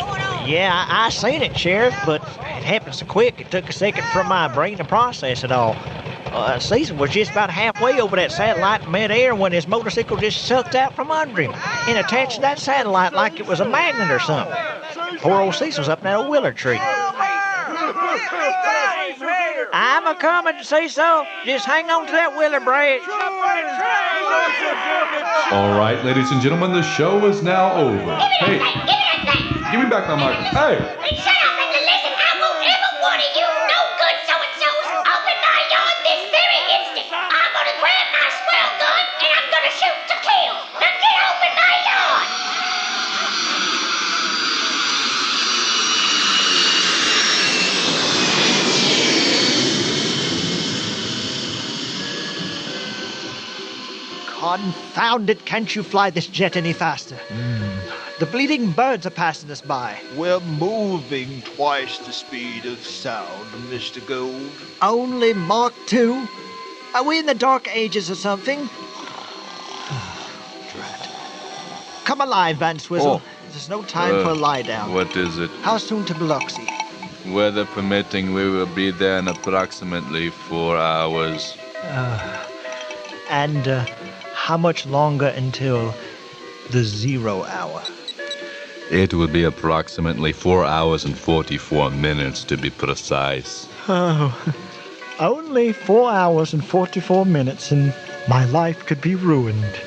Yeah, I seen it, Sheriff, but it happened so quick it took a second for my brain to process it all. Cecil was just about halfway over that satellite in midair when his motorcycle just sucked out from under him and attached to that satellite like it was a magnet or something. Poor old Cecil's up in that old willow tree. I'm a-coming, Cecil. Just hang on to that willow branch. All right, ladies and gentlemen, the show is now over. Hey, give me back my microphone. Hey! Shut up and listen. I won't ever one of you no good so-and-sos open my yard this very instant. I'm gonna grab my squirrel gun and I'm gonna shoot to kill. Now get open my yard. Confound it, can't you fly this jet any faster? The bleeding birds are passing us by. We're moving twice the speed of sound, Mr. Gold. Only Mark II? Are we in the Dark Ages or something? Drat. Come alive, Van Swizzle. There's no time for a lie down. What is it? How soon to Biloxi? Weather permitting, we will be there in approximately 4 hours. And how much longer until the 0 hour? It will be approximately 4 hours and 44 minutes to be precise. Oh, only 4 hours and 44 minutes and my life could be ruined.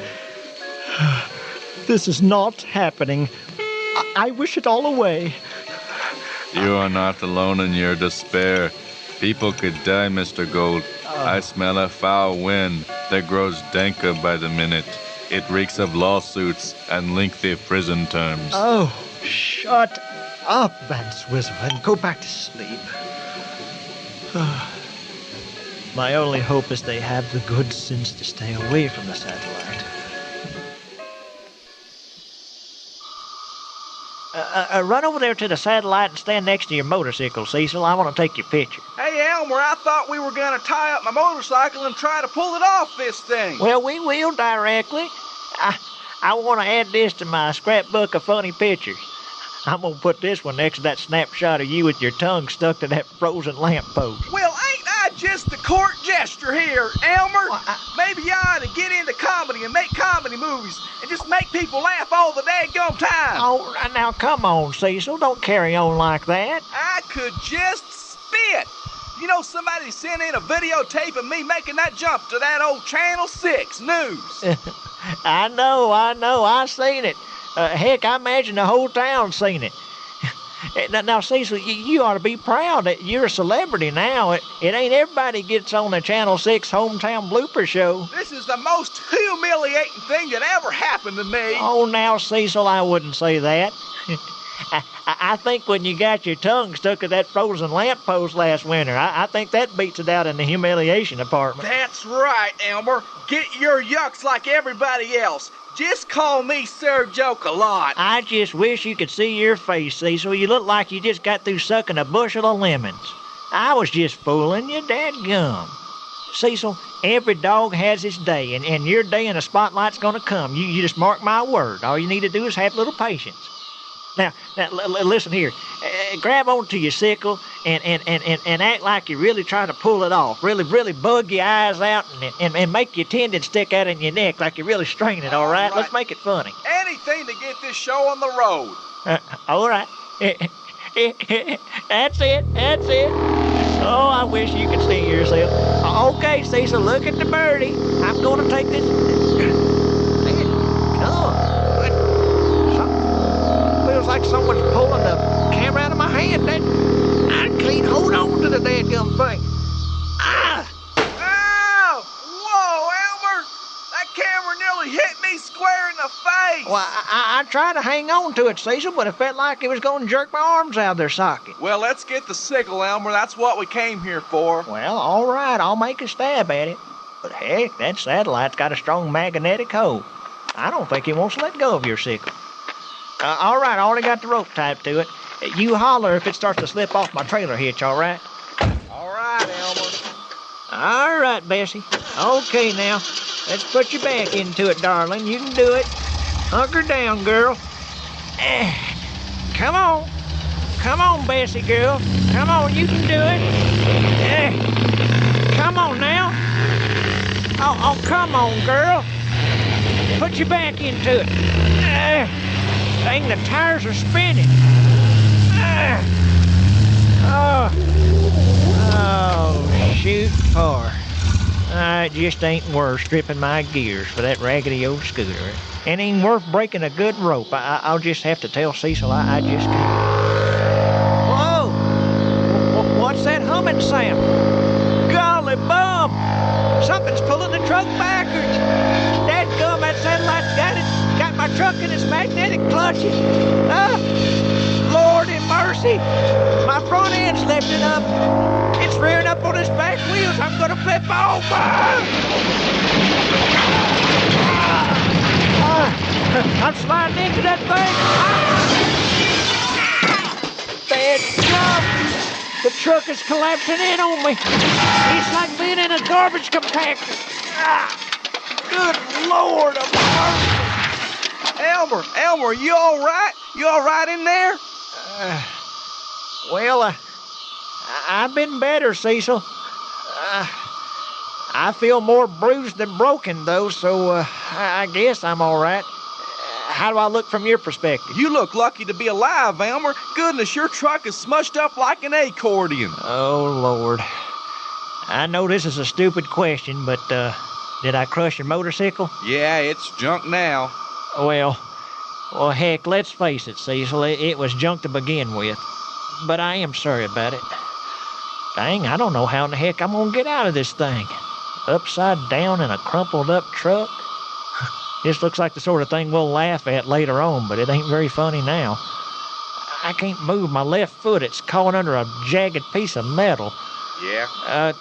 This is not happening. I wish it all away. You are not alone in your despair. People could die, Mr. Gold. I smell a foul wind that grows danker by the minute. It reeks of lawsuits and lengthy prison terms. Oh, shut up, Van Swizzle, and go back to sleep. My only hope is they have the good sense to stay away from the satellite. Run over there to the satellite and stand next to your motorcycle, Cecil. I want to take your picture. Hey, Elmer, I thought we were going to tie up my motorcycle and try to pull it off this thing. Well, we will directly. I want to add this to my scrapbook of funny pictures. I'm going to put this one next to that snapshot of you with your tongue stuck to that frozen lamppost. Well, ain't I just the court jester here, Elmer? Maybe you ought to get into comedy and make comedy movies and just make people laugh all the daggum time. Oh, now come on, Cecil. Don't carry on like that. I could just spit. You know, somebody sent in a videotape of me making that jump to that old Channel 6 news. I know. I seen it. Heck, I imagine the whole town seen it. Now, Cecil, you ought to be proud that you're a celebrity now. It ain't everybody gets on the Channel 6 hometown blooper show. This is the most humiliating thing that ever happened to me. Oh, now, Cecil, I wouldn't say that. I think when you got your tongue stuck to that frozen lamppost last winter, I think that beats it out in the humiliation department. That's right, Elmer. Get your yucks like everybody else. Just call me Sir Joke-a-Lot. I just wish you could see your face, Cecil. You look like you just got through sucking a bushel of lemons. I was just fooling you, dadgum. Cecil, every dog has its day, and your day in the spotlight's gonna come. You just mark my word. All you need to do is have a little patience. Now, listen here. Grab onto your sickle and act like you're really trying to pull it off. Really bug your eyes out and make your tendons stick out in your neck like you're really straining, all right? Let's make it funny. Anything to get this show on the road. All right. That's it. Oh, I wish you could see yourself. Okay, Cecil, look at the birdie. I'm going to take this... Feels like someone's pulling the camera out of my hand. I can't hold on to the dadgum thing. Ah! Ow! Whoa, Elmer! That camera nearly hit me square in the face. Well, I tried to hang on to it, Cecil, but it felt like it was going to jerk my arms out of their socket. Well, let's get the sickle, Elmer. That's what we came here for. Well, all right. I'll make a stab at it. But heck, that satellite's got a strong magnetic hold. I don't think it wants to let go of your sickle. All right, I already got the rope tied to it. You holler if it starts to slip off my trailer hitch, all right? All right, Elmer. All right, Bessie. Okay, now, let's put you back into it, darling. You can do it. Hunker down, girl. Come on. Come on, Bessie girl. Come on, you can do it. Come on now. Oh, come on, girl. Put your back into it. Dang, the tires are spinning. Oh, shoot, far. It just ain't worth stripping my gears for that raggedy old scooter. It ain't worth breaking a good rope. I'll just have to tell Cecil I just can't. Whoa! What's that humming sound? Golly bum! Something's pulling the truck backwards. Dadgum, that satellite's got my truck in its magnetic clutches. Lord in mercy! My front end's lifting up. It's rearing up on its back wheels. I'm gonna flip over. I'm sliding into that thing. Dadgum! The truck is collapsing in on me. It's like being in a garbage compactor. Good Lord of mercy. Elmer, you all right? You all right in there? Well, I've been better, Cecil. I feel more bruised than broken, though, so I guess I'm all right. How do I look from your perspective? You look lucky to be alive, Elmer. Goodness, your truck is smushed up like an accordion. Oh, Lord. I know this is a stupid question, but did I crush your motorcycle? Yeah, it's junk now. Well, heck, let's face it, Cecil. It was junk to begin with. But I am sorry about it. Dang, I don't know how in the heck I'm gonna get out of this thing. Upside down in a crumpled up truck. This looks like the sort of thing we'll laugh at later on, but it ain't very funny now. I can't move my left foot. It's caught under a jagged piece of metal. Yeah?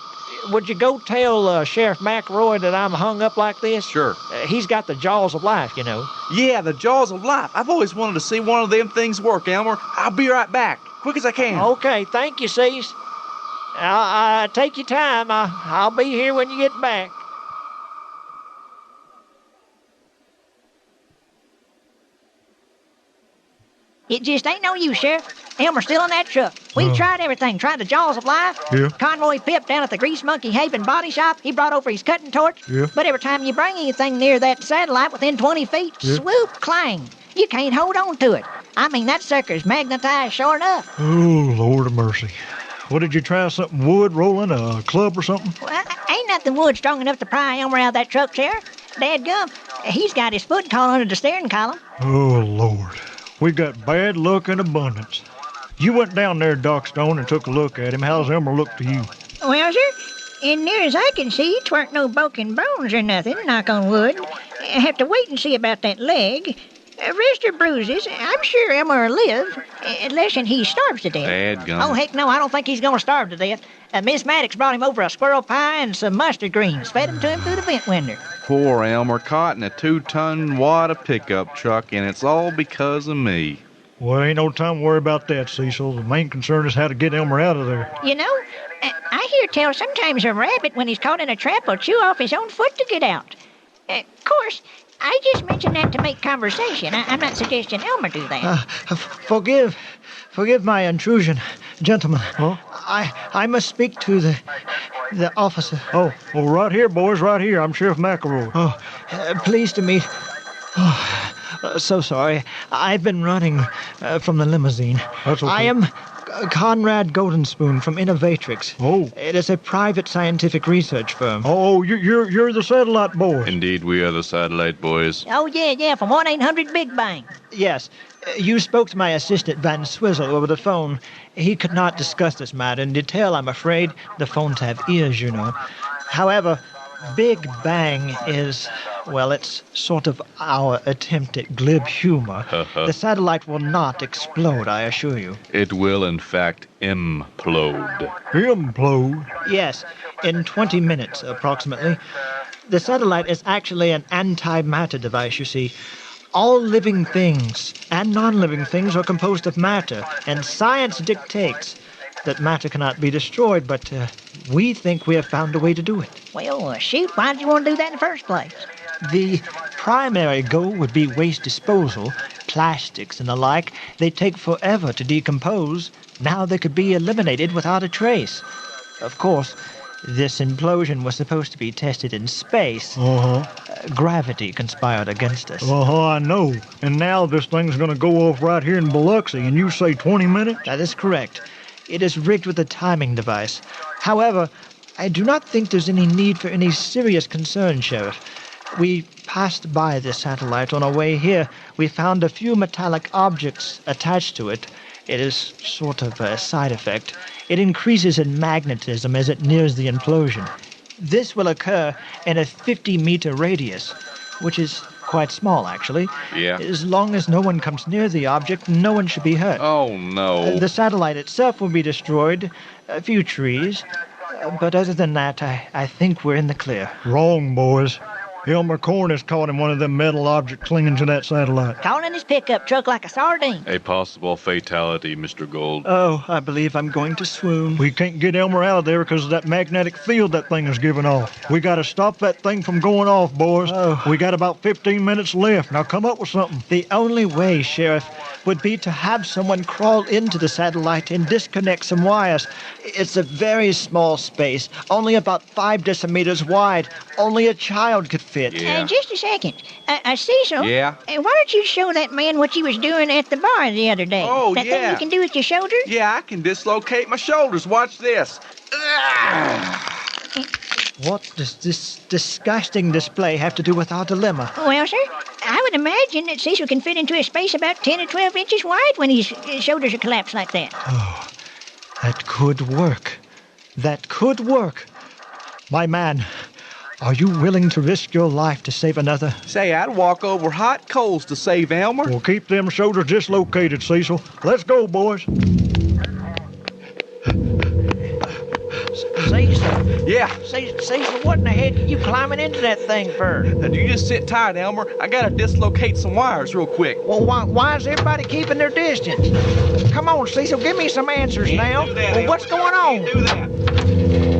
Would you go tell Sheriff McElroy that I'm hung up like this? Sure. He's got the jaws of life, you know. Yeah, the jaws of life. I've always wanted to see one of them things work, Elmer. I'll be right back. Quick as I can. Okay, thank you, Cease. I'll take your time. I'll be here when you get back. It just ain't no use, Sheriff. Elmer's still in that truck. We tried everything. Tried the jaws of life. Yeah. Conroy Pip down at the Grease Monkey Haven body shop. He brought over his cutting torch. Yeah. But every time you bring anything near that satellite within 20 feet, swoop, clang. You can't hold on to it. I mean, that sucker's magnetized sure enough. Oh, Lord of mercy. What, did you try something wood rolling, a club or something? Well, ain't nothing wood strong enough to pry Elmer out of that truck, Sheriff. Dadgum, he's got his foot caught under the steering column. Oh, Lord. We got bad luck in abundance. You went down there, Doc Stone, and took a look at him. How's Elmer look to you? Well, sir, in near as I can see, 'tweren't no broken bones or nothing, knock on wood. I have to wait and see about that leg. Wrist or bruises, I'm sure Elmer will live, unless he starves to death. Dadgum. Oh, heck no, I don't think he's going to starve to death. Miss Maddox brought him over a squirrel pie and some mustard greens, fed him to him through the vent window. Poor Elmer, caught in a 2-ton wad of pickup truck, and it's all because of me. Well, ain't no time to worry about that, Cecil. The main concern is how to get Elmer out of there. You know, I hear tell sometimes a rabbit, when he's caught in a trap, will chew off his own foot to get out. Of course, I just mentioned that to make conversation. I'm not suggesting Elmer do that. Forgive my intrusion, gentlemen. Huh? I must speak to the officer. Oh, well, right here, boys, right here. I'm Sheriff McElroy. Oh, pleased to meet. So sorry. I've been running from the limousine. That's okay. I am Conrad Goldenspoon from Innovatrix. Oh. It is a private scientific research firm. Oh, you're the satellite boys. Indeed, we are the satellite boys. Oh, yeah, from 1-800-BIG BANG. Yes. You spoke to my assistant, Van Swizzle, over the phone. He could not discuss this matter in detail, I'm afraid. The phones have ears, you know. However, Big Bang is, well, it's sort of our attempt at glib humor. The satellite will not explode, I assure you. It will, in fact, implode. Implode? Yes, in 20 minutes, approximately. The satellite is actually an antimatter device, you see. All living things and non-living things are composed of matter, and science dictates that matter cannot be destroyed, but we think we have found a way to do it. Well, shoot, why did you want to do that in the first place? The primary goal would be waste disposal. Plastics and the like, they take forever to decompose. Now they could be eliminated without a trace. Of course, this implosion was supposed to be tested in space. Gravity conspired against us. I know. And now this thing's gonna go off right here in Biloxi, and you say 20 minutes? That is correct. It is rigged with a timing device. However, I do not think there's any need for any serious concern, Sheriff. We passed by the satellite on our way here. We found a few metallic objects attached to it. It is sort of a side effect. It increases in magnetism as it nears the implosion. This will occur in a 50-meter radius, which is quite small, actually. Yeah. As long as no one comes near the object, no one should be hurt. Oh, no. The satellite itself will be destroyed, a few trees, but other than that, I think we're in the clear. Wrong, boys. Elmer Corn is caught in one of them metal objects clinging to that satellite. Calling his pickup truck like a sardine. A possible fatality, Mr. Gold. Oh, I believe I'm going to swoon. We can't get Elmer out of there because of that magnetic field that thing is giving off. We gotta stop that thing from going off, boys. We got about 15 minutes left. Now come up with something. The only way, Sheriff, would be to have someone crawl into the satellite and disconnect some wires. It's a very small space, only about 5 decimeters wide. Only a child could fit. Just a second. Cecil? Yeah? Why don't you show that man what you was doing at the bar the other day? Oh, that yeah. thing you can do with your shoulder? Yeah, I can dislocate my shoulders. Watch this. What does this disgusting display have to do with our dilemma? Well, sir, I would imagine that Cecil can fit into a space about 10 or 12 inches wide when his shoulders are collapsed like that. Oh, that could work. That could work. My man, are you willing to risk your life to save another? Say, I'd walk over hot coals to save Elmer. Well, keep them shoulders dislocated, Cecil. Let's go, boys. Cecil? Yeah? Cecil, what in the heck are you climbing into that thing for? You just sit tight, Elmer. I gotta dislocate some wires real quick. Well, why is everybody keeping their distance? Come on, Cecil, give me some answers now. Well, what's going on? Do that.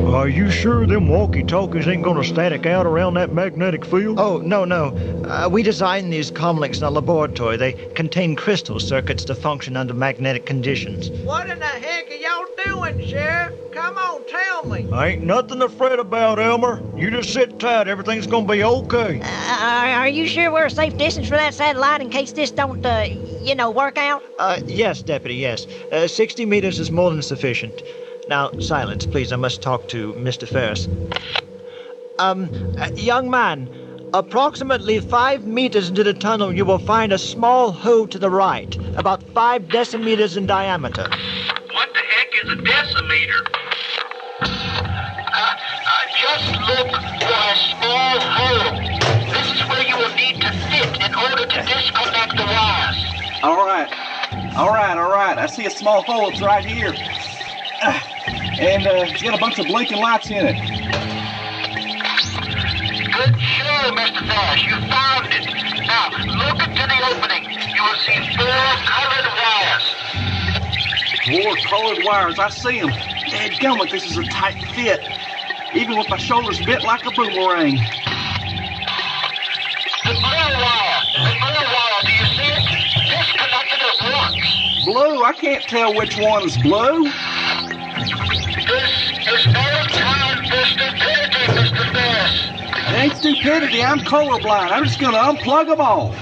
Are you sure them walkie-talkies ain't gonna static out around that magnetic field? Oh, no. We designed these comlinks in a laboratory. They contain crystal circuits to function under magnetic conditions. What in the heck are y'all doing, Sheriff? Come on, tell me. Ain't nothing to fret about, Elmer. You just sit tight. Everything's gonna be okay. Are you sure we're a safe distance for that satellite in case this don't, work out? Yes, Deputy, yes. 60 meters is more than sufficient. Now, silence, please. I must talk to Mr. Ferris. Young man, approximately 5 meters into the tunnel, you will find a small hole to the right, about 5 decimeters in diameter. What the heck is a decimeter? Just look for a small hole. This is where you will need to fit in order to disconnect the wires. All right. I see a small hole. It's right here. And it's got a bunch of blinking lights in it. Good show, Mr. Ferris. You found it. Now, look into the opening. You will see 4 colored wires. 4 colored wires. I see them. Dadgummit, this is a tight fit. Even with my shoulders bent like a boomerang. The blue wire. Do you see it? Disconnected as once. Blue? I can't tell which one is blue. This is no time for stupidity, Mr. Ferris. It ain't stupidity. I'm colorblind. I'm just gonna unplug them all.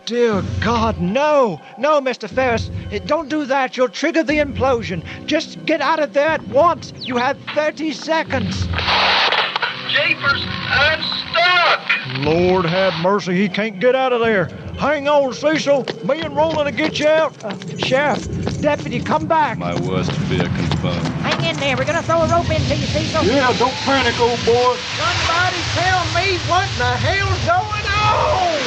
Dear God, no, Mr. Ferris. Don't do that. You'll trigger the implosion. Just get out of there at once. You have 30 seconds. Jeepers, I'm stuck. Lord have mercy, he can't get out of there. Hang on, Cecil. Me and Roland will get you out. Sheriff, Deputy, come back. My worst fear confirmed. Hang in there. We're going to throw a rope into you, Cecil. Yeah, don't panic, old boy. Somebody tell me what in the hell's going on?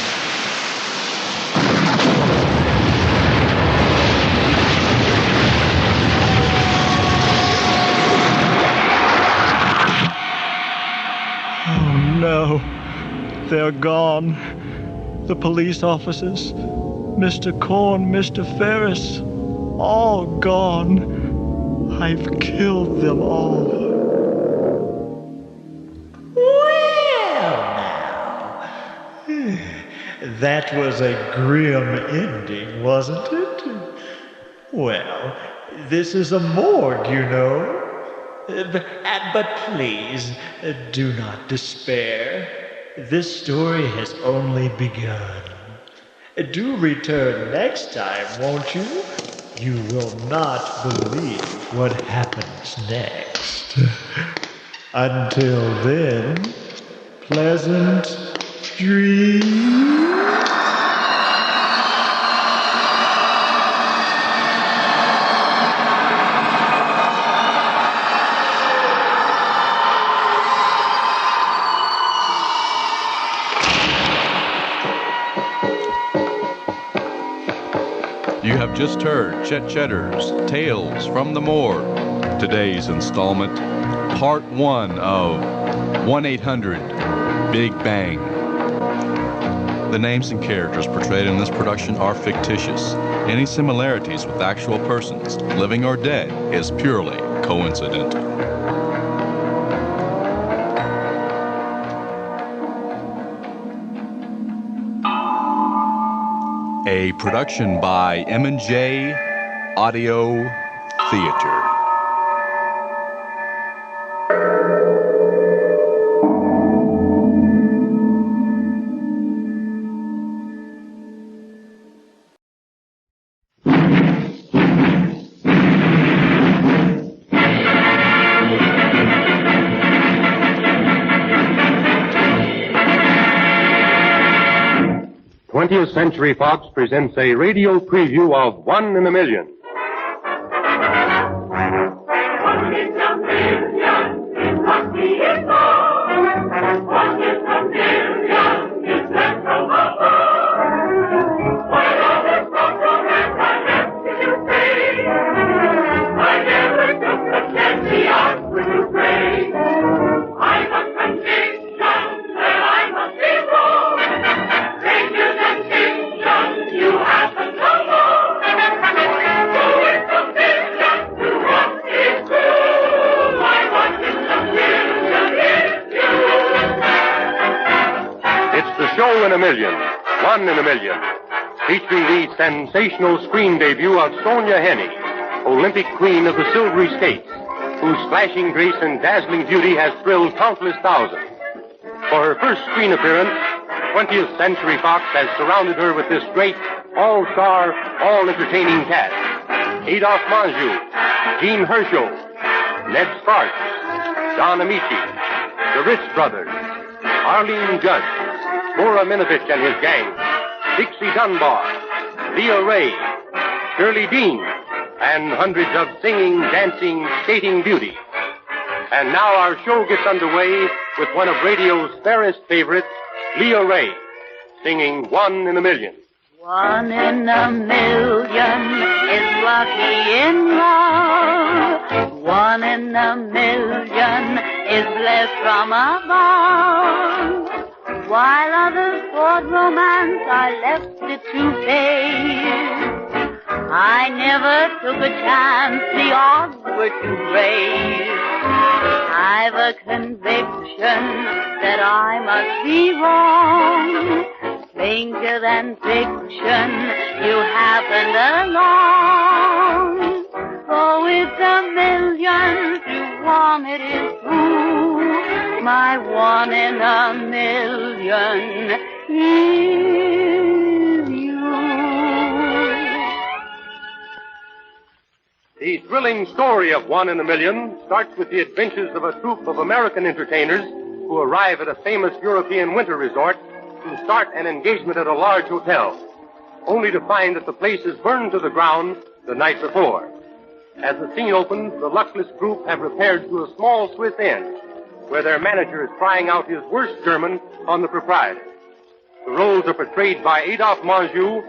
Oh, no. They're gone. The police officers, Mr. Corn, Mr. Ferris, all gone. I've killed them all. Well, now, That was a grim ending, wasn't it? Well, this is a morgue, you know. But please, do not despair. This story has only begun. Do return next time, won't you? You will not believe what happens next. Until then, pleasant dreams. You have just heard Chet Cheddar's Tales from the Morgue. Today's installment, part 1 of 1-800 Big Bang. The names and characters portrayed in this production are fictitious. Any similarities with actual persons, living or dead, is purely coincidental. A production by M&J Audio Theater. Twentieth Century Fox presents a radio preview of 1 in a Million. 1 in a million is lucky in love. 1 in a million is sent from above. While others from romance I left to say, I never took the chance the odds to pray. I must conviction that I must be wrong. Strangers and fiction, you happen to know. Who is the million to what is true? My 1 in a million is you. It's the show in a million, 1 in a Million, featuring the sensational screen debut of Sonja Henie, Olympic queen of the Silvery Skates, whose flashing grace and dazzling beauty has thrilled countless thousands. For her first screen appearance, 20th Century Fox has surrounded her with this great, all-star, all-entertaining cast. Adolphe Menjou, Jean Hersholt, Ned Sparks, Don Amici, the Ritz Brothers, Arlene Judd, Cora Minovich and his gang, Dixie Dunbar, Leah Ray, Shirley Dean, and hundreds of singing, dancing, skating beauties. And now our show gets underway with one of radio's fairest favorites, Leah Ray, singing 1 in a Million. 1 in a million is lucky in love. 1 in a million is blessed from above. While others sought romance, I left it to fate. I never took a chance, the odds were too great. I've a conviction that I must be wrong. Stranger than fiction, you happened along. Oh, it's a million to 1, it is true. My 1 in a million is you. The thrilling story of 1 in a Million starts with the adventures of a troupe of American entertainers who arrive at a famous European winter resort to start an engagement at a large hotel, only to find that the place is burned to the ground the night before. As the scene opens, the luckless group have repaired to a small Swiss inn, where their manager is trying out his worst German on the proprietor. The roles are portrayed by Adolphe Menjou,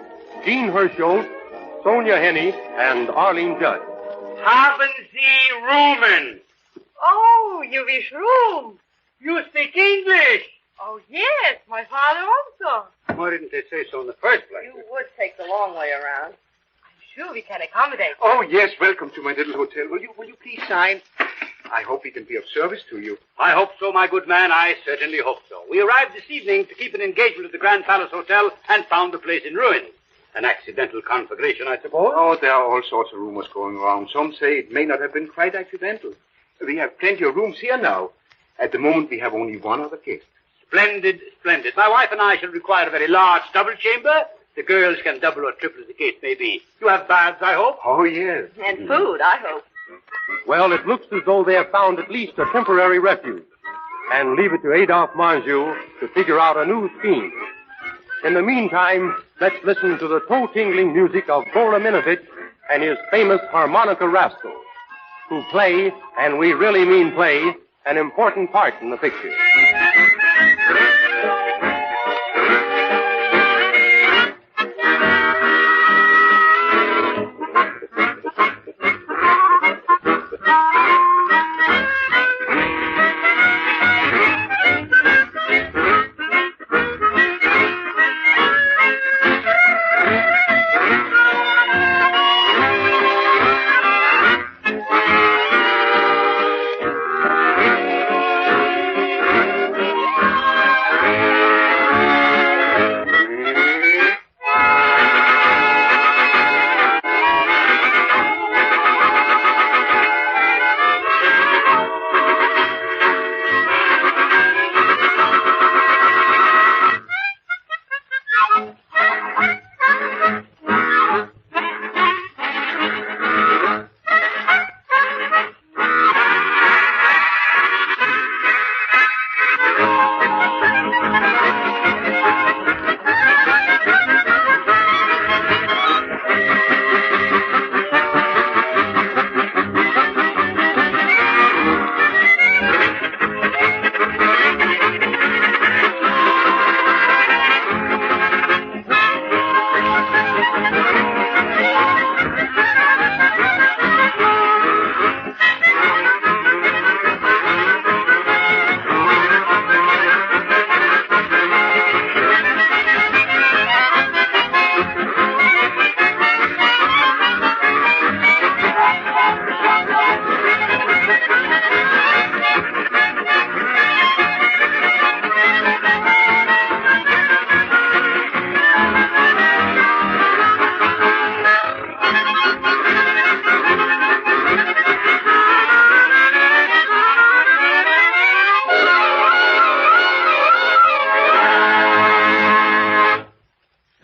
Jean Hersholt, Sonja Henie, and Arlene Judd. Haben Sie Roomen? Oh, you wish room? You speak English. Oh, yes, my father also. Why didn't they say so in the first place? You would take the long way around. I'm sure we can accommodate you. Oh, yes, welcome to my little hotel. Will you please sign? I hope he can be of service to you. I hope so, my good man. I certainly hope so. We arrived this evening to keep an engagement at the Grand Palace Hotel and found the place in ruins. An accidental conflagration, I suppose? Oh, there are all sorts of rumors going around. Some say it may not have been quite accidental. We have plenty of rooms here now. At the moment, we have only one other guest. Splendid, splendid. My wife and I shall require a very large double chamber. The girls can double or triple as the case may be. You have baths, I hope? Oh, yes. And food, I hope. Well, it looks as though they have found at least a temporary refuge. And leave it to Adolphe Manjou to figure out a new scheme. In the meantime, let's listen to the toe-tingling music of Bora Minovich and his famous harmonica rascals, who play, and we really mean play, an important part in the picture.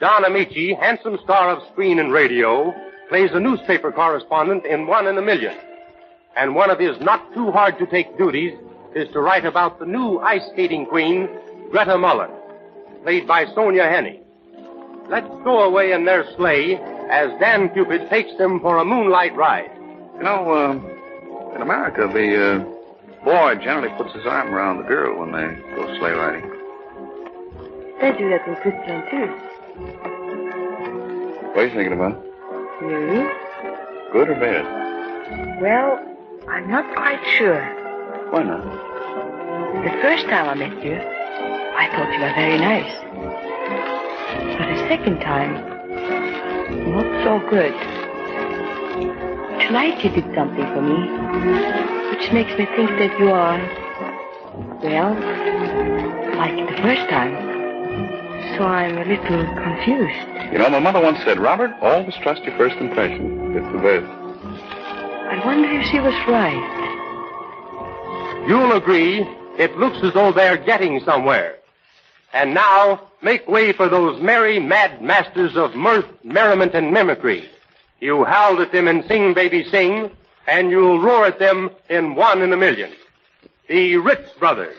Don Amici, handsome star of screen and radio, plays a newspaper correspondent in One in a Million. And one of his not-too-hard-to-take duties is to write about the new ice skating queen, Greta Muller, played by Sonia Henny. Let's go away in their sleigh as Dan Cupid takes them for a moonlight ride. You know, in America, the boy generally puts his arm around the girl when they go sleigh riding. They do that in Switzerland, too. What are you thinking about? Me? Good or bad? Well, I'm not quite sure. Why not? The first time I met you, I thought you were very nice. But the second time, not so good. Tonight you did something for me, which makes me think that you are, well, like the first time. So I'm a little confused. You know, my mother once said, Robert, always trust your first impression. It's the best. I wonder if she was right. You'll agree, it looks as though they're getting somewhere. And now, make way for those merry, mad masters of mirth, merriment, and mimicry. You howl at them in Sing, Baby, Sing, and you'll roar at them in One in a Million. The Ritz Brothers.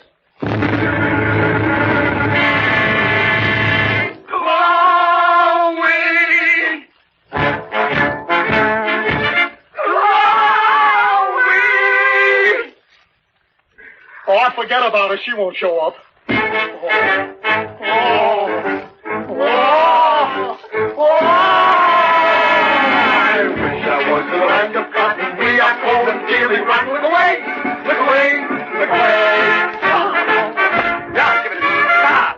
Oh, I forget about her. She won't show up. I wish I was the land of cotton. We are cold and dearly rotten. Look away! Look away! Look away! Now, give it a stop!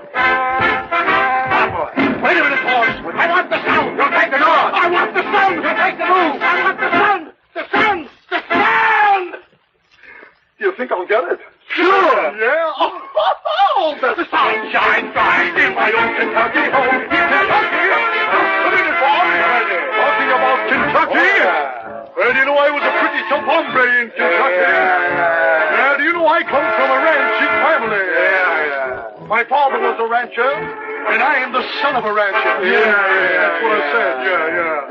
Stop, boy. Wait a minute, horse. I want the sound. You'll take the door. I want the sound. You'll take the move. I want the sound. The sound. The sound! think I'll get it? Sure. Yeah. Oh, the sun shines bright in my own Kentucky home. Kentucky! Talking about Kentucky? Well, do you know I was a pretty tough hombre in Kentucky? Yeah, do you know I come from a ranching family? My father was a rancher, and I am the son of a rancher. That's what I said.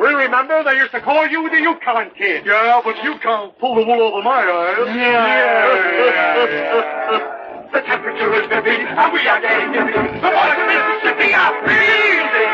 We remember they used to call you the Yukon Kid. Yeah, but you can't pull the wool over my eyes. The temperature is 50, and we are getting dizzy. The waters of Mississippi are freezing.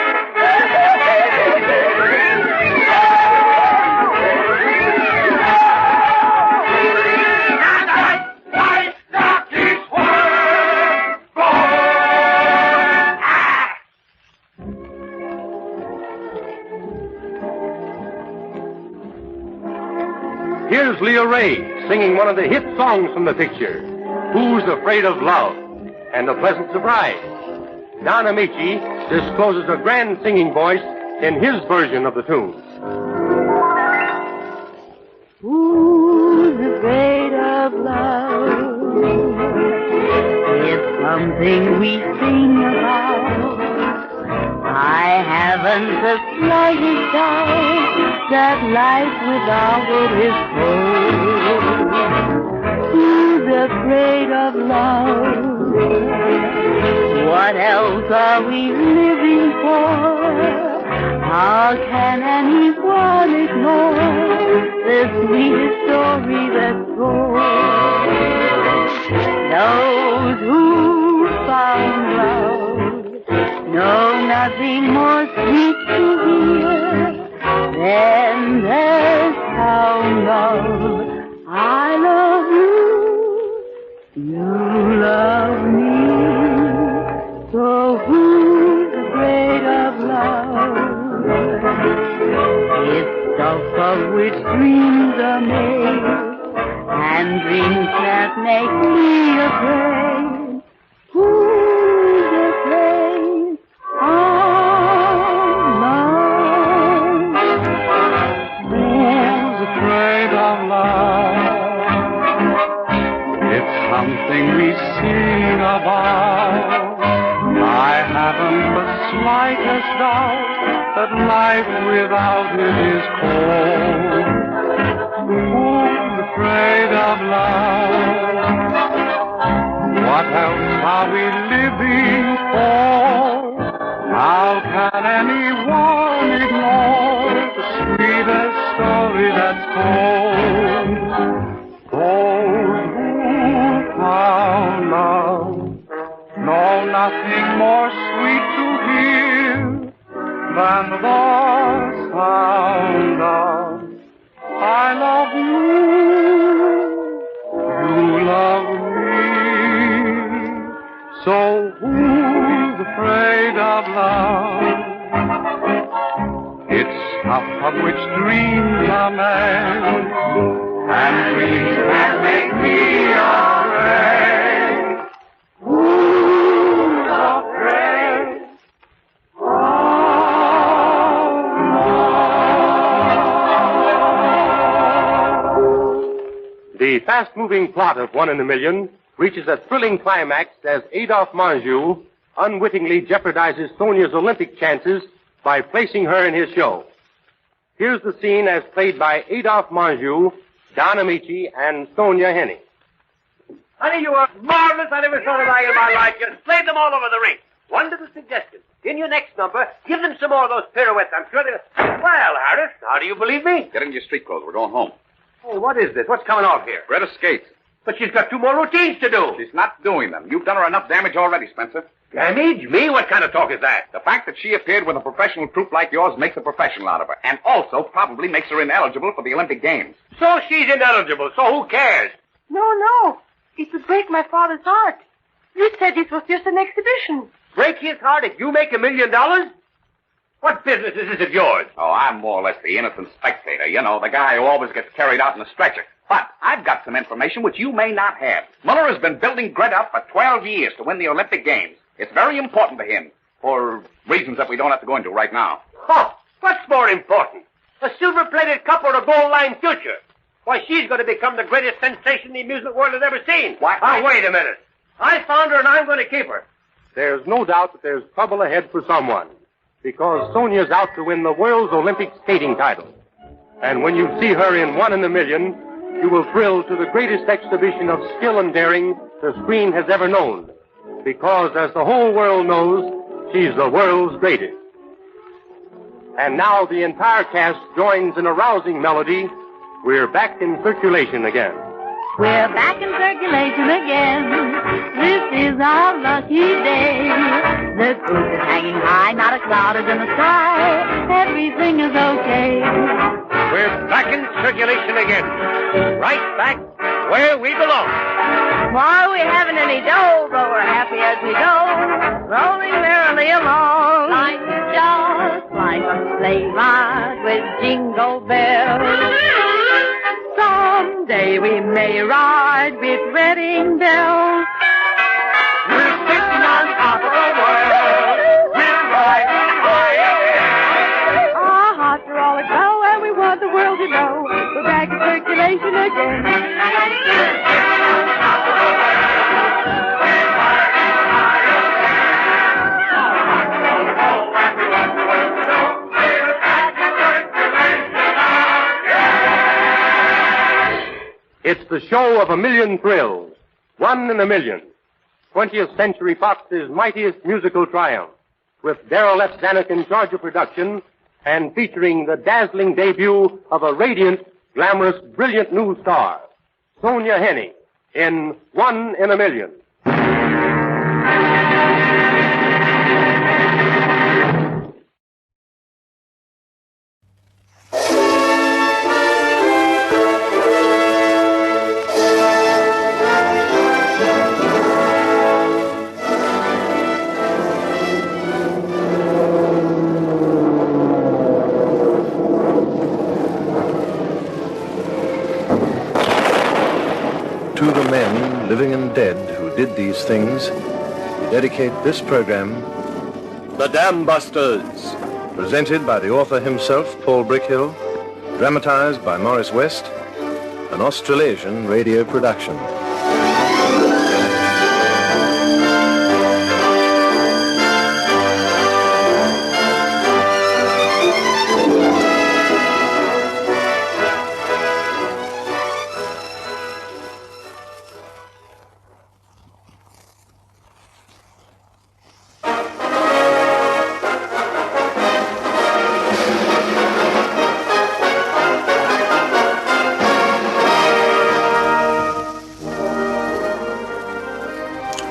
Here's Leah Ray singing one of the hit songs from the picture, Who's Afraid of Love? And a pleasant surprise. Don Amici discloses a grand singing voice in his version of the tune. Who's afraid of love? It's something we sing about. I haven't the slightest doubt that life without it is cold. Who's afraid of love? What else are we living for? How can anyone ignore the sweetest story that's told? Those who found love know nothing more sweet to hear than the sound of I love you, you love me. So who's afraid of love? It's stuff of which dreams are made, and dreams can't make me afraid. Who's afraid of love? Who's afraid of love? It's something we sing about. I haven't the slightest doubt that life without it is cold. Who's afraid of love? What else are we living for? How can anyone ignore the sweetest story that's told? Those who found love know nothing more sweet to hear than the sound of I love you, you love me. So who's afraid of love? It's stuff of which dreams are made, and dreams can make me afraid. Who's afraid? The fast-moving plot of One in a Million reaches a thrilling climax as Adolphe Manjou unwittingly jeopardizes Sonia's Olympic chances by placing her in his show. Here's the scene as played by Adolphe Manjou, Don Amici, and Sonia Henny. Honey, you are marvelous. I never saw a eye in my life. You slayed them all over the ring. One little suggestion. In your next number, give them some more of those pirouettes. I'm sure they'll... Well, Harris, now do you believe me? Get into your street clothes. We're going home. Hey, what is this? What's coming off here? Greta skates. But she's got 2 more routines to do. She's not doing them. You've done her enough damage already, Spencer. Damage? Me? What kind of talk is that? The fact that she appeared with a professional troupe like yours makes a professional out of her, and also probably makes her ineligible for the Olympic Games. So she's ineligible, so who cares? No. It would break my father's heart. You said this was just an exhibition. Break his heart if you make $1 million? What business is this of yours? Oh, I'm more or less the innocent spectator. You know, the guy who always gets carried out in a stretcher. But I've got some information which you may not have. Muller has been building Greta up for 12 years to win the Olympic Games. It's very important to him, for reasons that we don't have to go into right now. Huh. What's more important? A silver-plated cup or a gold-line future? Why, she's going to become the greatest sensation the amusement world has ever seen. Why, Now, wait a minute. I found her, and I'm going to keep her. There's no doubt that there's trouble ahead for someone, because Sonia's out to win the world's Olympic skating title. And when you see her in 1 in a Million, you will thrill to the greatest exhibition of skill and daring the screen has ever known. Because, as the whole world knows, she's the world's greatest. And now the entire cast joins in a rousing melody. We're back in circulation again. We're back in circulation again. This is our lucky day. The coop is hanging high, not a cloud is in the sky. Everything is okay. We're back in circulation again. Right back where we belong. Why we haven't any dough, but we're happy as we go, rolling merrily along. Life is just like a sleigh ride with jingle bells. Someday we may ride with wedding bells. We're sitting on top of the world. We're riding high again. Our hearts are all aglow and we want the world to know we're back in circulation again. It's the show of a million thrills. 1 in a Million. 20th Century Fox's mightiest musical triumph. With Darrell F. Zanuck in charge of production and featuring the dazzling debut of a radiant, glamorous, brilliant new star, Sonia Henney, in 1 in a Million. To the men, living and dead, who did these things, we dedicate this program, The Dam Busters, presented by the author himself, Paul Brickhill, dramatized by Morris West, an Australasian radio production.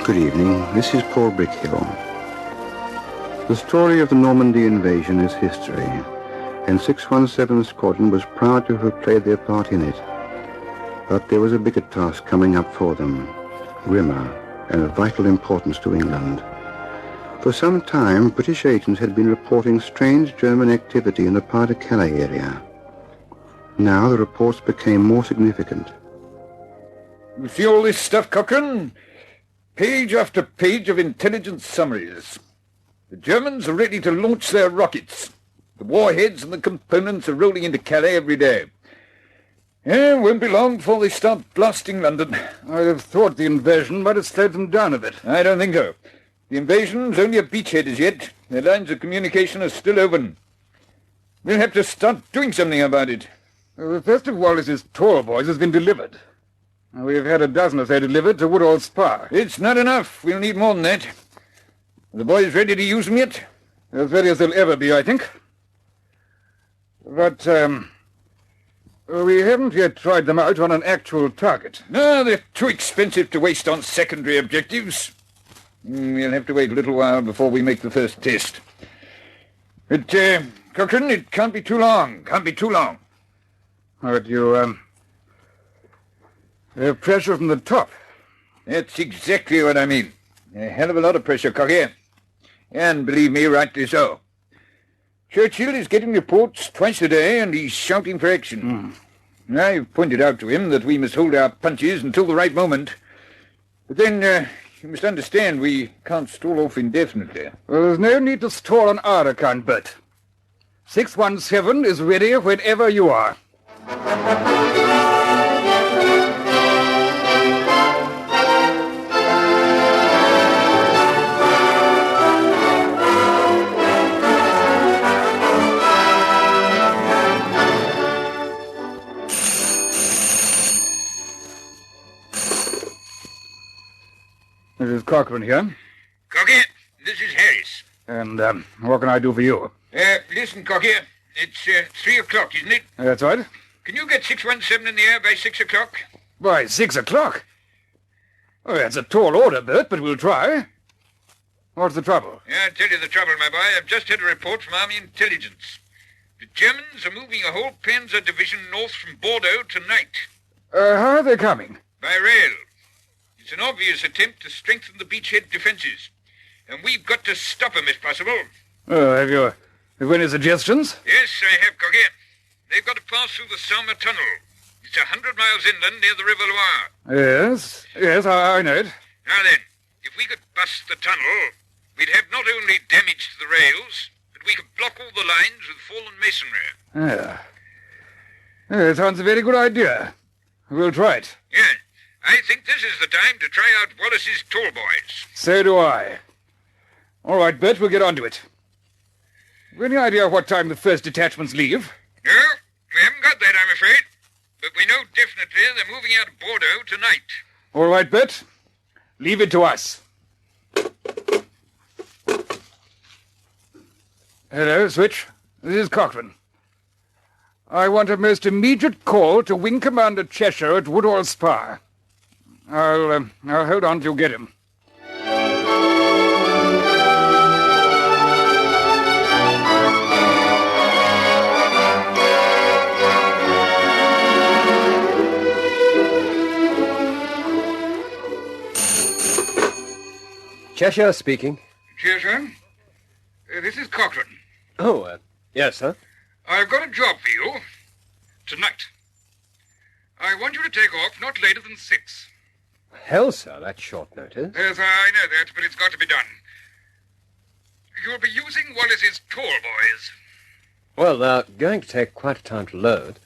Good evening. This is Paul Brickhill. The story of the Normandy invasion is history, and 617 Squadron was proud to have played their part in it. But there was a bigger task coming up for them, grimmer and of vital importance to England. For some time, British agents had been reporting strange German activity in the Pas-de-Calais area. Now the reports became more significant. You see all this stuff, Cochrane? Page after page of intelligence summaries. The Germans are ready to launch their rockets. The warheads and the components are rolling into Calais every day. It won't be long before they start blasting London. I'd have thought the invasion might have slowed them down a bit. I don't think so. The invasion's only a beachhead as yet. Their lines of communication are still open. We'll have to start doing something about it. The first of Wallace's tall boys has been delivered. We've had a dozen or so delivered to Woodhall Spa. It's not enough. We'll need more than that. Are the boys ready to use them yet? As ready as they'll ever be, I think. But, we haven't yet tried them out on an actual target. No, they're too expensive to waste on secondary objectives. We'll have to wait a little while before we make the first test. But, Cochrane, it can't be too long. Can't be too long. But you, pressure from the top. That's exactly what I mean. A hell of a lot of pressure, Cocker. And believe me, rightly so. Churchill is getting reports twice a day, and he's shouting for action. I've pointed out to him that we must hold our punches until the right moment. But then, you must understand, we can't stall off indefinitely. Well, there's no need to stall on our account, Bert. 617 is ready whenever you are. This is Cochran here. Cocky, this is Harris. And what can I do for you? Listen, Cocky, it's 3 o'clock, isn't it? That's right. Can you get 617 in the air by 6 o'clock? By 6 o'clock? Oh, that's a tall order, Bert, but we'll try. What's the trouble? Yeah, I'll tell you the trouble, my boy. I've just had a report from Army Intelligence. The Germans are moving a whole Panzer division north from Bordeaux tonight. How are they coming? By rail. It's an obvious attempt to strengthen the beachhead defenses. And we've got to stop them if possible. Oh, have you any suggestions? Yes, I have, Cocky. They've got to pass through the Somme Tunnel. It's 100 miles inland near the River Loire. Yes, I know it. Now then, if we could bust the tunnel, we'd have not only damage to the rails, but we could block all the lines with fallen masonry. Yeah, sounds a very good idea. We'll try it. Yeah, I think this is the time to try out Wallace's tall boys. So do I. All right, Bert, we'll get on to it. Any idea what time the first detachments leave? No, we haven't got that, I'm afraid. But we know definitely they're moving out of Bordeaux tonight. All right, Bert. Leave it to us. Hello, Switch. This is Cochran. I want a most immediate call to Wing Commander Cheshire at Woodhall Spa. I'll hold on till you get him. Cheshire speaking. Cheshire? This is Cochran. Oh, yes, sir. I've got a job for you. Tonight. I want you to take off not later than 6. Hell, sir, that's short notice. Yes, I know that, but it's got to be done. You'll be using Wallace's tall boys. Well, they're going to take quite a time to load.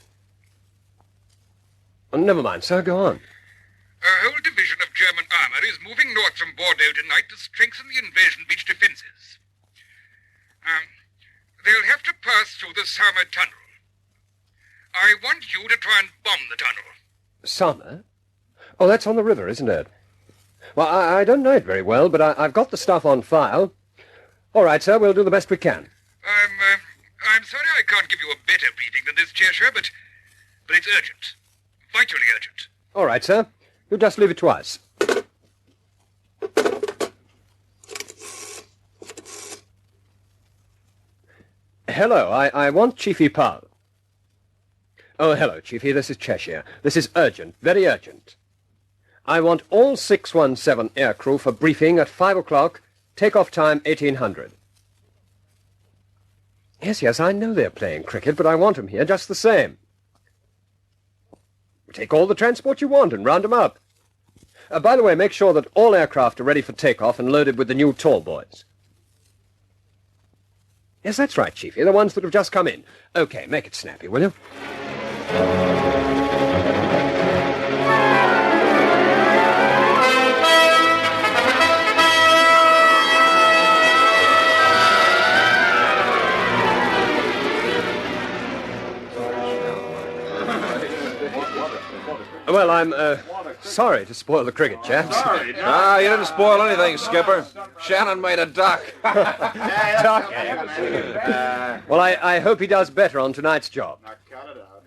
Oh, never mind, sir, go on. A whole division of German armor is moving north from Bordeaux tonight to strengthen the invasion beach defenses. They'll have to pass through the Somme Tunnel. I want you to try and bomb the tunnel. Somme? Oh, that's on the river, isn't it? Well, I don't know it very well, but I've got the stuff on file. All right, sir, we'll do the best we can. I'm sorry I can't give you a better briefing than this, Cheshire, but it's urgent. Vitally urgent. All right, sir. You just leave it to us. Hello, I want Chiefy Pal. Oh, hello, Chiefy, this is Cheshire. This is urgent, very urgent. I want all 617 aircrew for briefing at 5 o'clock, takeoff time 1800. Yes, I know they're playing cricket, but I want 'em here just the same. Take all the transport you want and round 'em up. By the way, make sure that all aircraft are ready for takeoff and loaded with the new tall boys. Yes, that's right, Chiefy, the ones that have just come in. Okay, make it snappy, will you? Well, I'm, sorry to spoil the cricket, chaps. You didn't spoil anything, Skipper. Shannon made a duck. Duck? Well, I hope he does better on tonight's job. Now cut it out.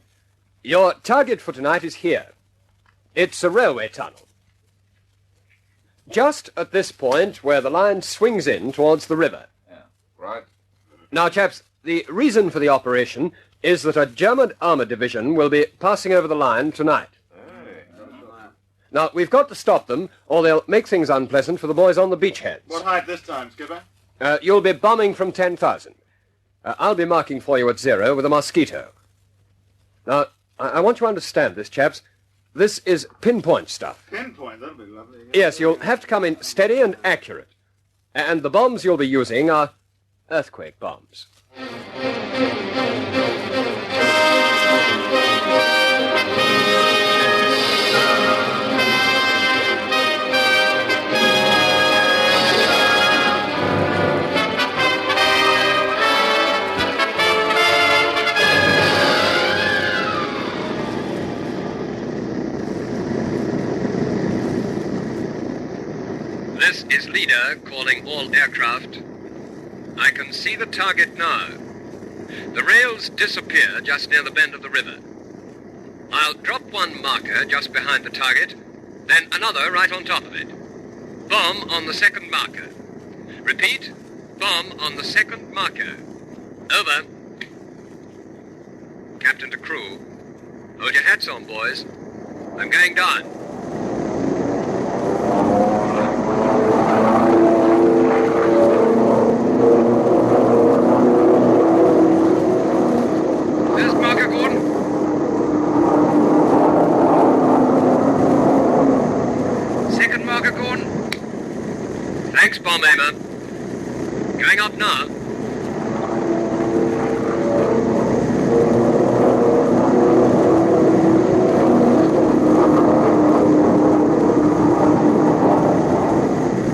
Your target for tonight is here. It's a railway tunnel. Just at this point where the line swings in towards the river. Yeah, right. Now, chaps, the reason for the operation is that a German armor division will be passing over the line tonight. Now, we've got to stop them, or they'll make things unpleasant for the boys on the beachheads. What height this time, Skipper? You'll be bombing from 10,000. I'll be marking for you at 0 with a Mosquito. Now, I want you to understand this, chaps. This is pinpoint stuff. Pinpoint, that'll be lovely. Yes, you'll have to come in steady and accurate. And the bombs you'll be using are earthquake bombs. This is Leader calling all aircraft. I can see the target now. The rails disappear just near the bend of the river. I'll drop one marker just behind the target, then another right on top of it. Bomb on the second marker. Repeat, bomb on the second marker. Over. Captain to crew. Hold your hats on, boys. I'm going down. There's marker, Gordon. Second marker, Gordon. Thanks, bomb aimer. Going up now.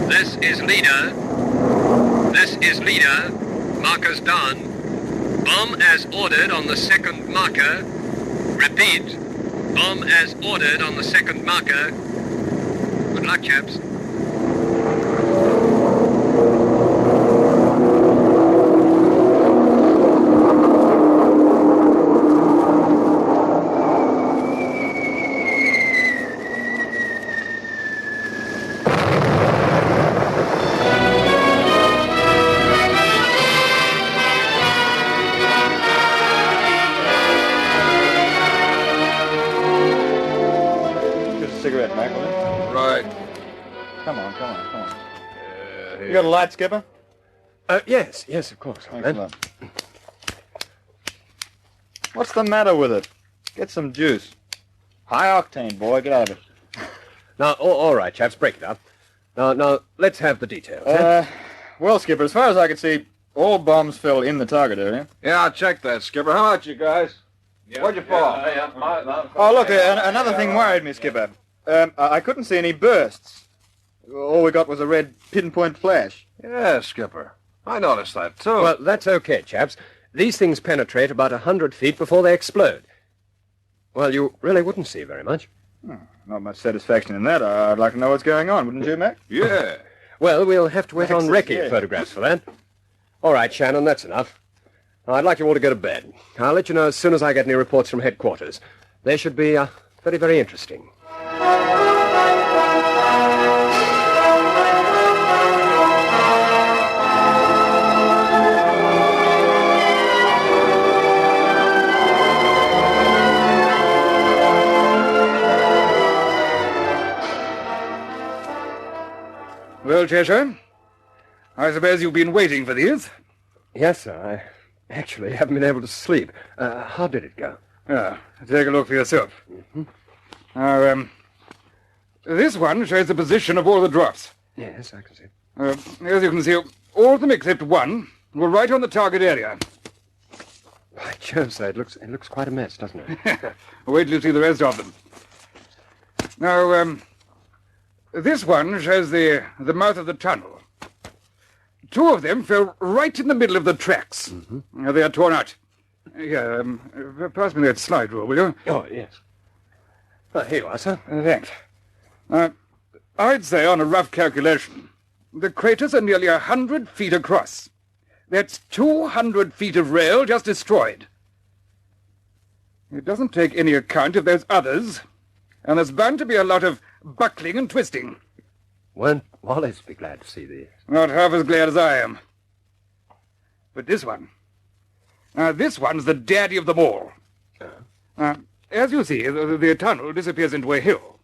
This is Leader. This is Leader. Marker's done. Bomb as ordered on the second marker. Repeat. Bomb as ordered on the second marker. Good luck, chaps. Cigarette, Mac, will you? Right. Come on. You got a light, Skipper? Yes, of course. Thanks a lot. What's the matter with it? Get some juice. High octane, boy. Get out of it. Now, all right, chaps, break it up. Now, let's have the details. Well, Skipper, as far as I can see, all bombs fell in the target area. Yeah, I'll check that, Skipper. How about you guys? Where'd you fall? Oh, look, another thing worried me, Skipper. I couldn't see any bursts. All we got was a red pinpoint flash. Yeah, Skipper. I noticed that, too. Well, that's okay, chaps. These things penetrate about 100 feet before they explode. Well, you really wouldn't see very much. Not much satisfaction in that. I'd like to know what's going on, wouldn't you, Mac? Yeah. Well, we'll have to wait on Excellent, recce yeah. photographs for that. All right, Shannon, that's enough. Now, I'd like you all to go to bed. I'll let you know as soon as I get any reports from headquarters. They should be very, very interesting. Well, Cheshire, I suppose you've been waiting for these? Yes, sir. I actually haven't been able to sleep. How did it go? Take a look for yourself. Now, this one shows the position of all the drops. Yes, I can see. As you can see, all of them except one were right on the target area. By Jove, sir, it looks quite a mess, doesn't it? Wait till you see the rest of them. Now, this one shows the mouth of the tunnel. Two of them fell right in the middle of the tracks. Now, they are torn out. Here, pass me that slide rule, will you? Oh, yes. Here you are, sir. Thanks. I'd say, on a rough calculation, the craters are nearly 100 feet across. That's 200 feet of rail just destroyed. It doesn't take any account of those others, and there's bound to be a lot of buckling and twisting. Won't Wallace be glad to see these? Not half as glad as I am. But this one. This one's the daddy of them all. As you see, the tunnel disappears into a hill.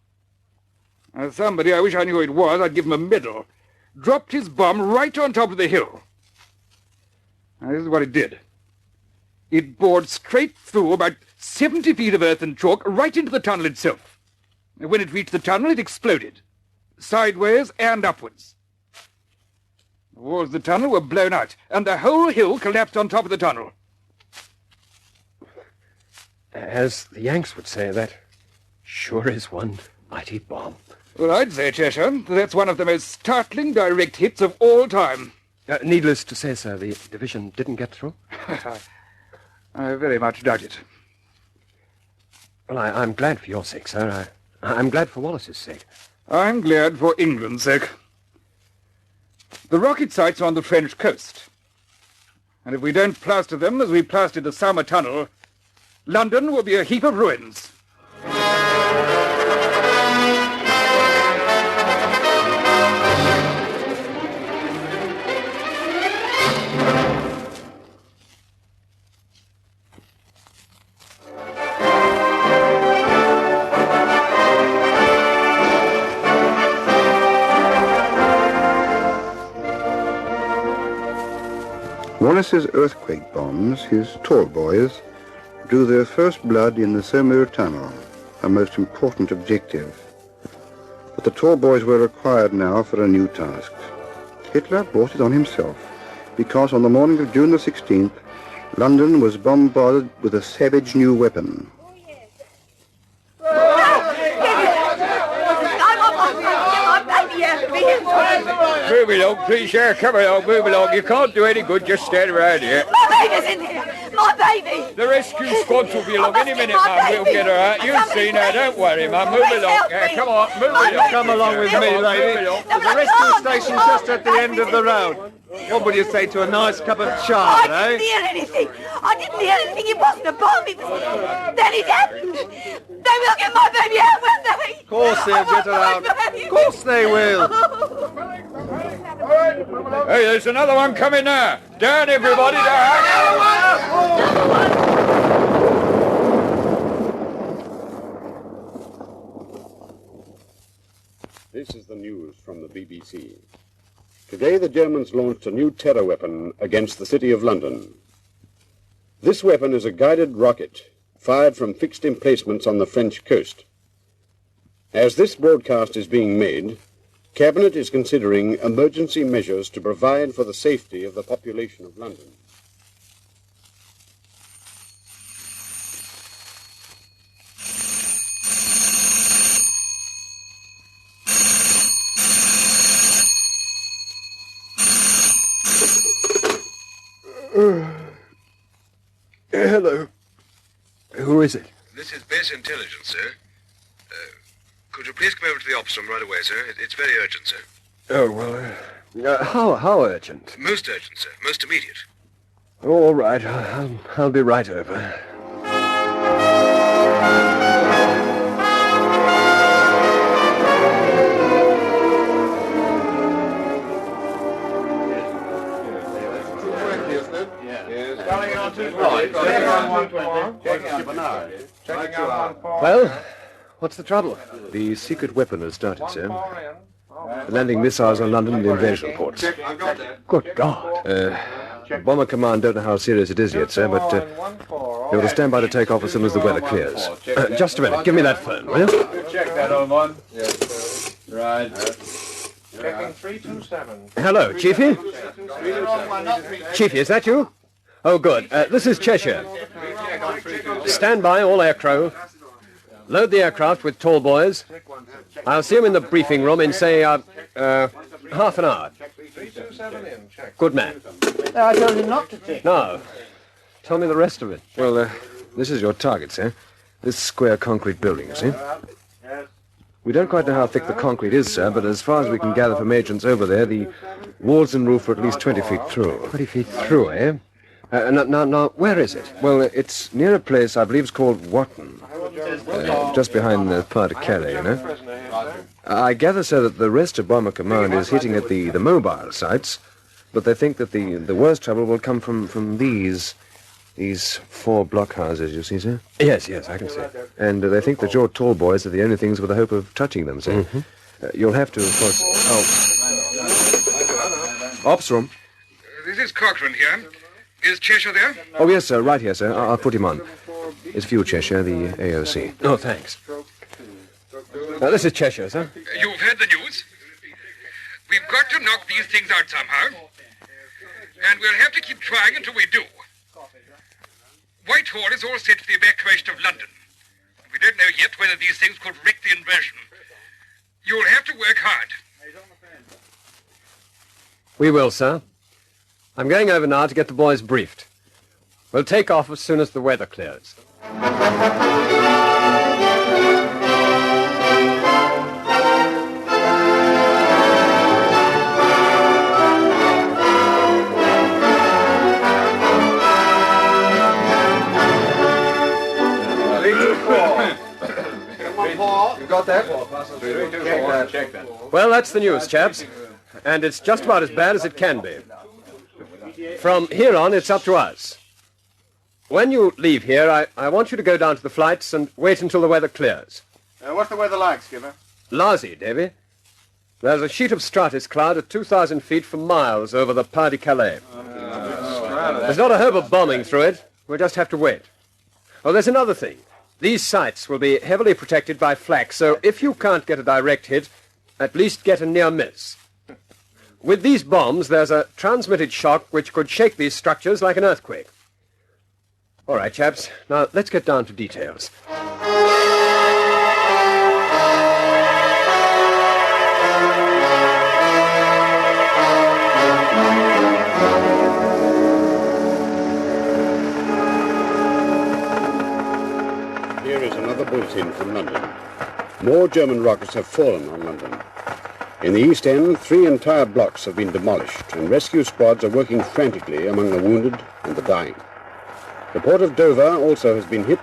Somebody, I wish I knew who it was, I'd give him a medal, dropped his bomb right on top of the hill. Now, this is what it did. It bored straight through about 70 feet of earth and chalk right into the tunnel itself. When it reached the tunnel, it exploded, sideways and upwards. The walls of the tunnel were blown out, and the whole hill collapsed on top of the tunnel. As the Yanks would say, that sure is one mighty bomb. Well, I'd say, Cheshire, that's one of the most startling direct hits of all time. Needless to say, sir, the division didn't get through? I very much doubt it. Well, I'm glad for your sake, sir. I'm glad for Wallace's sake. I'm glad for England's sake. The rocket sites are on the French coast. And if we don't plaster them as we plastered the Summer Tunnel, London will be a heap of ruins. Wallace's earthquake bombs, his tall boys, drew their first blood in the Saumur Tunnel, a most important objective. But the tall boys were required now for a new task. Hitler brought it on himself, because on the morning of June the 16th, London was bombarded with a savage new weapon. Move along, please, sir. Come along, move along. You can't do any good just standing around here. My baby's in here! My baby! The rescue squads will be along any minute, Mum. We'll get her out. You'll see now. Don't worry, Mum. Move along. Come on, move along. Come along with me, lady. The rescue station's just at the end of the road. What would you say to a nice cup of chai, I didn't hear anything. I didn't hear anything. It wasn't a bomb. Then it happened. They will get my baby out, won't they? Of course they'll get her out. Of course they will. Hey, there's another one coming now. Down, everybody, down. This is the news from the BBC. Today the Germans launched a new terror weapon against the city of London. This weapon is a guided rocket fired from fixed emplacements on the French coast. As this broadcast is being made, Cabinet is considering emergency measures to provide for the safety of the population of London. Hello. Who is it? This is base intelligence, sir. Could you please come over to the ops room right away, sir? It's very urgent, sir. Oh, well, how urgent? Most urgent, sir. Most immediate. All right, I'll be right over. Well, what's the trouble? The secret weapon has started, sir. Landing missiles on London and invasion ports. Good God. Bomber Command don't know how serious it is yet, sir, but they will stand by to take off as soon as the weather clears. Just a minute. Give me that phone, will you? Check that on one. Yes. Right. Checking 327. Hello, Chiefy? Chiefy, is that you? Oh, good. This is Cheshire. Stand by, all aircrew. Load the aircraft with tall boys. I'll see him in the briefing room in, say, half an hour. Good man. I told him not to take. No. Tell me the rest of it. Well, this is your target, sir. This square concrete building, you see. We don't quite know how thick the concrete is, sir, but as far as we can gather from agents over there, the walls and roof are at least 20 feet through. 20 feet through, eh? Now, where is it? Well, it's near a place I believe is called Watton. Just behind the Pas de Calais, you know. I gather, sir, that the rest of Bomber Command is hitting at the mobile sites, but they think that the worst trouble will come from these 4 blockhouses, you see, sir? Yes, I can see. And they think that your tall boys are the only things with the hope of touching them, sir. Mm-hmm. You'll have to, of course... Oh. Ops room. This is Cochrane here. Is Cheshire there? Oh, yes, sir. Right here, sir. I'll put him on. It's for you, Cheshire, the AOC. Oh, thanks. Now, this is Cheshire, sir. You've heard the news. We've got to knock these things out somehow. And we'll have to keep trying until we do. Whitehall is all set for the evacuation of London. We don't know yet whether these things could wreck the invasion. You'll have to work hard. We will, sir. I'm going over now to get the boys briefed. We'll take off as soon as the weather clears. Well, that's the news, chaps. And it's just about as bad as it can be. From here on, it's up to us. When you leave here, I want you to go down to the flights and wait until the weather clears. What's the weather like, Skipper? Lousy, Davy. There's a sheet of stratus cloud at 2,000 feet for miles over the Pas-de-Calais. There's not a hope of bombing through it. We'll just have to wait. Oh, there's another thing. These sites will be heavily protected by flak, so if you can't get a direct hit, at least get a near miss. With these bombs, there's a transmitted shock which could shake these structures like an earthquake. All right, chaps. Now, let's get down to details. Here is another bulletin from London. More German rockets have fallen on London. In the East End, 3 entire blocks have been demolished, and rescue squads are working frantically among the wounded and the dying. The port of Dover also has been hit,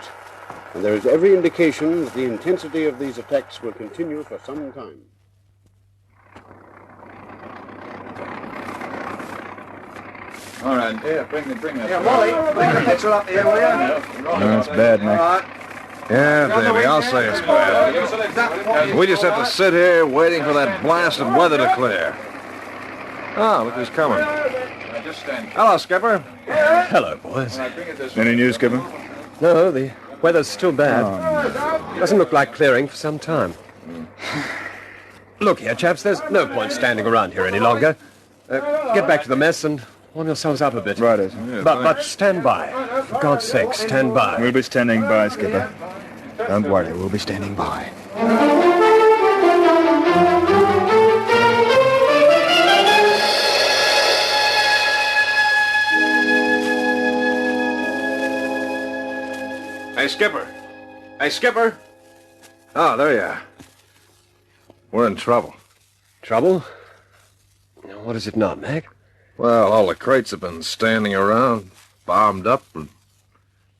and there is every indication that the intensity of these attacks will continue for some time. All right, here, bring it. Yeah, Wally, bring the petrol up here, will you? No, it's bad, Mac. Yeah, Davy, I'll say it's bad. We just have to sit here waiting for that blasted weather to clear. Ah, look who's coming. Hello, Skipper. Hello, boys. Any news, Skipper? No, the weather's still bad. Doesn't look like clearing for some time. Look here, chaps, there's no point standing around here any longer. Get back to the mess and warm yourselves up a bit. Right, but stand by. For God's sake, stand by. We'll be standing by, Skipper. Don't worry, we'll be standing by. Hey, Skipper. Hey, Skipper. Oh, there you are. We're in trouble. Trouble? What is it not, Mac? Well, all the crates have been standing around, bombed up and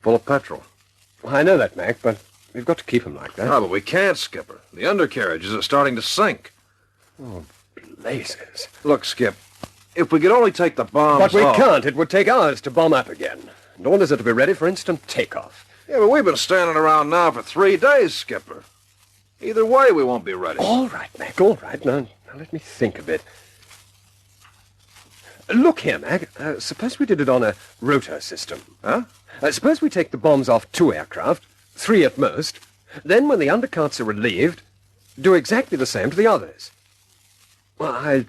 full of petrol. Well, I know that, Mac, but we've got to keep them like that. No, but we can't, Skipper. The undercarriages are starting to sink. Oh, blazes. Look, Skip, if we could only take the bombs But we off... can't. It would take hours to bomb up again. And orders are to be ready for instant takeoff. Yeah, but we've been standing around now for 3 days, Skipper. Either way, we won't be ready. All right, Mac, all right. Now let me think a bit. Look here, Mac. Suppose we did it on a rotor system. Huh? Suppose we take the bombs off 2 aircraft, 3 at most. Then, when the undercarts are relieved, do exactly the same to the others. Well, I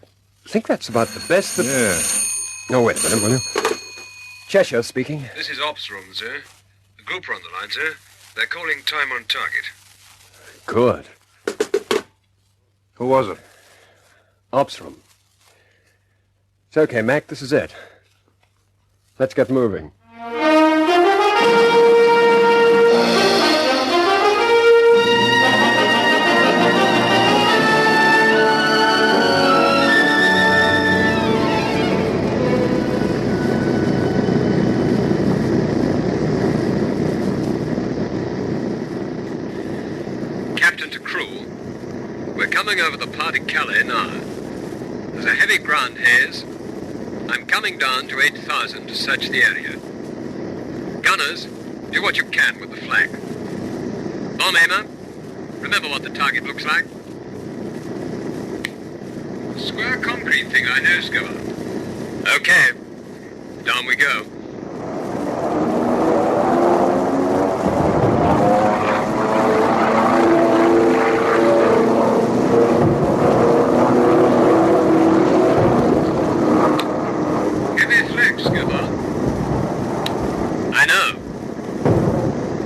think that's about the best that... Yeah. Oh, wait a minute, will you? Cheshire speaking. This is Ops Room, sir. The group are on the line, sir. They're calling time on target. Good. Who was it? Ops Room. It's okay, Mac. This is it. Let's get moving. Captain to crew, we're coming over the Pas-de-Calais now. There's a heavy ground haze. I'm coming down to 8,000 to search the area. Gunners, do what you can with the flag. Bomb aimer, remember what the target looks like? The square concrete thing, I know, Skipper. Okay, down we go. I know.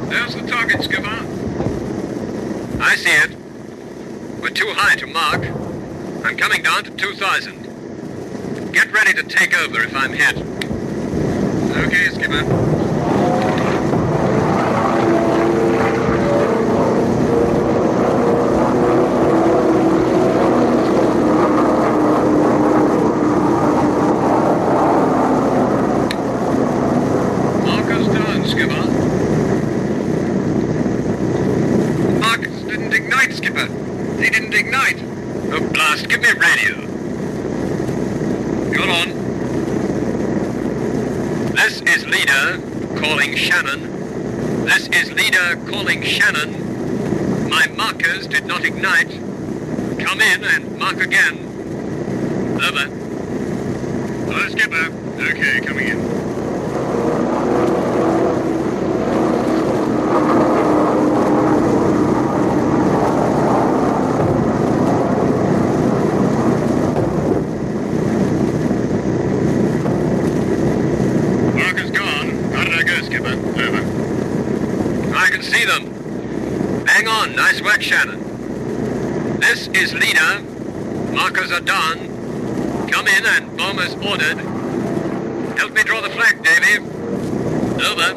There's the target, Skipper. I see it. We're too high to mark. I'm coming down to 2,000. Get ready to take over if I'm hit. Okay, Skipper. Skipper. They didn't didn't ignite. Oh, blast, give me radio. Go on. This is leader calling Shannon. This is leader calling Shannon. My markers did not ignite. Come in and mark again. Over. Hello, Skipper. Okay, coming in. Marker's gone. How did I go, Skipper? Over. I can see them. Hang on. Nice work, Shannon. This is leader. Markers are done. Come in and bomb as ordered. Help me draw the flag, Davy. Over.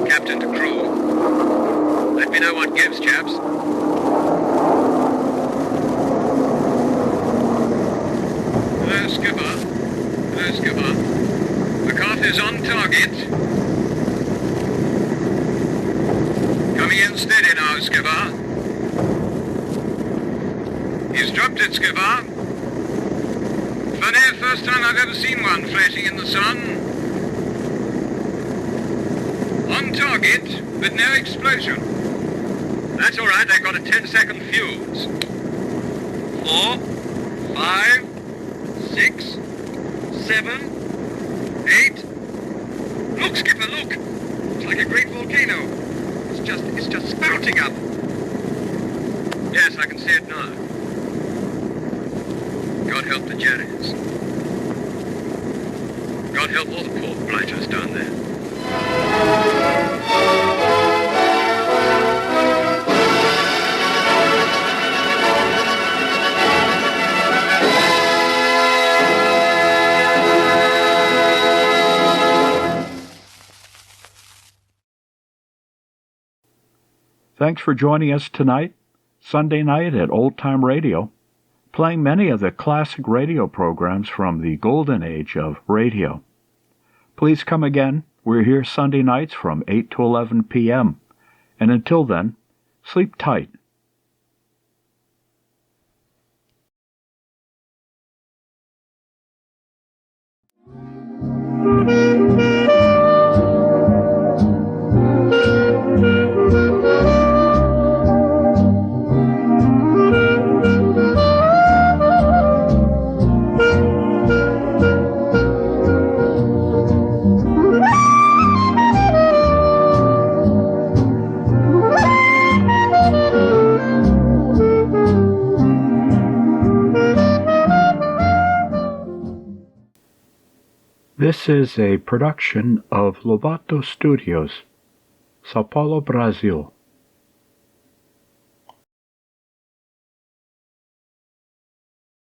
Captain to crew. Let me know what gives, chaps. Hello, Skipper. Hello, Skipper. McCarthy's on target. Coming in steady now, Skipper. He's dropped it, Skipper. Funny, first time I've ever seen one flashing in the sun. On target, with no explosion. That's all right, they've got a 10-second fuse. 4, 5, 6, 7, 8. Look, Skipper, look! It's like a great volcano. It's just spouting up. Yes, I can see it now. God help the Jerrys. God help all the poor blighters down there. Thanks for joining us tonight, Sunday night at Old Time Radio, playing many of the classic radio programs from the golden age of radio. Please come again. We're here Sunday nights from 8 to 11 p.m. And until then, sleep tight. This is a production of Lobato Studios, Sao Paulo, Brazil.